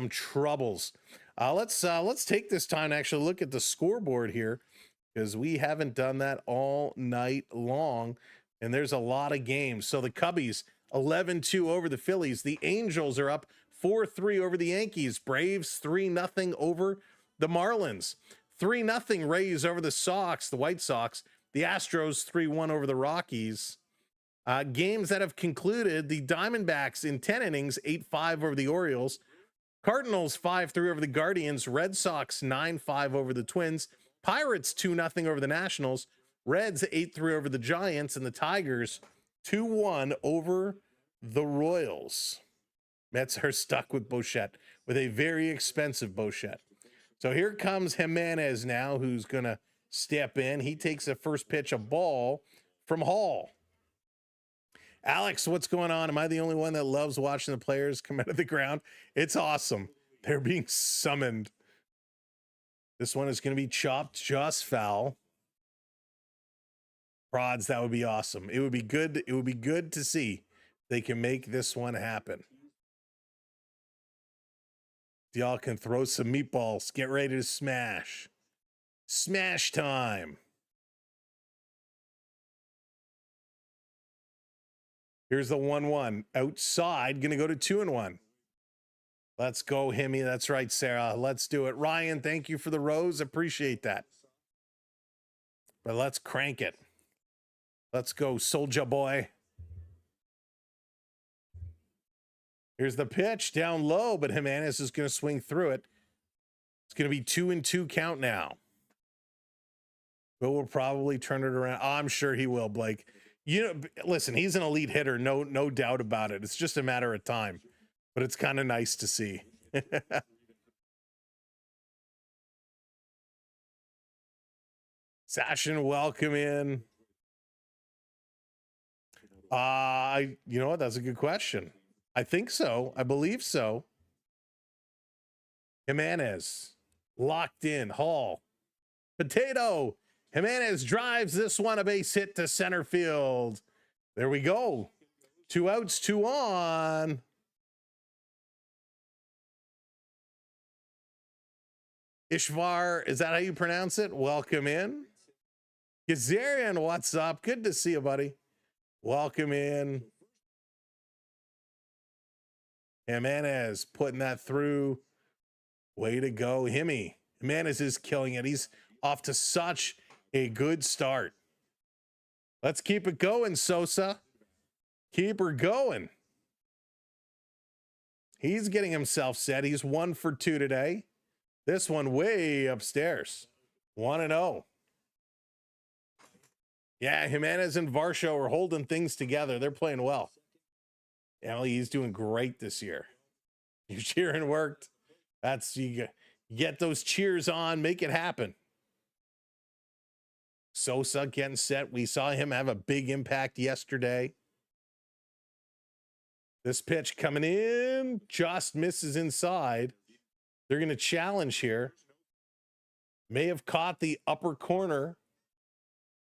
troubles. Let's take this time to actually look at the scoreboard here, because we haven't done that all night long, and there's a lot of games. So the Cubbies 11-2 over the Phillies. The Angels are up 4-3 over the Yankees. Braves 3-0 over the Marlins. 3-0 Rays over the Sox, the White Sox. The Astros 3-1 over the Rockies. Games that have concluded: the Diamondbacks in 10 innings, 8-5 over the Orioles. Cardinals 5-3 over the Guardians. Red Sox 9-5 over the Twins. Pirates 2-0 over the Nationals. Reds 8-3 over the Giants, and the Tigers 2-1 over the Royals. Mets are stuck with Bichette, with a very expensive Bichette. So here comes Jimenez now, who's going to step in. He takes a first pitch, a ball from Hall. Alex, what's going on? Am I the only one that loves watching the players come out of the ground? It's awesome. They're being summoned. This one is going to be chopped just foul. Prods, that would be awesome. It would be good. It would be good to see they can make this one happen. Y'all can throw some meatballs. Get ready to smash. Smash time. Here's the 1-1. Outside, going to go to 2-1. Let's go, Himmy. That's right, Sarah. Let's do it. Ryan, thank you for the rose. Appreciate that. But let's crank it. Let's go, Soulja Boy. Here's the pitch down low, but Jimenez is going to swing through it. It's going to be 2-2 count now. Bill will probably turn it around. Oh, I'm sure he will, Blake. You know, listen, he's an elite hitter, no doubt about it. It's just a matter of time, but it's kind of nice to see. Sashin, welcome in. You know what? That's a good question. I think so. I believe so. Jimenez locked in. Hall. Potato. Jimenez drives this one, a base hit to center field. There we go. 2 outs, 2 on. Ishvar, is that how you pronounce it? Welcome in. Gazarian, what's up? Good to see you, buddy. Welcome in. Jimenez putting that through. Way to go, Himmy. Jimenez is killing it. He's off to such a good start. Let's keep it going, Sosa. Keep her going. He's getting himself set. He's 1 for 2 today. This one way upstairs. 1-0. Yeah, Jimenez and Varsho are holding things together. They're playing well. Yeah, he's doing great this year. Your cheering worked. That's, you get those cheers on, make it happen. Sosa getting set. We saw him have a big impact yesterday. This pitch coming in just misses inside. They're going to challenge here. May have caught the upper corner,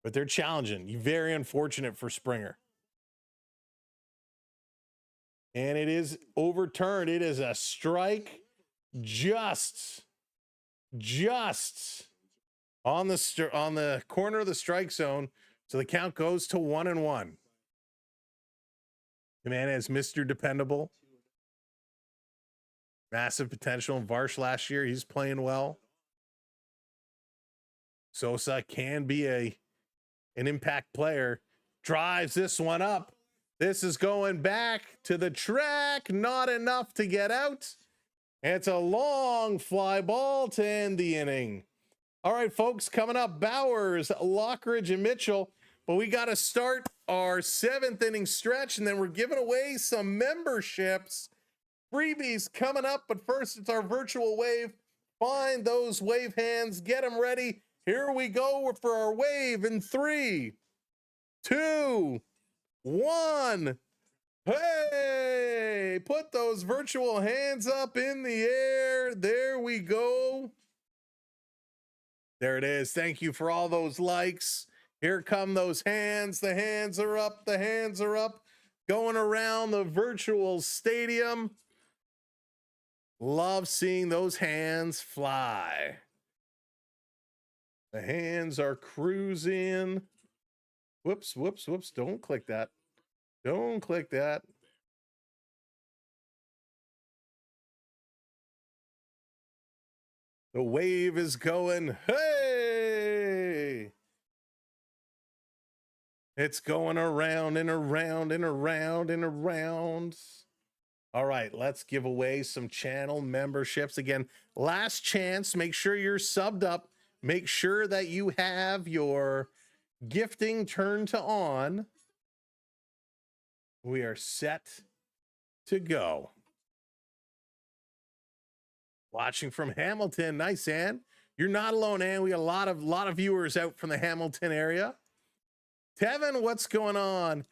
but they're challenging. Very unfortunate for Springer. And it is overturned. It is a strike just on the corner of the strike zone. So the count goes to 1-1. Jimenez, Mr. Dependable. Massive potential in Varsh last year. He's playing well. Sosa can be an impact player. Drives this one up. This is going back to the track. Not enough to get out. It's a long fly ball to end the inning. All right, folks, coming up, Bowers, Lockridge, and Mitchell. But we got to start our 7th inning stretch, and then we're giving away some memberships. Freebies coming up, but first it's our virtual wave. Find those wave hands, get them ready. Here we go for our wave in 3, 2, 1. Hey, put those virtual hands up in the air. There we go. There it is. Thank you for all those likes. Here come those hands. The hands are up. The hands are up. Going around the virtual stadium. Love seeing those hands fly. The hands are cruising. Whoops, whoops, whoops. Don't click that. Don't click that. The wave is going. Hey! It's going around and around and around and around. All right, let's give away some channel memberships. Again, last chance. Make sure you're subbed up. Make sure that you have your gifting turned to on. We are set to go. Watching from Hamilton. Nice, Ann. You're not alone, Ann. We got a lot of viewers out from the Hamilton area. Tevin, what's going on?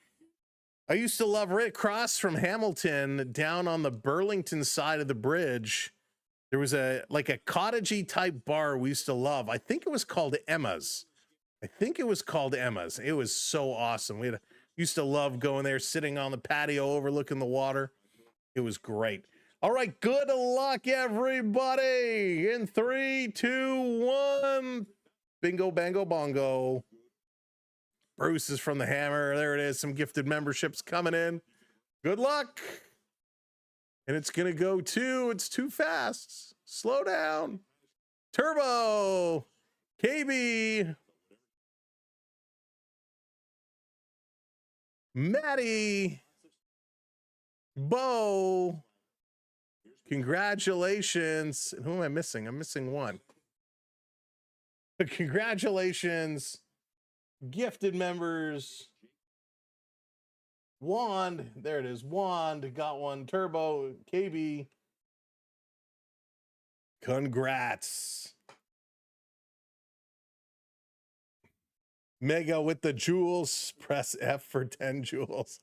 I used to love right across from Hamilton, down on the Burlington side of the bridge. There was a cottagey type bar we used to love. I think it was called Emma's. It was so awesome. We used to love going there, sitting on the patio overlooking the water. It was great. All right, good luck, everybody. In 3, 2, 1. Bingo, bango, bongo. Bruce is from the Hammer. There it is. Some gifted memberships coming in. Good luck. And it's going to go it's too fast. Slow down. Turbo. KB. Maddie. Bo. Congratulations. Who am I missing? I'm missing one. Congratulations. Gifted members. Wand, there it is. Wand got one. Turbo, KB. Congrats. Mega with the jewels. Press F for 10 jewels.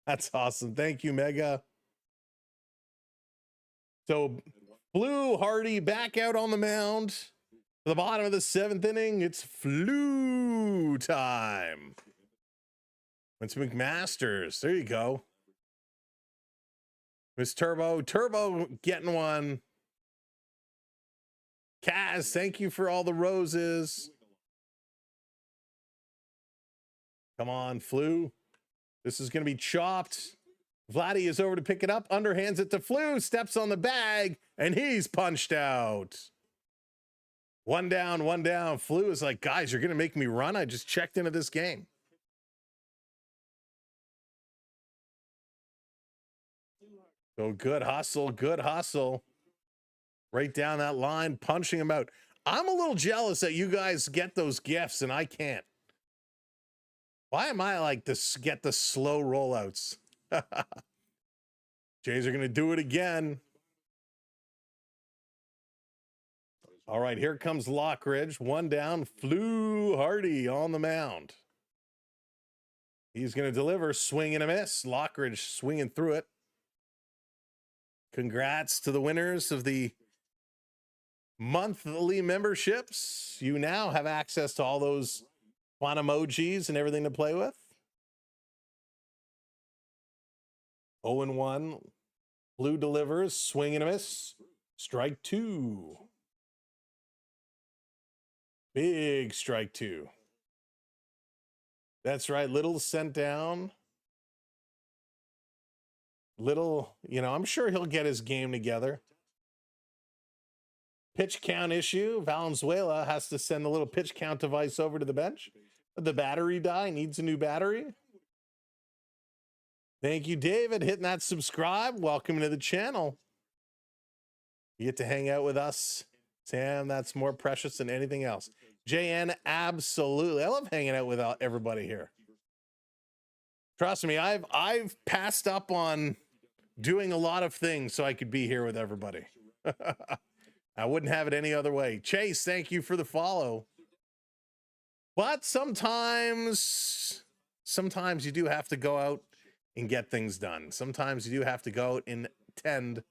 That's awesome. Thank you, Mega. So, Blue Hardy back out on the mound. To the bottom of the 7th inning, it's flu time. It's McMasters. There you go. Miss Turbo. Turbo getting one. Kaz, thank you for all the roses. Come on, Flu. This is going to be chopped. Vladdy is over to pick it up. Underhands it to Flu. Steps on the bag, and he's punched out. One down, one down. Flu is like, guys, you're going to make me run? I just checked into this game. So good hustle, good hustle. Right down that line, punching him out. I'm a little jealous that you guys get those gifts and I can't. Why am I like this? Get the slow rollouts. Jays are going to do it again. All right, here comes Lockridge. One down, Flu Hardy on the mound. He's going to deliver, swing and a miss. Lockridge swinging through it. Congrats to the winners of the monthly memberships. You now have access to all those fun emojis and everything to play with. 0-1. Blue delivers, swing and a miss. Strike 2. Big strike 2. That's right. Little sent down. Little, I'm sure he'll get his game together. Pitch count issue. Valenzuela has to send the little pitch count device over to the bench. The battery die, needs a new battery. Thank you, David, hitting that subscribe. Welcome to the channel. You get to hang out with us. Sam, that's more precious than anything else. JN, absolutely. I love hanging out with everybody here. Trust me, I've passed up on doing a lot of things so I could be here with everybody. I wouldn't have it any other way. Chase, thank you for the follow. But sometimes you do have to go out and get things done. Sometimes you do have to go out and tend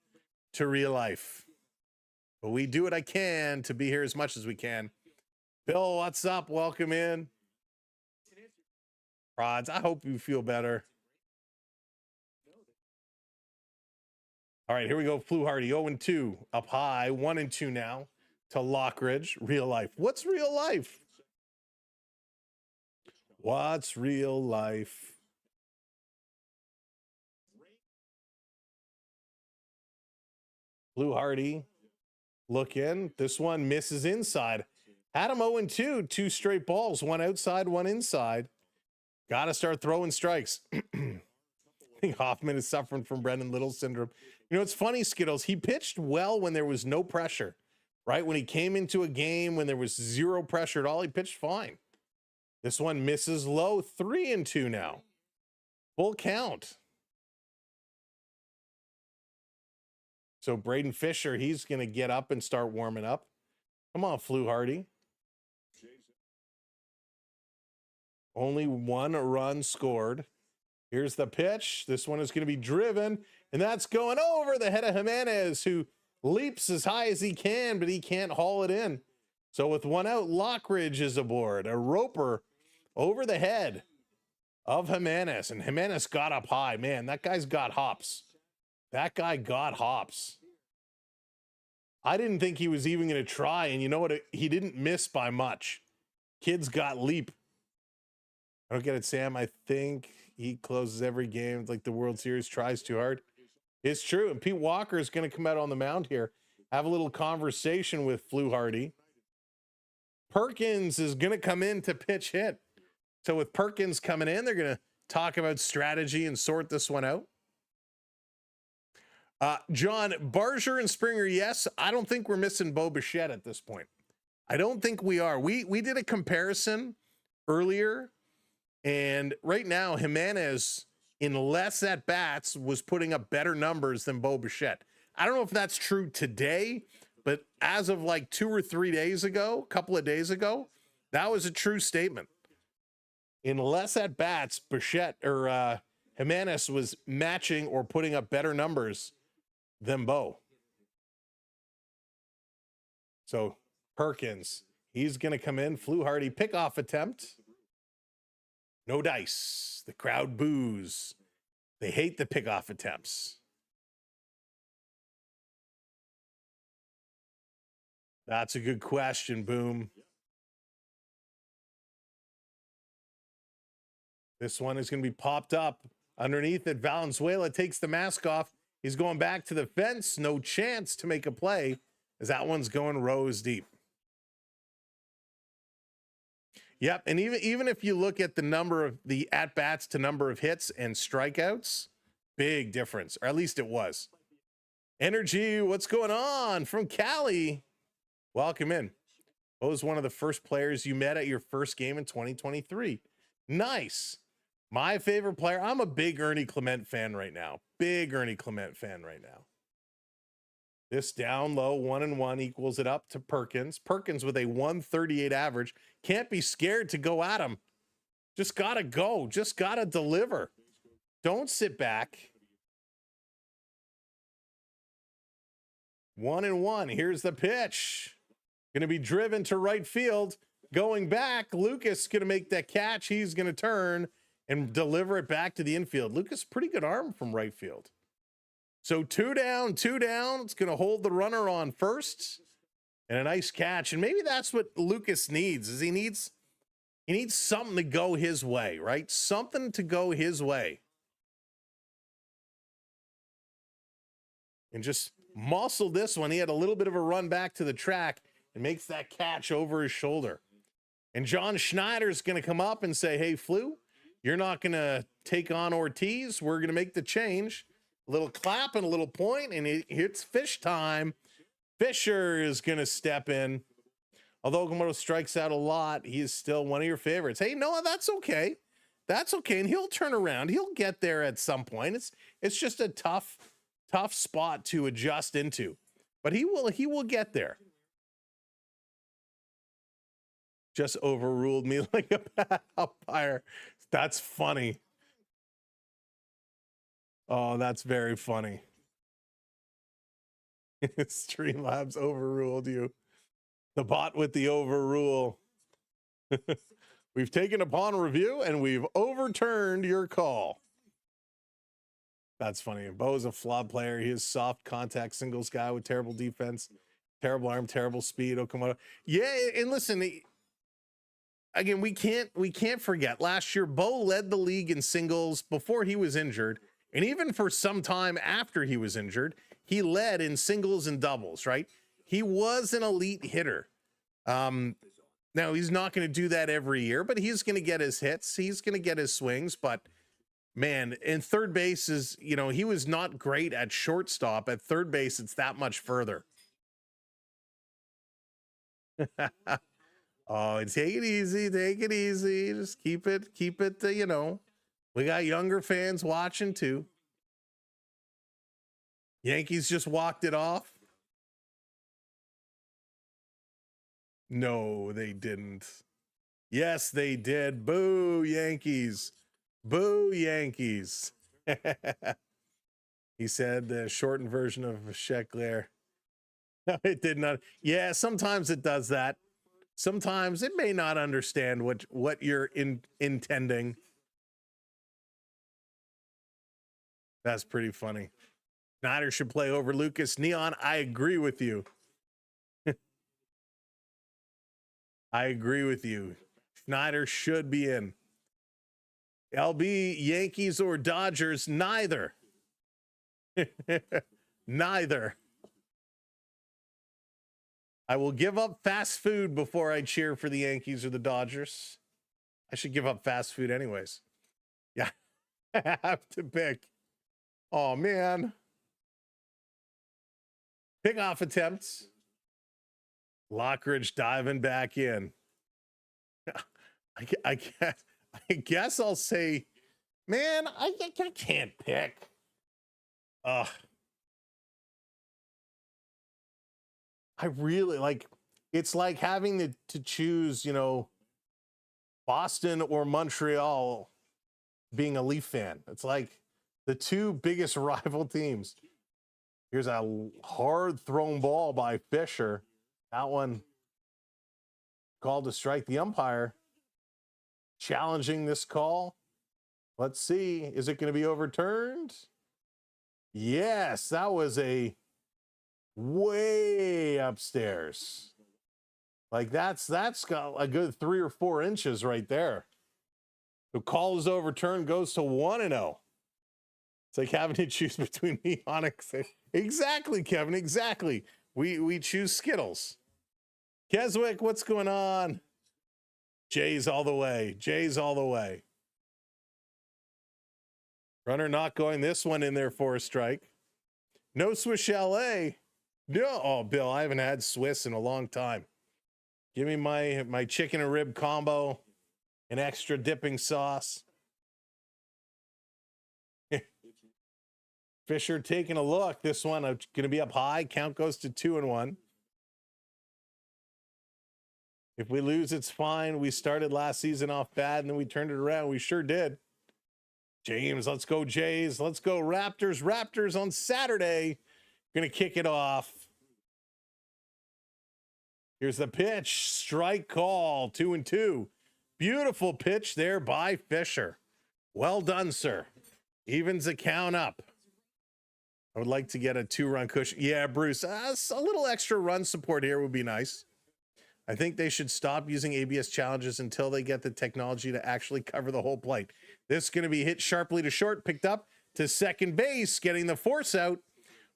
to real life. But we do what I can to be here as much as we can. Bill, what's up? Welcome in. Rods, I hope you feel better. All right, here we go. Fluharty, 0-2, up high, 1-2 now to Lockridge. Real life. What's real life? What's real life? Fluharty, look in. This one misses inside. Had him 0-2, 2 straight balls, one outside, one inside. Got to start throwing strikes. I think Hoffman is suffering from Brendan Little syndrome. It's funny, Skittles. He pitched well when there was no pressure, right? When he came into a game, when there was zero pressure at all, he pitched fine. This one misses low, 3-2 now. Full count. So Braden Fisher, he's going to get up and start warming up. Come on, Fluharty. Only 1 run scored. Here's the pitch. This one is going to be driven, and that's going over the head of Jimenez, who leaps as high as he can, but he can't haul it in. So with 1 out, Lockridge is aboard. A roper over the head of Jimenez, and Jimenez got up high. Man, that guy's got hops. That guy got hops. I didn't think he was even going to try, and you know what? He didn't miss by much. Kid's got leap. I don't get it, Sam. I think he closes every game like the World Series, tries too hard. It's true. And Pete Walker is going to come out on the mound here, have a little conversation with Fluharty. Perkins is going to come in to pitch hit. So with Perkins coming in, they're going to talk about strategy and sort this one out. John, Barger and Springer, yes. I don't think we're missing Bo Bichette at this point. I don't think we are. We did a comparison earlier. And right now, Jimenez, in less at-bats, was putting up better numbers than Bo Bichette. I don't know if that's true today, but as of like 2 or 3 days ago, a couple of days ago, that was a true statement. In less at-bats, Bichette or Jimenez was matching or putting up better numbers than Bo. So Perkins, he's going to come in. Fluharty pickoff attempt. No dice. The crowd boos. They hate the pickoff attempts. That's a good question, Boom. This one is going to be popped up underneath it. Valenzuela takes the mask off. He's going back to the fence. No chance to make a play as that one's going rows deep. Yep, and even if you look at the number of the at-bats to number of hits and strikeouts, big difference, or at least it was. Energy, what's going on from Cali? Welcome in. What was one of the first players you met at your first game in 2023? Nice. My favorite player, I'm a big Ernie Clement fan right now. Big Ernie Clement fan right now. This down low 1-1 equals it up to Perkins. Perkins with a 138 average. Can't be scared to go at him. Just got to go. Just got to deliver. Don't sit back. 1-1. Here's the pitch. Going to be driven to right field. Going back. Lucas going to make that catch. He's going to turn and deliver it back to the infield. Lucas, pretty good arm from right field. So 2 down, 2 down. It's going to hold the runner on first, and a nice catch. And maybe that's what Lucas needs, is he needs something to go his way, right? Something to go his way. And just muscle this one. He had a little bit of a run back to the track and makes that catch over his shoulder. And John Schneider's going to come up and say, hey, Flu, you're not going to take on Ortiz. We're going to make the change. A little clap and a little point, and it's fish time. Fisher is going to step in. Although Okamoto strikes out a lot, he is still one of your favorites. Hey, Noah, that's okay. That's okay, and he'll turn around. He'll get there at some point. It's just a tough spot to adjust into, but he will get there. Just overruled me like a bad umpire. That's funny. Oh, that's very funny. Streamlabs overruled you. The bot with the overrule. We've taken upon review and we've overturned your call. That's funny. Bo is a flawed player. He is soft contact singles guy with terrible defense, terrible arm, terrible speed. Okamoto. Yeah, and listen, again, we can't forget last year Bo led the league in singles before he was injured. And even for some time after he was injured, he led in singles and doubles, right? He was an elite hitter. Now, he's not going to do that every year, but he's going to get his hits. He's going to get his swings. But, man, in third base is, he was not great at shortstop. At third base, it's that much further. Oh, take it easy. Take it easy. Just keep it, we got younger fans watching too. Yankees just walked it off. No, they didn't. Yes, they did. Boo, Yankees. Boo, Yankees. He said the shortened version of Schekler. No, it did not. Yeah, sometimes it does that. Sometimes it may not understand what you're intending. That's pretty funny. Snyder should play over Lucas Neon. I agree with you. I agree with you. Snyder should be in. LB, Yankees or Dodgers? Neither. Neither. I will give up fast food before I cheer for the Yankees or the Dodgers. I should give up fast food anyways. Yeah, I have to pick. Oh, man. Pickoff attempts. Lockridge diving back in. I guess I'll say, man, I can't pick. I really it's like having to choose, Boston or Montreal being a Leaf fan. It's like the two biggest rival teams. Here's a hard thrown ball by Fisher. That one called to strike. The umpire challenging this call. Let's see. Is it going to be overturned? Yes, that was a way upstairs. That's got a good 3 or 4 inches right there. The call is overturned, goes to 1-0. It's like having to choose between me and Onyx. Exactly, Kevin. Exactly. We choose Skittles. Keswick, what's going on? Jays all the way. Jays all the way. Runner not going. This one in there for a strike. No Swiss Chalet. No. Oh, Bill, I haven't had Swiss in a long time. Give me my chicken and rib combo, an extra dipping sauce. Fisher taking a look. This one going to be up high. Count goes to 2-1. If we lose, it's fine. We started last season off bad, and then we turned it around. We sure did. James, let's go Jays. Let's go Raptors. Raptors on Saturday. Going to kick it off. Here's the pitch. Strike call. 2-2. Beautiful pitch there by Fisher. Well done, sir. Evens the count up. I would like to get a 2-run cushion. Yeah, Bruce, a little extra run support here would be nice. I think they should stop using ABS challenges until they get the technology to actually cover the whole plate. This is going to be hit sharply to short, picked up to second base, getting the force out.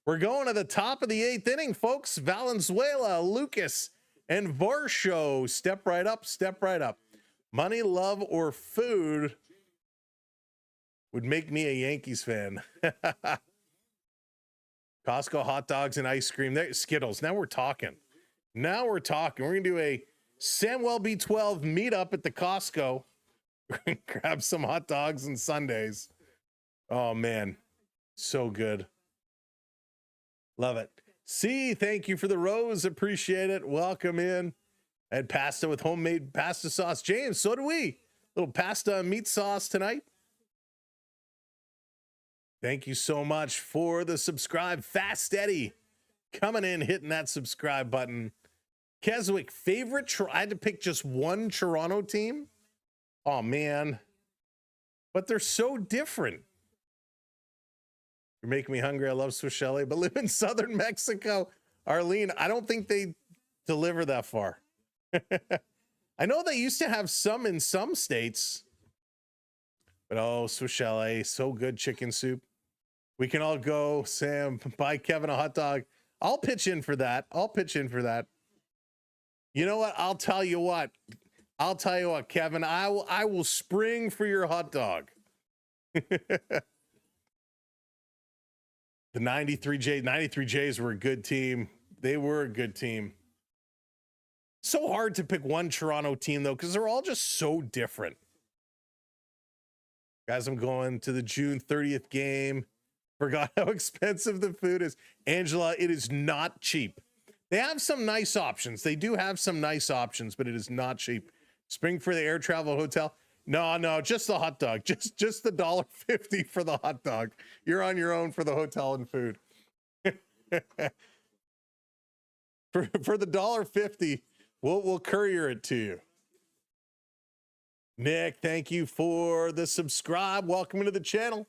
We're going to the top of the 8th inning, folks. Valenzuela, Lucas, and Varsho. Step right up, step right up. Money, love, or food would make me a Yankees fan. Costco hot dogs and ice cream. There, Skittles. Now we're talking. Now we're talking. We're going to do a Samuel B12 meetup at the Costco. We're going to grab some hot dogs and sundaes. Oh, man. So good. Love it. C, thank you for the rose. Appreciate it. Welcome in. I had pasta with homemade pasta sauce. James, so do we. Little pasta and meat sauce tonight. Thank you so much for the subscribe. Fast Eddie coming in, hitting that subscribe button. Keswick, favorite. I had to pick just one Toronto team. Oh, man. But they're so different. You're making me hungry. I love Swiss chalet, but live in southern Mexico. Arlene, I don't think they deliver that far. I know they used to have some in some states. But oh, Swiss chalet, so good. Chicken soup. We can all go, Sam, buy Kevin a hot dog. I'll pitch in for that. I'll pitch in for that. You know what? I'll tell you what, Kevin, I will spring for your hot dog. The 93Js were a good team. They were a good team. So hard to pick one Toronto team, though, because they're all just so different. Guys, I'm going to the June 30th game. Forgot how expensive the food is. Angela, it is not cheap. They have some nice options. They do have some nice options, but it is not cheap. Spring for the air travel hotel. No, just the hot dog. Just the $1.50 for the hot dog. You're on your own for the hotel and food. for the $1.50, we'll courier it to you. Nick, thank you for the subscribe. Welcome to the channel.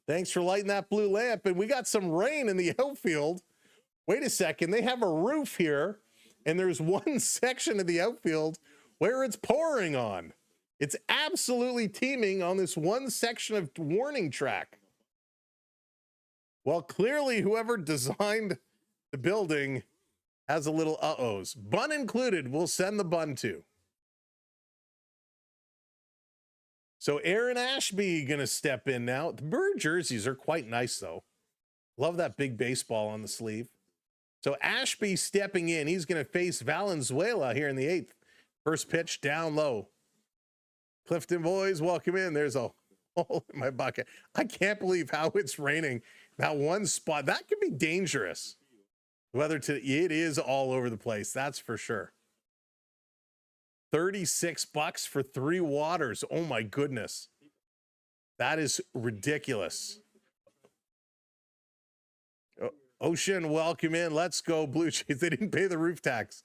Thanks for lighting that blue lamp. And we got some rain in the outfield. Wait a second. They have a roof here, and there's one section of the outfield where it's pouring on. It's absolutely teeming on this one section of warning track. Well, clearly whoever designed the building has a little uh-ohs. Bun included, we'll send the bun to. So Aaron Ashby going to step in now. The Bird jerseys are quite nice, though. Love that big baseball on the sleeve. So Ashby stepping in. He's going to face Valenzuela here in the 8th. First pitch down low. Clifton boys, welcome in. There's a hole in my bucket. I can't believe how it's raining. That one spot, that could be dangerous. Weather today, it is all over the place. That's for sure. $36 for 3 waters. Oh my goodness. That is ridiculous. Ocean, welcome in. Let's go Blue Jays. They didn't pay the roof tax.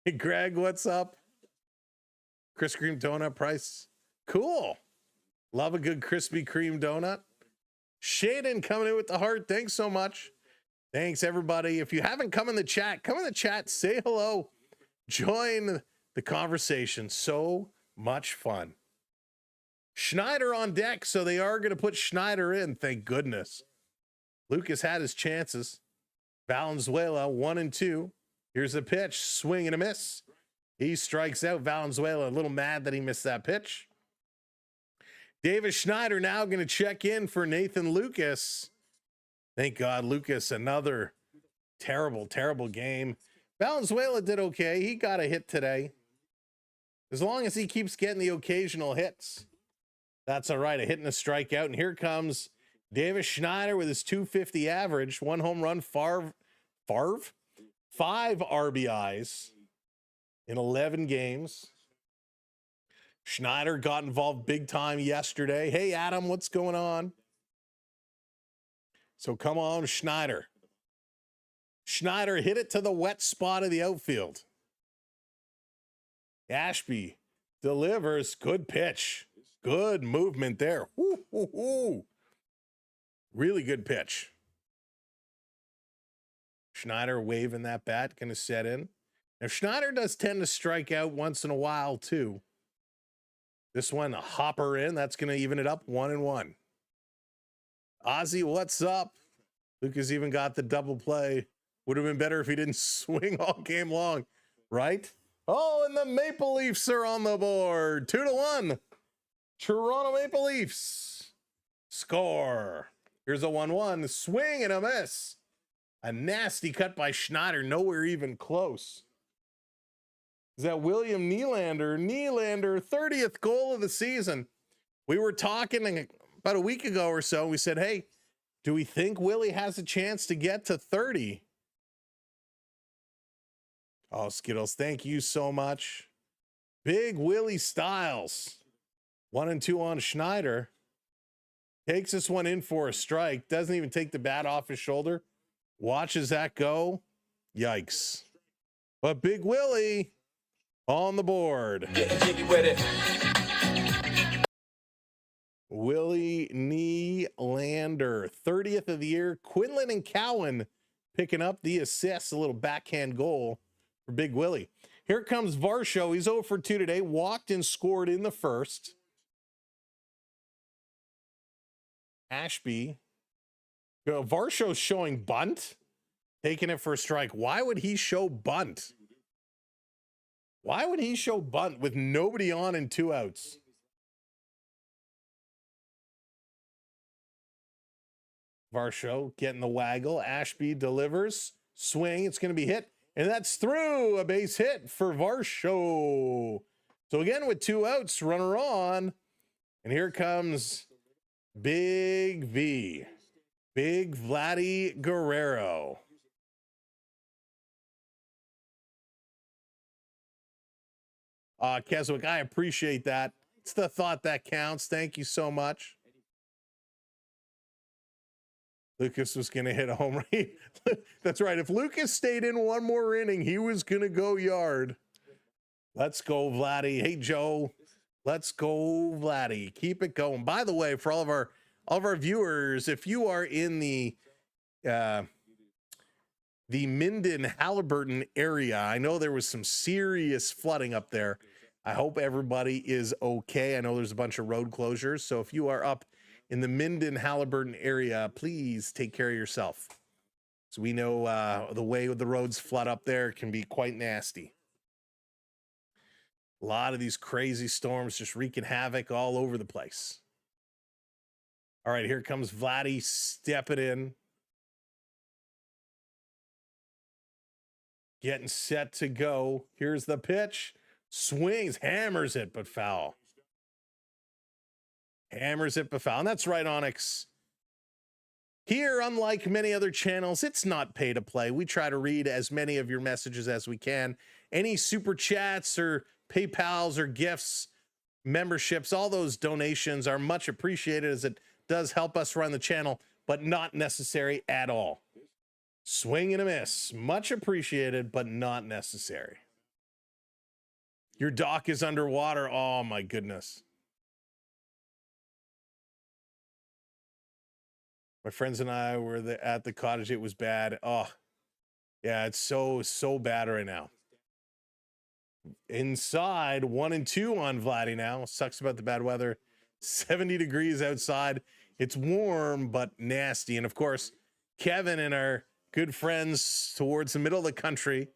Hey, Greg, what's up? Krispy Kreme donut price. Cool. Love a good Krispy Kreme donut. Shaden coming in with the heart. Thanks so much. Thanks, everybody. If you haven't come in the chat, come in the chat. Say hello. Join the conversation. So much fun. Schneider on deck, so they are going to put Schneider in. Thank goodness. Lucas had his chances. Valenzuela 1-2. Here's the pitch. Swing and a miss. He strikes out. Valenzuela a little mad that he missed that pitch. Davis Schneider now going to check in for Nathan Lucas. Thank God, Lucas, another terrible game. Valenzuela did okay. He got a hit today. As long as he keeps getting the occasional hits, that's all right. A hit and a strikeout. And here comes Davis Schneider with his .250 average. 1 home run, 5 RBIs in 11 games. Schneider got involved big time yesterday. Hey, Adam, what's going on? So come on, Schneider. Schneider hit it to the wet spot of the outfield. Ashby delivers. Good pitch. Good movement there. Woo, woo, woo. Really good pitch. Schneider waving that bat, going to set in. Now, Schneider does tend to strike out once in a while, too. This one, a hopper in. That's going to even it up 1-1. Ozzy, what's up? Lucas even got the double play. Would have been better if he didn't swing all game long, right? Oh, and the Maple Leafs are on the board. 2-1. Toronto Maple Leafs score. Here's a 1-1. Swing and a miss. A nasty cut by Schneider. Nowhere even close. Is that William Nylander? Nylander, 30th goal of the season. We were talking about a week ago or so. We said, hey, do we think Willie has a chance to get to 30? Oh, Skittles, thank you so much. Big Willie Styles. 1-2 on Schneider. Takes this one in for a strike. Doesn't even take the bat off his shoulder. Watches that go. Yikes. But Big Willie on the board. Willie Nylander, 30th of the year. Quinlan and Cowan picking up the assist. A little backhand goal for Big Willie. Here comes Varsho. He's 0 for 2 today. Walked and scored in the first. Ashby. Varsho's showing bunt. Taking it for a strike. Why would he show bunt? Why would he show bunt with nobody on and 2 outs? Varsho getting the waggle. Ashby delivers. Swing. It's going to be hit. And that's through. A base hit for Varsho. So again, with 2 outs, runner on. And here comes Big V. Big Vladdy Guerrero. Keswick, I appreciate that. It's the thought that counts. Thank you so much. Lucas was going to hit a home run. That's right. If Lucas stayed in one more inning, he was going to go yard. Let's go, Vladdy. Hey, Joe. Let's go, Vladdy. Keep it going. By the way, for all of our viewers, if you are in the Minden Halliburton area, I know there was some serious flooding up there. I hope everybody is okay. I know there's a bunch of road closures. So if you are up in the Minden Halliburton area, please take care of yourself. So we know the way the roads flood up there can be quite nasty. A lot of these crazy storms just wreaking havoc all over the place. All right, here comes Vladdy stepping in. Getting set to go. Here's the pitch. Swings, hammers it, but foul. Hammers it, but foul. And that's right, Onyx. Here, unlike many other channels, it's not pay to play. We try to read as many of your messages as we can. Any super chats or PayPals or gifts, memberships, all those donations are much appreciated as it does help us run the channel, but not necessary at all. Swing and a miss. Much appreciated, but not necessary. Your dock is underwater. Oh, my goodness. My friends and I were at the cottage. It was bad. Oh, yeah, it's so bad right now. Inside, 1-2 on Vladdy now. Sucks about the bad weather. 70 degrees outside. It's warm, but nasty. And, of course, Kevin and our good friends towards the middle of the country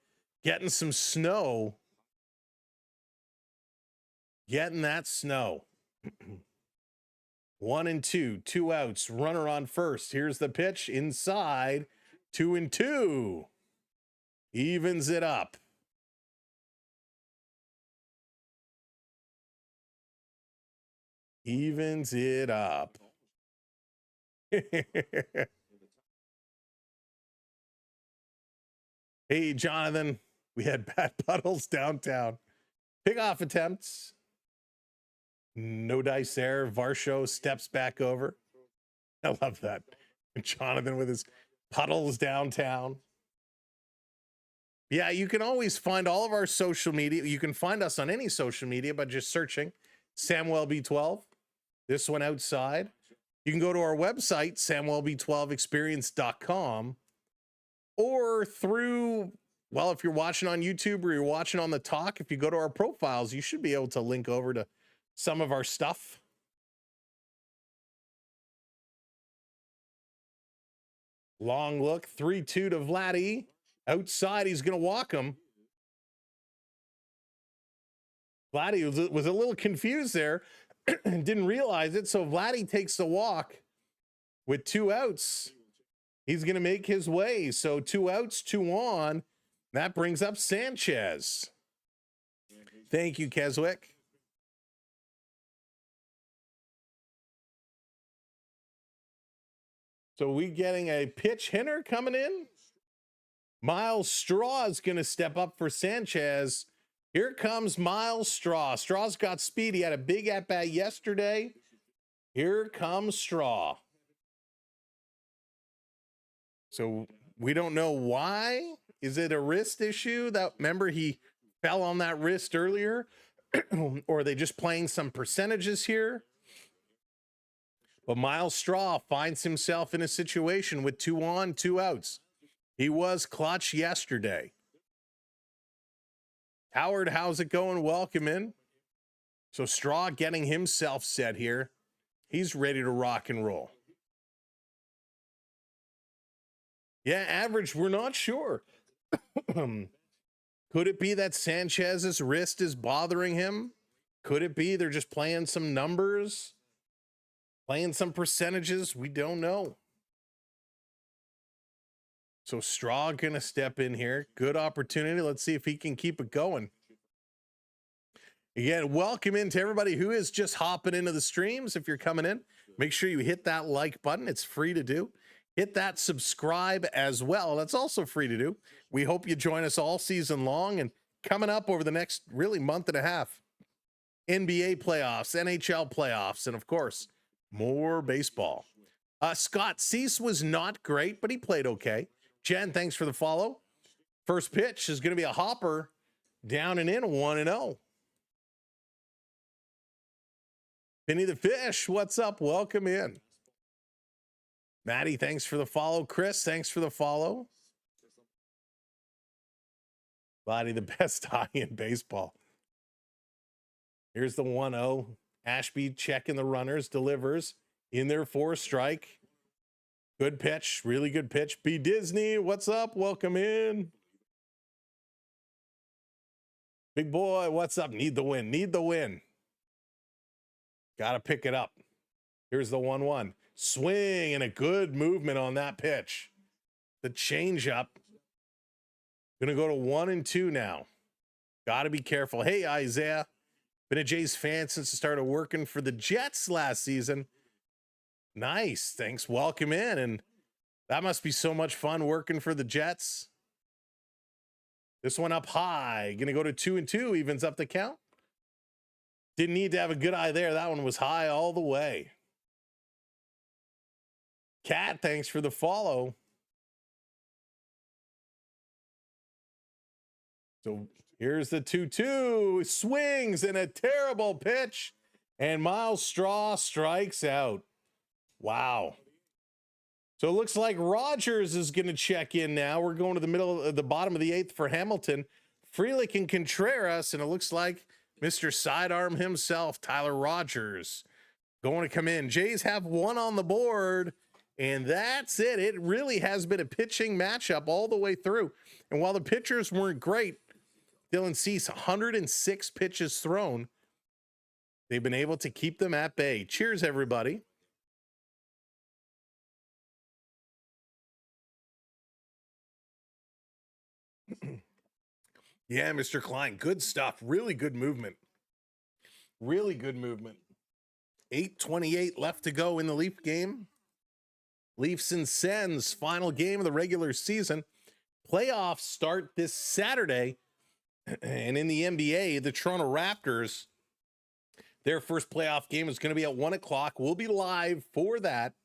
getting some snow. Getting that snow. 1-2, 2 outs, runner on first. Here's the pitch inside. 2-2. Evens it up. Evens it up. Hey, Jonathan, we had bad puddles downtown. Pick-off attempts. No dice there. Varsho steps back over. I love that. Jonathan with his puddles downtown. Yeah, you can always find all of our social media. You can find us on any social media by just searching SamWellB12. This one outside. You can go to our website, mlbb12experience.com, or through, well, if you're watching on YouTube or you're watching on the talk, if you go to our profiles, you should be able to link over to some of our stuff. Long look, 3-2 to Vladdy. Outside, he's going to walk him. Vladdy was a little confused there and didn't realize it. So Vladdy takes the walk with 2 outs. He's going to make his way. So 2 outs, 2 on. That brings up Sanchez. Thank you, Keswick. So we getting a pitch hitter coming in. Miles Straw is going to step up for Sanchez. Here comes Miles Straw. Straw's got speed. He had a big at-bat yesterday. Here comes Straw. So we don't know why. Is it a wrist issue? That, remember, he fell on that wrist earlier? Or are they just playing some percentages here? But Miles Straw finds himself in a situation with 2 on, 2 outs. He was clutch yesterday. Howard, how's it going? Welcome in. So Straw getting himself set here. He's ready to rock and roll. Yeah, average, we're not sure. Could it be that Sanchez's wrist is bothering him? Could it be they're just playing some numbers? Playing some percentages? We don't know. So Straw going to step in here. Good opportunity. Let's see if he can keep it going. Again, welcome in to everybody who is just hopping into the streams. If you're coming in, make sure you hit that like button. It's free to do. Hit that subscribe as well. That's also free to do. We hope you join us all season long and coming up over the next really month and a half. NBA playoffs, NHL playoffs, and of course, more baseball. Scott Cease was not great, but he played okay. Jen, thanks for the follow. First pitch is going to be a hopper, down and in, 1-0. Penny the Fish, what's up? Welcome in. Maddie, thanks for the follow. Chris, thanks for the follow. Body the best eye in baseball. Here's the 1-0. Ashby checking the runners, delivers in there for a strike. Good pitch, really good pitch. B. Disney, what's up? Welcome in. Big boy, what's up? Need the win, need the win. Got to pick it up. Here's the 1-1. Swing and a good movement on that pitch. The changeup. Gonna go to 1-2 now. Got to be careful. Hey, Isaiah. Been a Jays fan since I started working for the Jets last season. Nice. Thanks. Welcome in. And that must be so much fun working for the Jets. This one up high. Going to go to 2-2. Evens up the count. Didn't need to have a good eye there. That one was high all the way. Cat, thanks for the follow. So here's the 2-2. Swings and a terrible pitch. And Miles Straw strikes out. Wow. So it looks like Rogers is going to check in now. We're going to the bottom of the 8th for Hamilton. Frelick and Contreras, and it looks like Mr. Sidearm himself, Tyler Rogers, going to come in. Jays have 1 on the board, and that's it. It really has been a pitching matchup all the way through. And while the pitchers weren't great, Dylan Cease, 106 pitches thrown. They've been able to keep them at bay. Cheers, everybody. Yeah, Mr. Klein, good stuff. Really good movement. Really good movement. 8:28 left to go in the Leaf game. Leafs and Sens, final game of the regular season. Playoffs start this Saturday. And in the NBA, the Toronto Raptors, their first playoff game is going to be at 1 o'clock. We'll be live for that,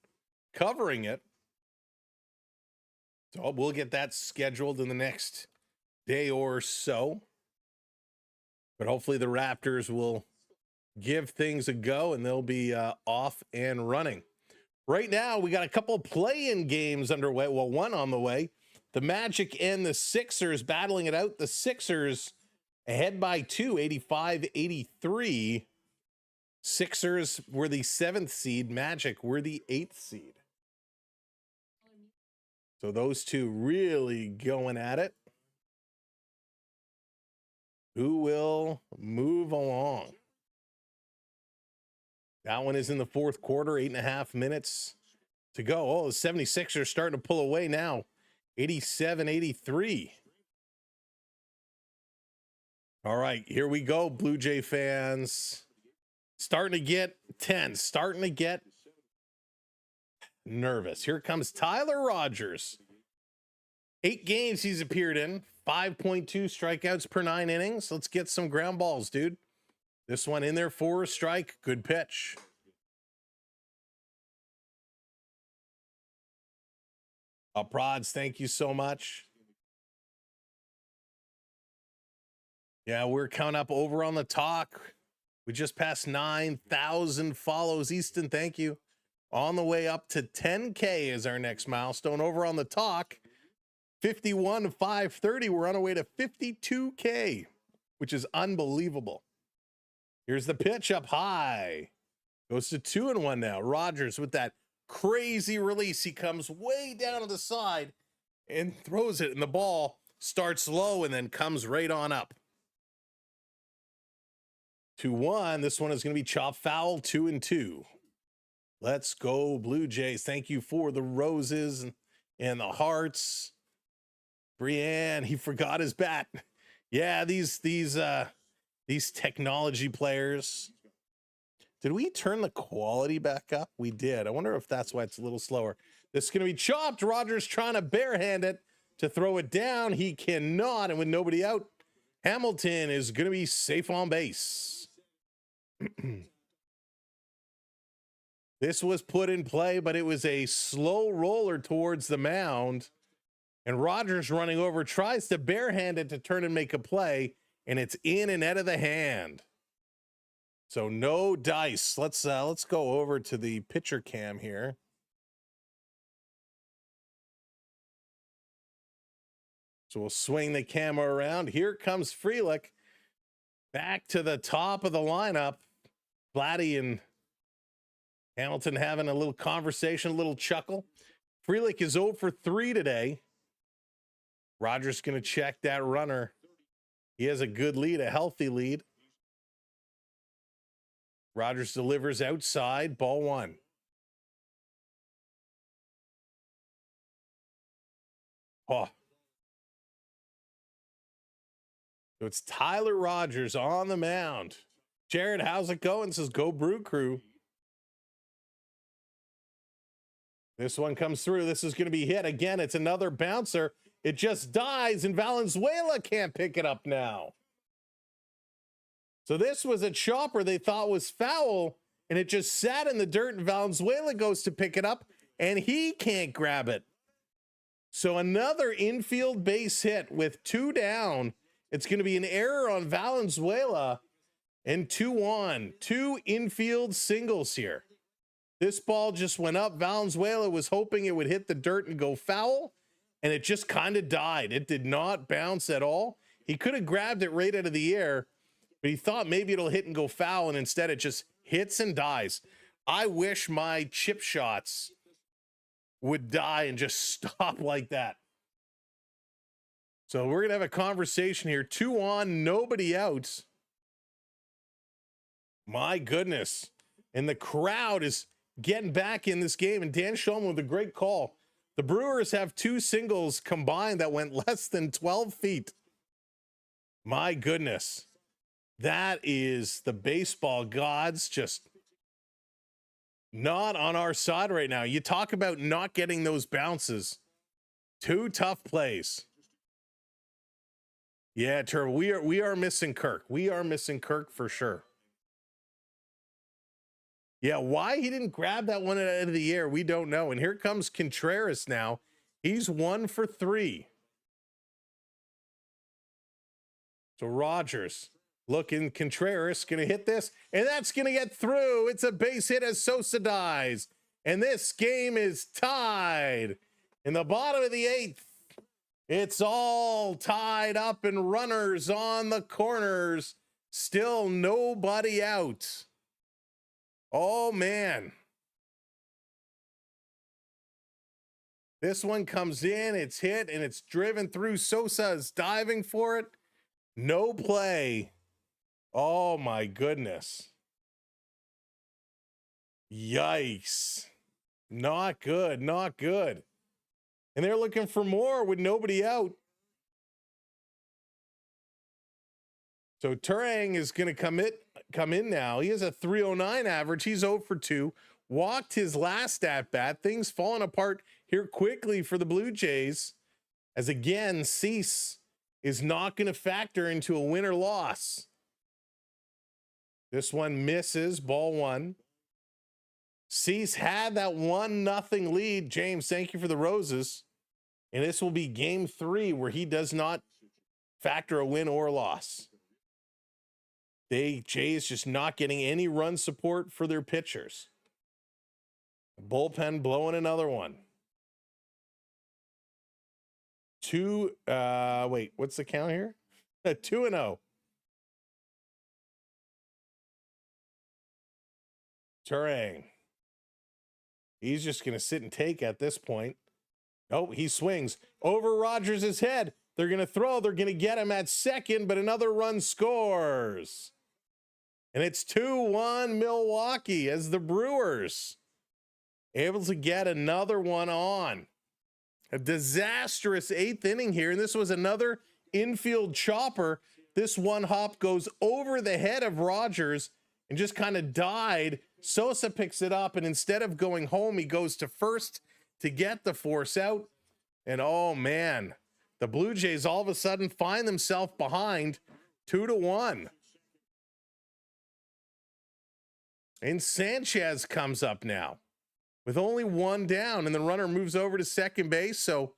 covering it. So we'll get that scheduled in the next day or so. But hopefully the Raptors will give things a go, and they'll be off and running. Right now, we got a couple play-in games underway. Well, one on the way. The Magic and the Sixers battling it out. The Sixers ahead by 2, 85-83. Sixers were the 7th seed. Magic were the 8th seed. So those two really going at it. Who will move along? That one is in the 4th quarter, 8.5 minutes to go. Oh, the 76ers are starting to pull away now. 87-83. All right, here we go, Blue Jay fans. Starting to get tense, starting to get nervous. Here comes Tyler Rogers. 8 games he's appeared in, 5.2 strikeouts per 9 innings. Let's get some ground balls, dude. This one in there for a strike. Good pitch. Prods, thank you so much. Yeah, we're counting up over on the talk. We just passed 9,000 follows. Easton, thank you. On the way up to 10K is our next milestone. Over on the talk, 51 to 530. We're on our way to 52K, which is unbelievable. Here's the pitch up high. Goes to 2-1 now. Rogers with that crazy release. He comes way down to the side and throws it, and the ball starts low and then comes right on up. 2-1. This one is going to be chopped foul, 2-2. Let's go, Blue Jays. Thank you for the roses and the hearts. Brienne, he forgot his bat. Yeah, these technology players. Did we turn the quality back up? We did. I wonder if that's why it's a little slower. This is going to be chopped. Rogers trying to barehand it to throw it down. He cannot, and with nobody out, Hamilton is going to be safe on base. This was put in play, but it was a slow roller towards the mound. And Rogers running over tries to barehand it to turn and make a play, and it's in and out of the hand. So no dice. Let's go over to the pitcher cam here. So we'll swing the camera around. Here comes Frelick back to the top of the lineup. Vladdy and Hamilton having a little conversation, a little chuckle. Frelick is 0 for 3 today. Rogers going to check that runner. He has a good lead, a healthy lead. Rogers delivers outside, ball 1. Oh. So it's Tyler Rogers on the mound. Jared, how's it going? Says go Brew Crew. This one comes through. This is going to be hit again. It's another bouncer. It just dies, and Valenzuela can't pick it up now. So this was a chopper they thought was foul, and it just sat in the dirt, and Valenzuela goes to pick it up, and he can't grab it. So another infield base hit with 2 down. It's going to be an error on Valenzuela, and 2-1. 2 infield singles here. This ball just went up. Valenzuela was hoping it would hit the dirt and go foul, and it just kind of died. It did not bounce at all. He could have grabbed it right out of the air, but he thought maybe it'll hit and go foul, and instead it just hits and dies. I wish my chip shots would die and just stop like that. So we're going to have a conversation here. 2 on, nobody out. My goodness. And the crowd is getting back in this game, and Dan Shulman with a great call. The Brewers have 2 singles combined that went less than 12 feet. My goodness. That is the baseball gods just not on our side right now. You talk about not getting those bounces. 2 tough plays. Yeah, Turbo, we are missing Kirk. We are missing Kirk for sure. Yeah, why he didn't grab that one out of the air, we don't know. And here comes Contreras now. He's 1 for 3. So Rogers Looking Contreras going to hit this, and that's going to get through. It's a base hit as Sosa dies. And this game is tied in the bottom of the 8th. It's all tied up and runners on the corners. Still nobody out. Oh, man. This one comes in, it's hit, and it's driven through. Sosa is diving for it. No play. Oh, my goodness. Yikes. Not good, not good. And they're looking for more with nobody out. So Turang is going to come in now. He has a 309 average. He's 0 for 2. Walked his last at bat. Things falling apart here quickly for the Blue Jays. As again, Cease is not going to factor into a win or loss. This one misses, ball 1. Cease had that 1-0 lead. James, thank you for the roses. And this will be game 3 where he does not factor a win or loss. Jays just not getting any run support for their pitchers. Bullpen blowing another one. 2, wait, what's the count here? 2-0. Turang. He's just going to sit and take at this point. Oh, he swings over Rogers' head. They're going to throw. They're going to get him at second, but another run scores. And it's 2-1 Milwaukee as the Brewers able to get another one on. A disastrous 8th inning here, and this was another infield chopper. This one hop goes over the head of Rogers and just kind of died. Sosa picks it up, and instead of going home, he goes to first to get the force out. And oh man, the Blue Jays all of a sudden find themselves behind 2-1. And Sanchez comes up now with only 1 down, and the runner moves over to second base. So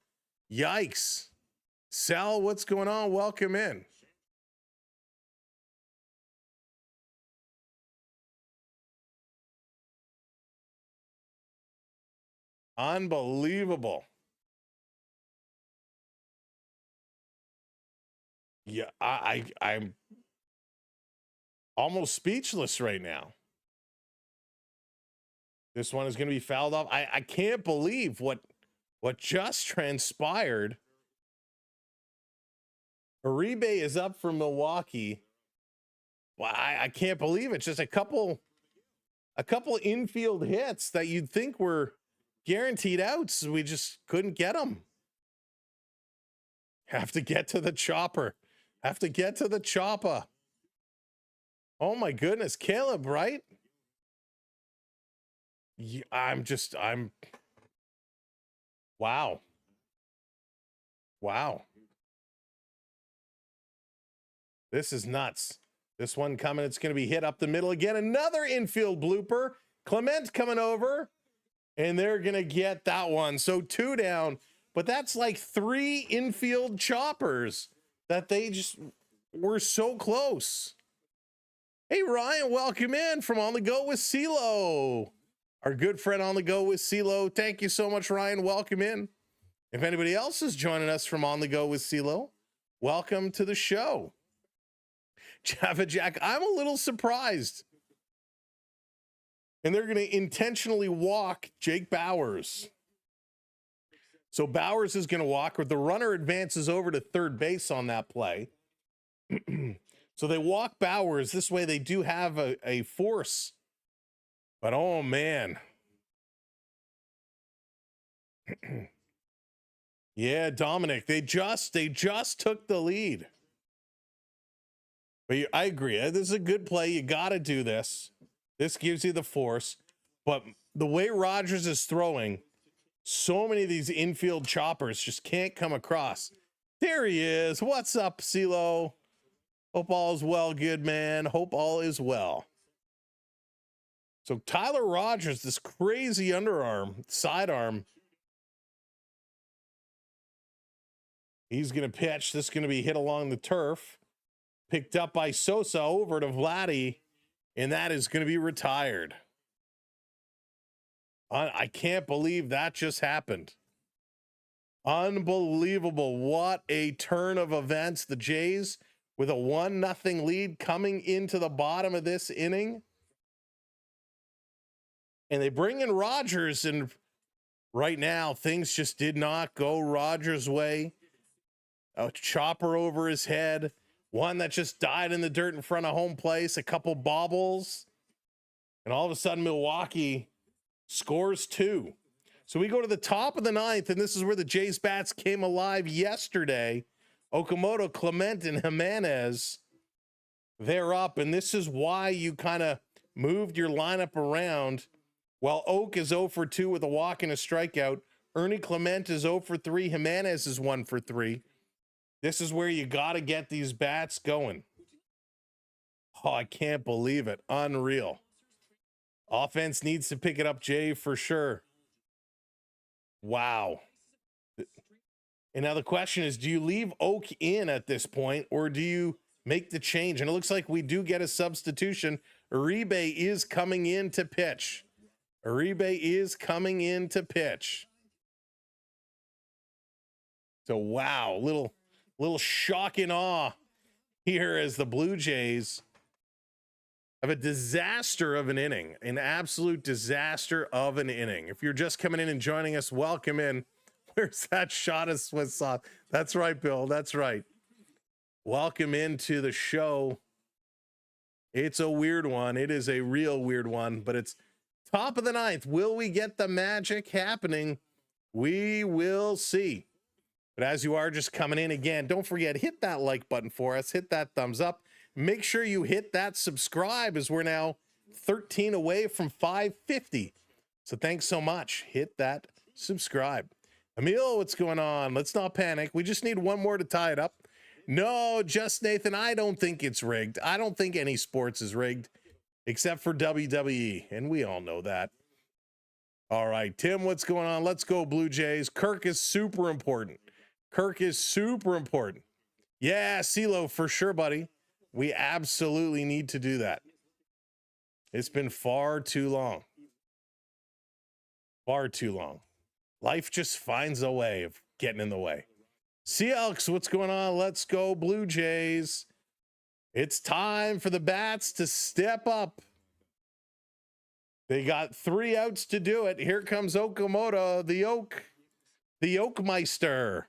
yikes. Sal, what's going on? Welcome in. Unbelievable. Yeah, I'm almost speechless right now. This one is going to be fouled off. I can't believe what just transpired. Uribe is up for Milwaukee. Well, I can't believe it. Just a couple infield hits that you'd think were guaranteed outs. We just couldn't get them. Have to get to the chopper. Have to get to the chopper. Oh my goodness, Caleb, right? Yeah, I'm wow. Wow. This is nuts. This one coming, it's going to be hit up the middle again. Another infield blooper. Clement coming over, and they're going to get that one. So 2 down, but that's like 3 infield choppers that they just were so close. Hey, Ryan, welcome in from On the Go with CeeLo. Our good friend On the Go with CeeLo. Thank you so much, Ryan. Welcome in. If anybody else is joining us from On the Go with CeeLo, welcome to the show. Java Jack, I'm a little surprised. And they're going to intentionally walk Jake Bauers. So Bauers is going to walk, or the runner advances over to third base on that play. So they walk Bauers. This way they do have a force. But oh man. Yeah, Dominic, they just took the lead. But I agree. This is a good play. You got to do this. This gives you the force. But the way Rogers is throwing, so many of these infield choppers just can't come across. There he is. What's up, CeeLo? Hope all is well, good man. Hope all is well. So Tyler Rogers, this crazy underarm, sidearm. He's going to pitch. This is going to be hit along the turf. Picked up by Sosa over to Vladdy, and that is going to be retired. I can't believe that just happened. Unbelievable. What a turn of events. The Jays with a 1-0 lead coming into the bottom of this inning. And they bring in Rogers, and right now things just did not go Rogers' way. A chopper over his head. One that just died in the dirt in front of home place. A couple bobbles. And all of a sudden, Milwaukee scores 2. So we go to the top of the 9th, and this is where the Jays bats came alive yesterday. Okamoto, Clement, and Jimenez, they're up. And this is why you kind of moved your lineup around. While Oak is 0 for 2 with a walk and a strikeout, Ernie Clement is 0 for 3. Jimenez is 1 for 3. This is where you got to get these bats going. Oh, I can't believe it. Unreal. Offense needs to pick it up, Jay, for sure. Wow. And now the question is, do you leave Oak in at this point, or do you make the change? And it looks like we do get a substitution. Uribe is coming in to pitch. Uribe is coming in to pitch. So, wow, little shock and awe here as the Blue Jays have a disaster of an inning, an absolute disaster of an inning. If you're just coming in and joining us, welcome in. Where's that shot of Swiss sauce? That's right, Bill. That's right. Welcome into the show. It's a weird one. It is a real weird one, but it's top of the 9th. Will we get the magic happening? We will see. But as you are just coming in again, don't forget, hit that like button for us. Hit that thumbs up. Make sure you hit that subscribe, as we're now 13 away from 550. So thanks so much. Hit that subscribe. Emil, what's going on? Let's not panic. We just need one more to tie it up. No, just Nathan, I don't think it's rigged. I don't think any sports is rigged except for WWE, and we all know that. All right, Tim, what's going on? Let's go, Blue Jays. Kirk is super important. Kirk is super important. Yeah, CeeLo, for sure, buddy. We absolutely need to do that. It's been far too long. Far too long. Life just finds a way of getting in the way. See, Elks, what's going on? Let's go, Blue Jays. It's time for the bats to step up. They got 3 outs to do it. Here comes Okamoto, the Oakmeister.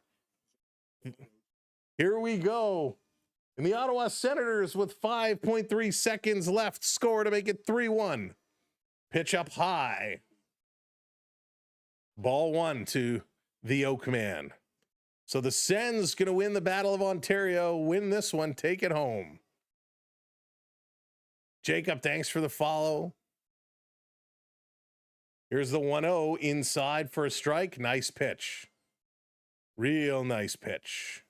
Here we go. And the Ottawa Senators, with 5.3 seconds left, score to make it 3-1. Pitch up high. Ball 1 to the Oakman. So the Sens going to win the Battle of Ontario, win this one, take it home. Jacob, thanks for the follow. Here's the 1-0 inside for a strike. Nice pitch. Real nice pitch.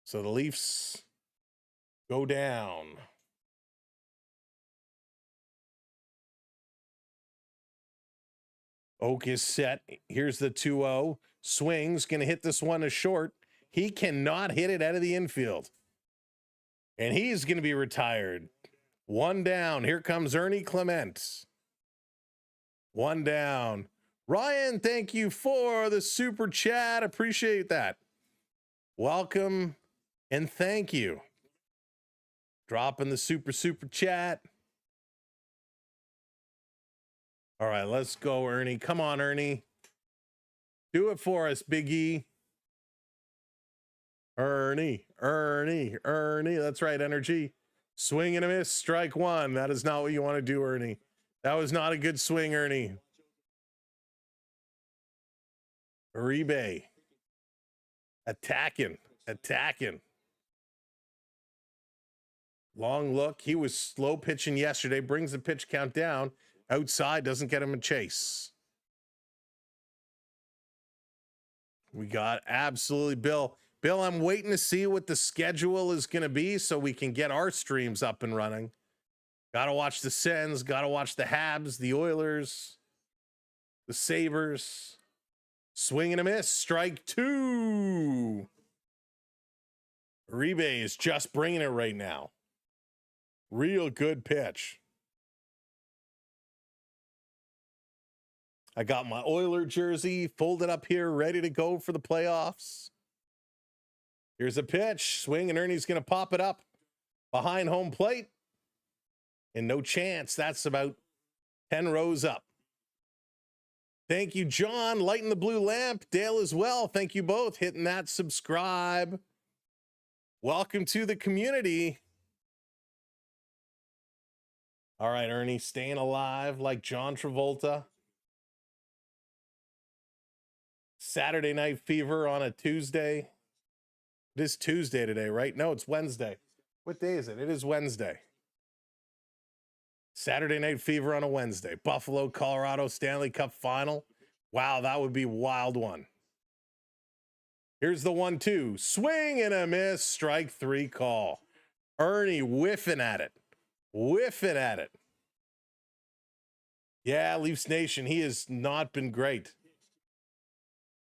So the Leafs go down. Oak is set. Here's the 2-0. Swings, going to hit this one as short. He cannot hit it out of the infield. And he's going to be retired. 1 down. Here comes Ernie Clement. 1 down. Ryan, thank you for the super chat. Appreciate that. Welcome and thank you. Dropping the super chat. All right, let's go, Ernie. Come on, Ernie. Do it for us, Big E. Ernie. That's right, energy. Swing and a miss, strike 1. That is not what you want to do, Ernie. That was not a good swing, Ernie. Uribe. Attacking. Long look. He was slow pitching yesterday. Brings the pitch count down. Outside, doesn't get him a chase. We got absolutely Bill. Bill, I'm waiting to see what the schedule is going to be so we can get our streams up and running. Got to watch the Sens. Got to watch the Habs, the Oilers, the Sabres. Swing and a miss. Strike 2. Uribe is just bringing it right now. Real good pitch. I got my Oiler jersey folded up here, ready to go for the playoffs. Here's a pitch. Swing, and Ernie's going to pop it up behind home plate. And no chance. That's about 10 rows up. Thank you, John. Lighting the blue lamp. Dale as well. Thank you both. Hitting that subscribe. Welcome to the community. All right, Ernie, staying alive like John Travolta. Saturday Night Fever on a Tuesday. It is Tuesday today, right? No, it's Wednesday. What day is it? It is Wednesday. Saturday Night Fever on a Wednesday. Buffalo, Colorado, Stanley Cup final. Wow, that would be a wild one. Here's the 1-2. Swing and a miss. Strike 3 call. Ernie whiffing at it. Whiffing at it. Yeah, Leafs Nation, he has not been great.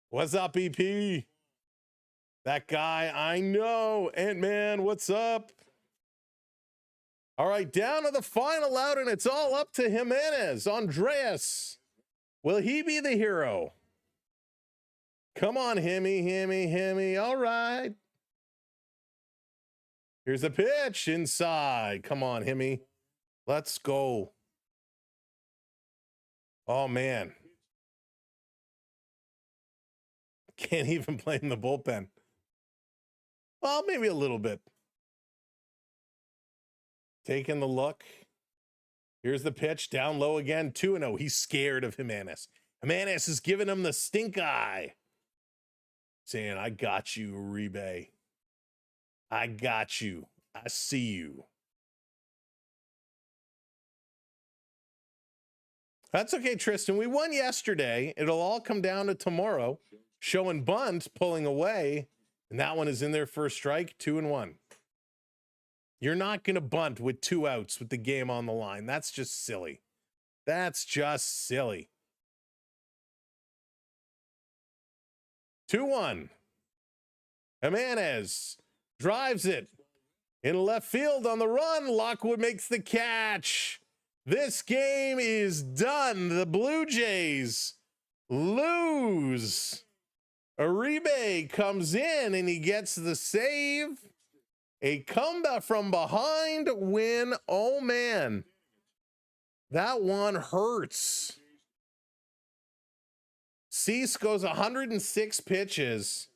What's up, EP? That guy, I know. Ant-Man, what's up? All right, down to the final out, and it's all up to Jimenez. Andreas, will he be the hero? Come on, Himmy. All right. Here's a pitch inside. Come on, Himmy. Let's go. Oh, man. Can't even play in the bullpen. Well, maybe a little bit. Taking the look. Here's the pitch. Down low again. 2-0. He's scared of Jimenez. Jimenez is giving him the stink eye. Saying, I got you, Uribe. I got you. I see you. That's okay, Tristan. We won yesterday. It'll all come down to tomorrow. Showing bunt, pulling away. And that one is in there for a strike. 2-1. You're not going to bunt with 2 outs with the game on the line. That's just silly. That's just silly. 2-1. Jimenez drives it in left field on the run. Lockwood makes the catch. This game is done. The Blue Jays lose. Uribe comes in and he gets the save. A comeback from behind win. Oh, man. That one hurts. Cease goes 106 pitches,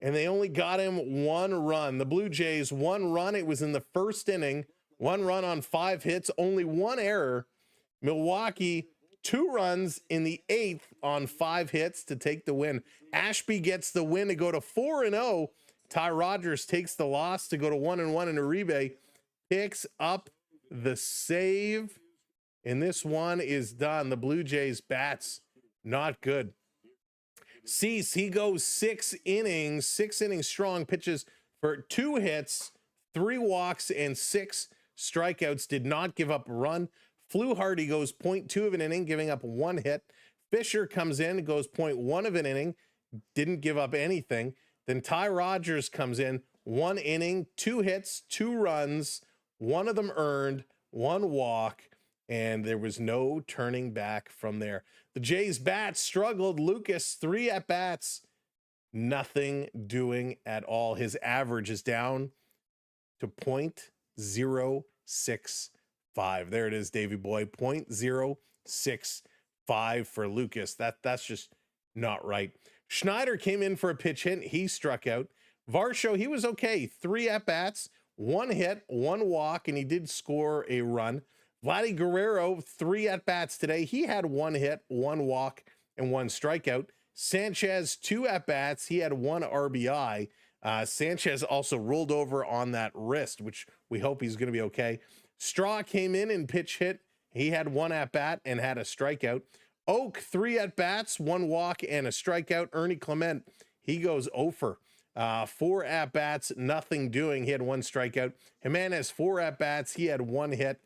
and they only got him 1 run. The Blue Jays, 1 run. It was in the first inning. 1 run on 5 hits, only 1 error. Milwaukee, 2 runs in the 8th on 5 hits to take the win. Ashby gets the win to go to 4-0. Ty Rogers takes the loss to go to 1-1, and Uribe picks up the save. And this one is done. The Blue Jays bats not good. Cease, he goes 6 innings strong, pitches for 2 hits, 3 walks, and 6 strikeouts. Did not give up a run. Fluharty, he goes 0.2 of an inning, giving up 1 hit. Fisher comes in, goes 0.1 of an inning, didn't give up anything. Then Ty Rogers comes in, 1 inning, 2 hits, 2 runs, 1 of them earned, 1 walk, and there was no turning back from there. The Jays bats struggled. Lucas, 3 at-bats, nothing doing at all. His average is down to .065. There it is, Davey boy, .065 for Lucas. That's just not right. Schneider came in for a pitch hit. He struck out. Varsho, he was okay. 3 at-bats, 1 hit, 1 walk, and he did score a run. Vladdy Guerrero, 3 at-bats today. He had 1 hit, 1 walk, and 1 strikeout. Sanchez, 2 at-bats. He had 1 RBI. Sanchez also rolled over on that wrist, which we hope he's going to be okay. Straw came in and pitch hit. He had 1 at-bat and had a strikeout. Oak, 3 at-bats, 1 walk, and a strikeout. Ernie Clement, he goes 0 for 4 at-bats, nothing doing. He had 1 strikeout. Jimenez, 4 at-bats. He had 1 hit.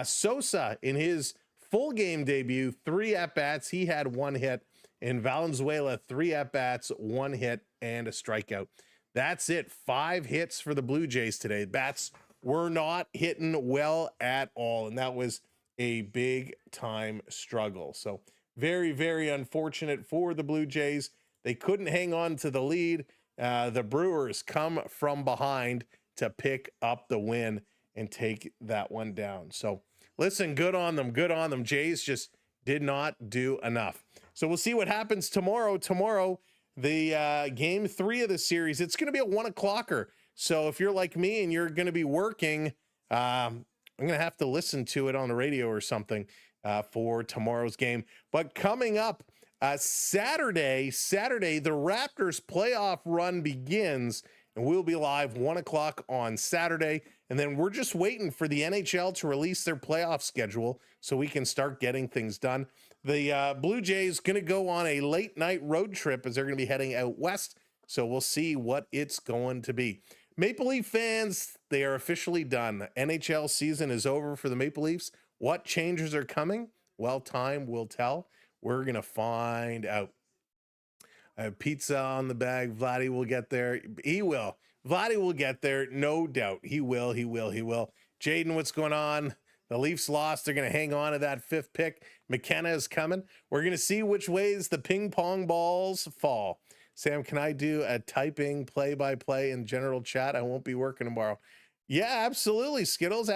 Sosa, in his full game debut, 3 at-bats. He had 1 hit. And Valenzuela, 3 at-bats, 1 hit, and a strikeout. That's it. 5 hits for the Blue Jays today. Bats were not hitting well at all, and that was a big time struggle. So very, very unfortunate for the Blue Jays. They couldn't hang on to the lead. The Brewers come from behind to pick up the win and take that one down. So listen, good on them. Good on them. Jays just did not do enough. So we'll see what happens tomorrow. Tomorrow, the game 3 of the series, it's going to be a 1 o'clocker. So if you're like me and you're going to be working, I'm going to have to listen to it on the radio or something for tomorrow's game. But coming up Saturday, the Raptors playoff run begins, and we'll be live 1 o'clock on Saturday. And then we're just waiting for the NHL to release their playoff schedule so we can start getting things done. The Blue Jays going to go on a late night road trip as they're going to be heading out west. So we'll see what it's going to be. Maple Leaf fans, they are officially done. NHL season is over for the Maple Leafs. What changes are coming? Well, time will tell. We're going to find out. I have pizza on the bag. Vladdy will get there. He will. Vladdy will get there, no doubt. He will. Jaden, what's going on? The Leafs lost. They're going to hang on to that 5th pick. McKenna is coming. We're going to see which ways the ping pong balls fall. Sam, can I do a typing play-by-play in general chat? I won't be working tomorrow. Yeah, absolutely, Skittles.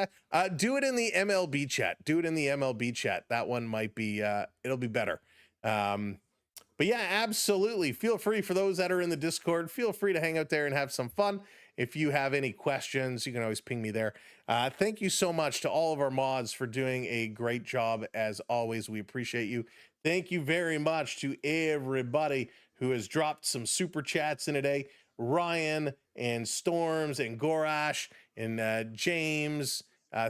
Do it in the MLB chat. Do it in the MLB chat. That one might be, it'll be better. But yeah, absolutely. Feel free, for those that are in the Discord, feel free to hang out there and have some fun. If you have any questions, you can always ping me there. Thank you so much to all of our mods for doing a great job. As always, we appreciate you. Thank you very much to everybody who has dropped some super chats in today. Ryan and Storms and Gorash and James.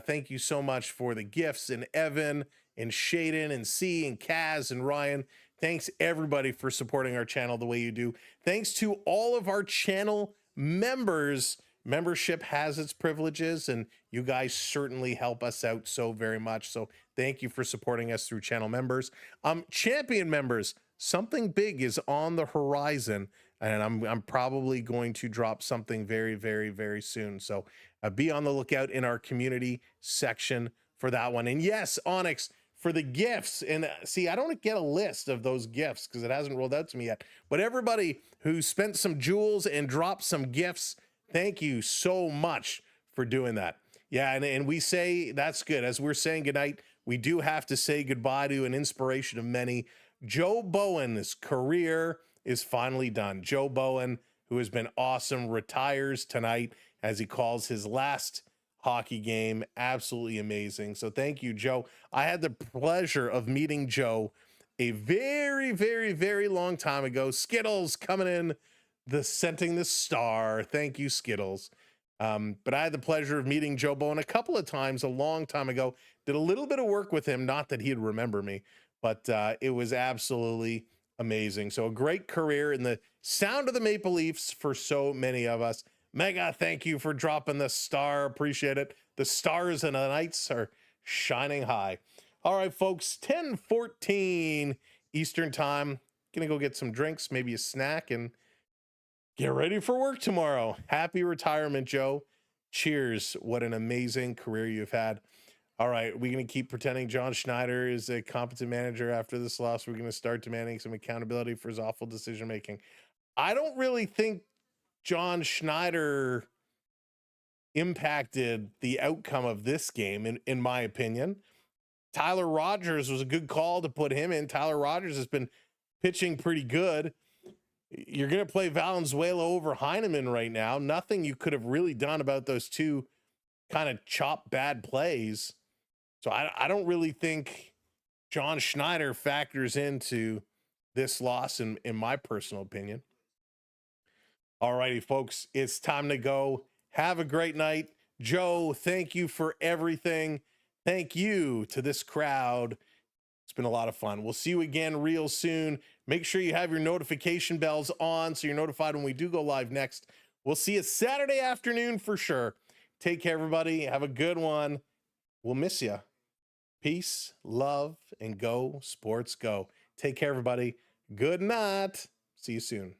Thank you so much for the gifts, and Evan and Shaden and C and Kaz and Ryan. Thanks everybody for supporting our channel the way you do. Thanks to all of our channel members. Membership has its privileges, and you guys certainly help us out so very much. So thank you for supporting us through channel members. Champion members, something big is on the horizon, and I'm probably going to drop something very, very, very soon. So be on the lookout in our community section for that one. And yes, Onyx, for the gifts. And see, I don't get a list of those gifts because it hasn't rolled out to me yet. But everybody who spent some jewels and dropped some gifts, thank you so much for doing that. Yeah, and we say that's good. As we're saying goodnight, we do have to say goodbye to an inspiration of many. Joe Bowen's career is finally done. Joe Bowen, who has been awesome, retires tonight as he calls his last hockey game. Absolutely amazing. So thank you, Joe. I had the pleasure of meeting Joe a very, very, very long time ago. Skittles coming in, scenting the star. Thank you, Skittles. But I had the pleasure of meeting Joe Bowen a couple of times a long time ago. Did a little bit of work with him. Not that he'd remember me, but it was absolutely amazing. So a great career in the sound of the Maple Leafs for so many of us. Mega, thank you for dropping the star. Appreciate it. The stars and the nights are shining high. All right, folks, 10:14 Eastern time. Gonna go get some drinks, maybe a snack, and get ready for work tomorrow. Happy retirement, Joe. Cheers. What an amazing career you've had. All right, we're going to keep pretending John Schneider is a competent manager after this loss. We're going to start demanding some accountability for his awful decision-making. I don't really think John Schneider impacted the outcome of this game, in my opinion. Tyler Rogers was a good call to put him in. Tyler Rogers has been pitching pretty good. You're going to play Valenzuela over Heineman right now. Nothing you could have really done about those two kind of chop bad plays. So I don't really think John Schneider factors into this loss in my personal opinion. All righty, folks, it's time to go. Have a great night. Joe, thank you for everything. Thank you to this crowd. It's been a lot of fun. We'll see you again real soon. Make sure you have your notification bells on so you're notified when we do go live next. We'll see you Saturday afternoon for sure. Take care, everybody. Have a good one. We'll miss you. Peace, love, and go sports go. Take care, everybody. Good night. See you soon.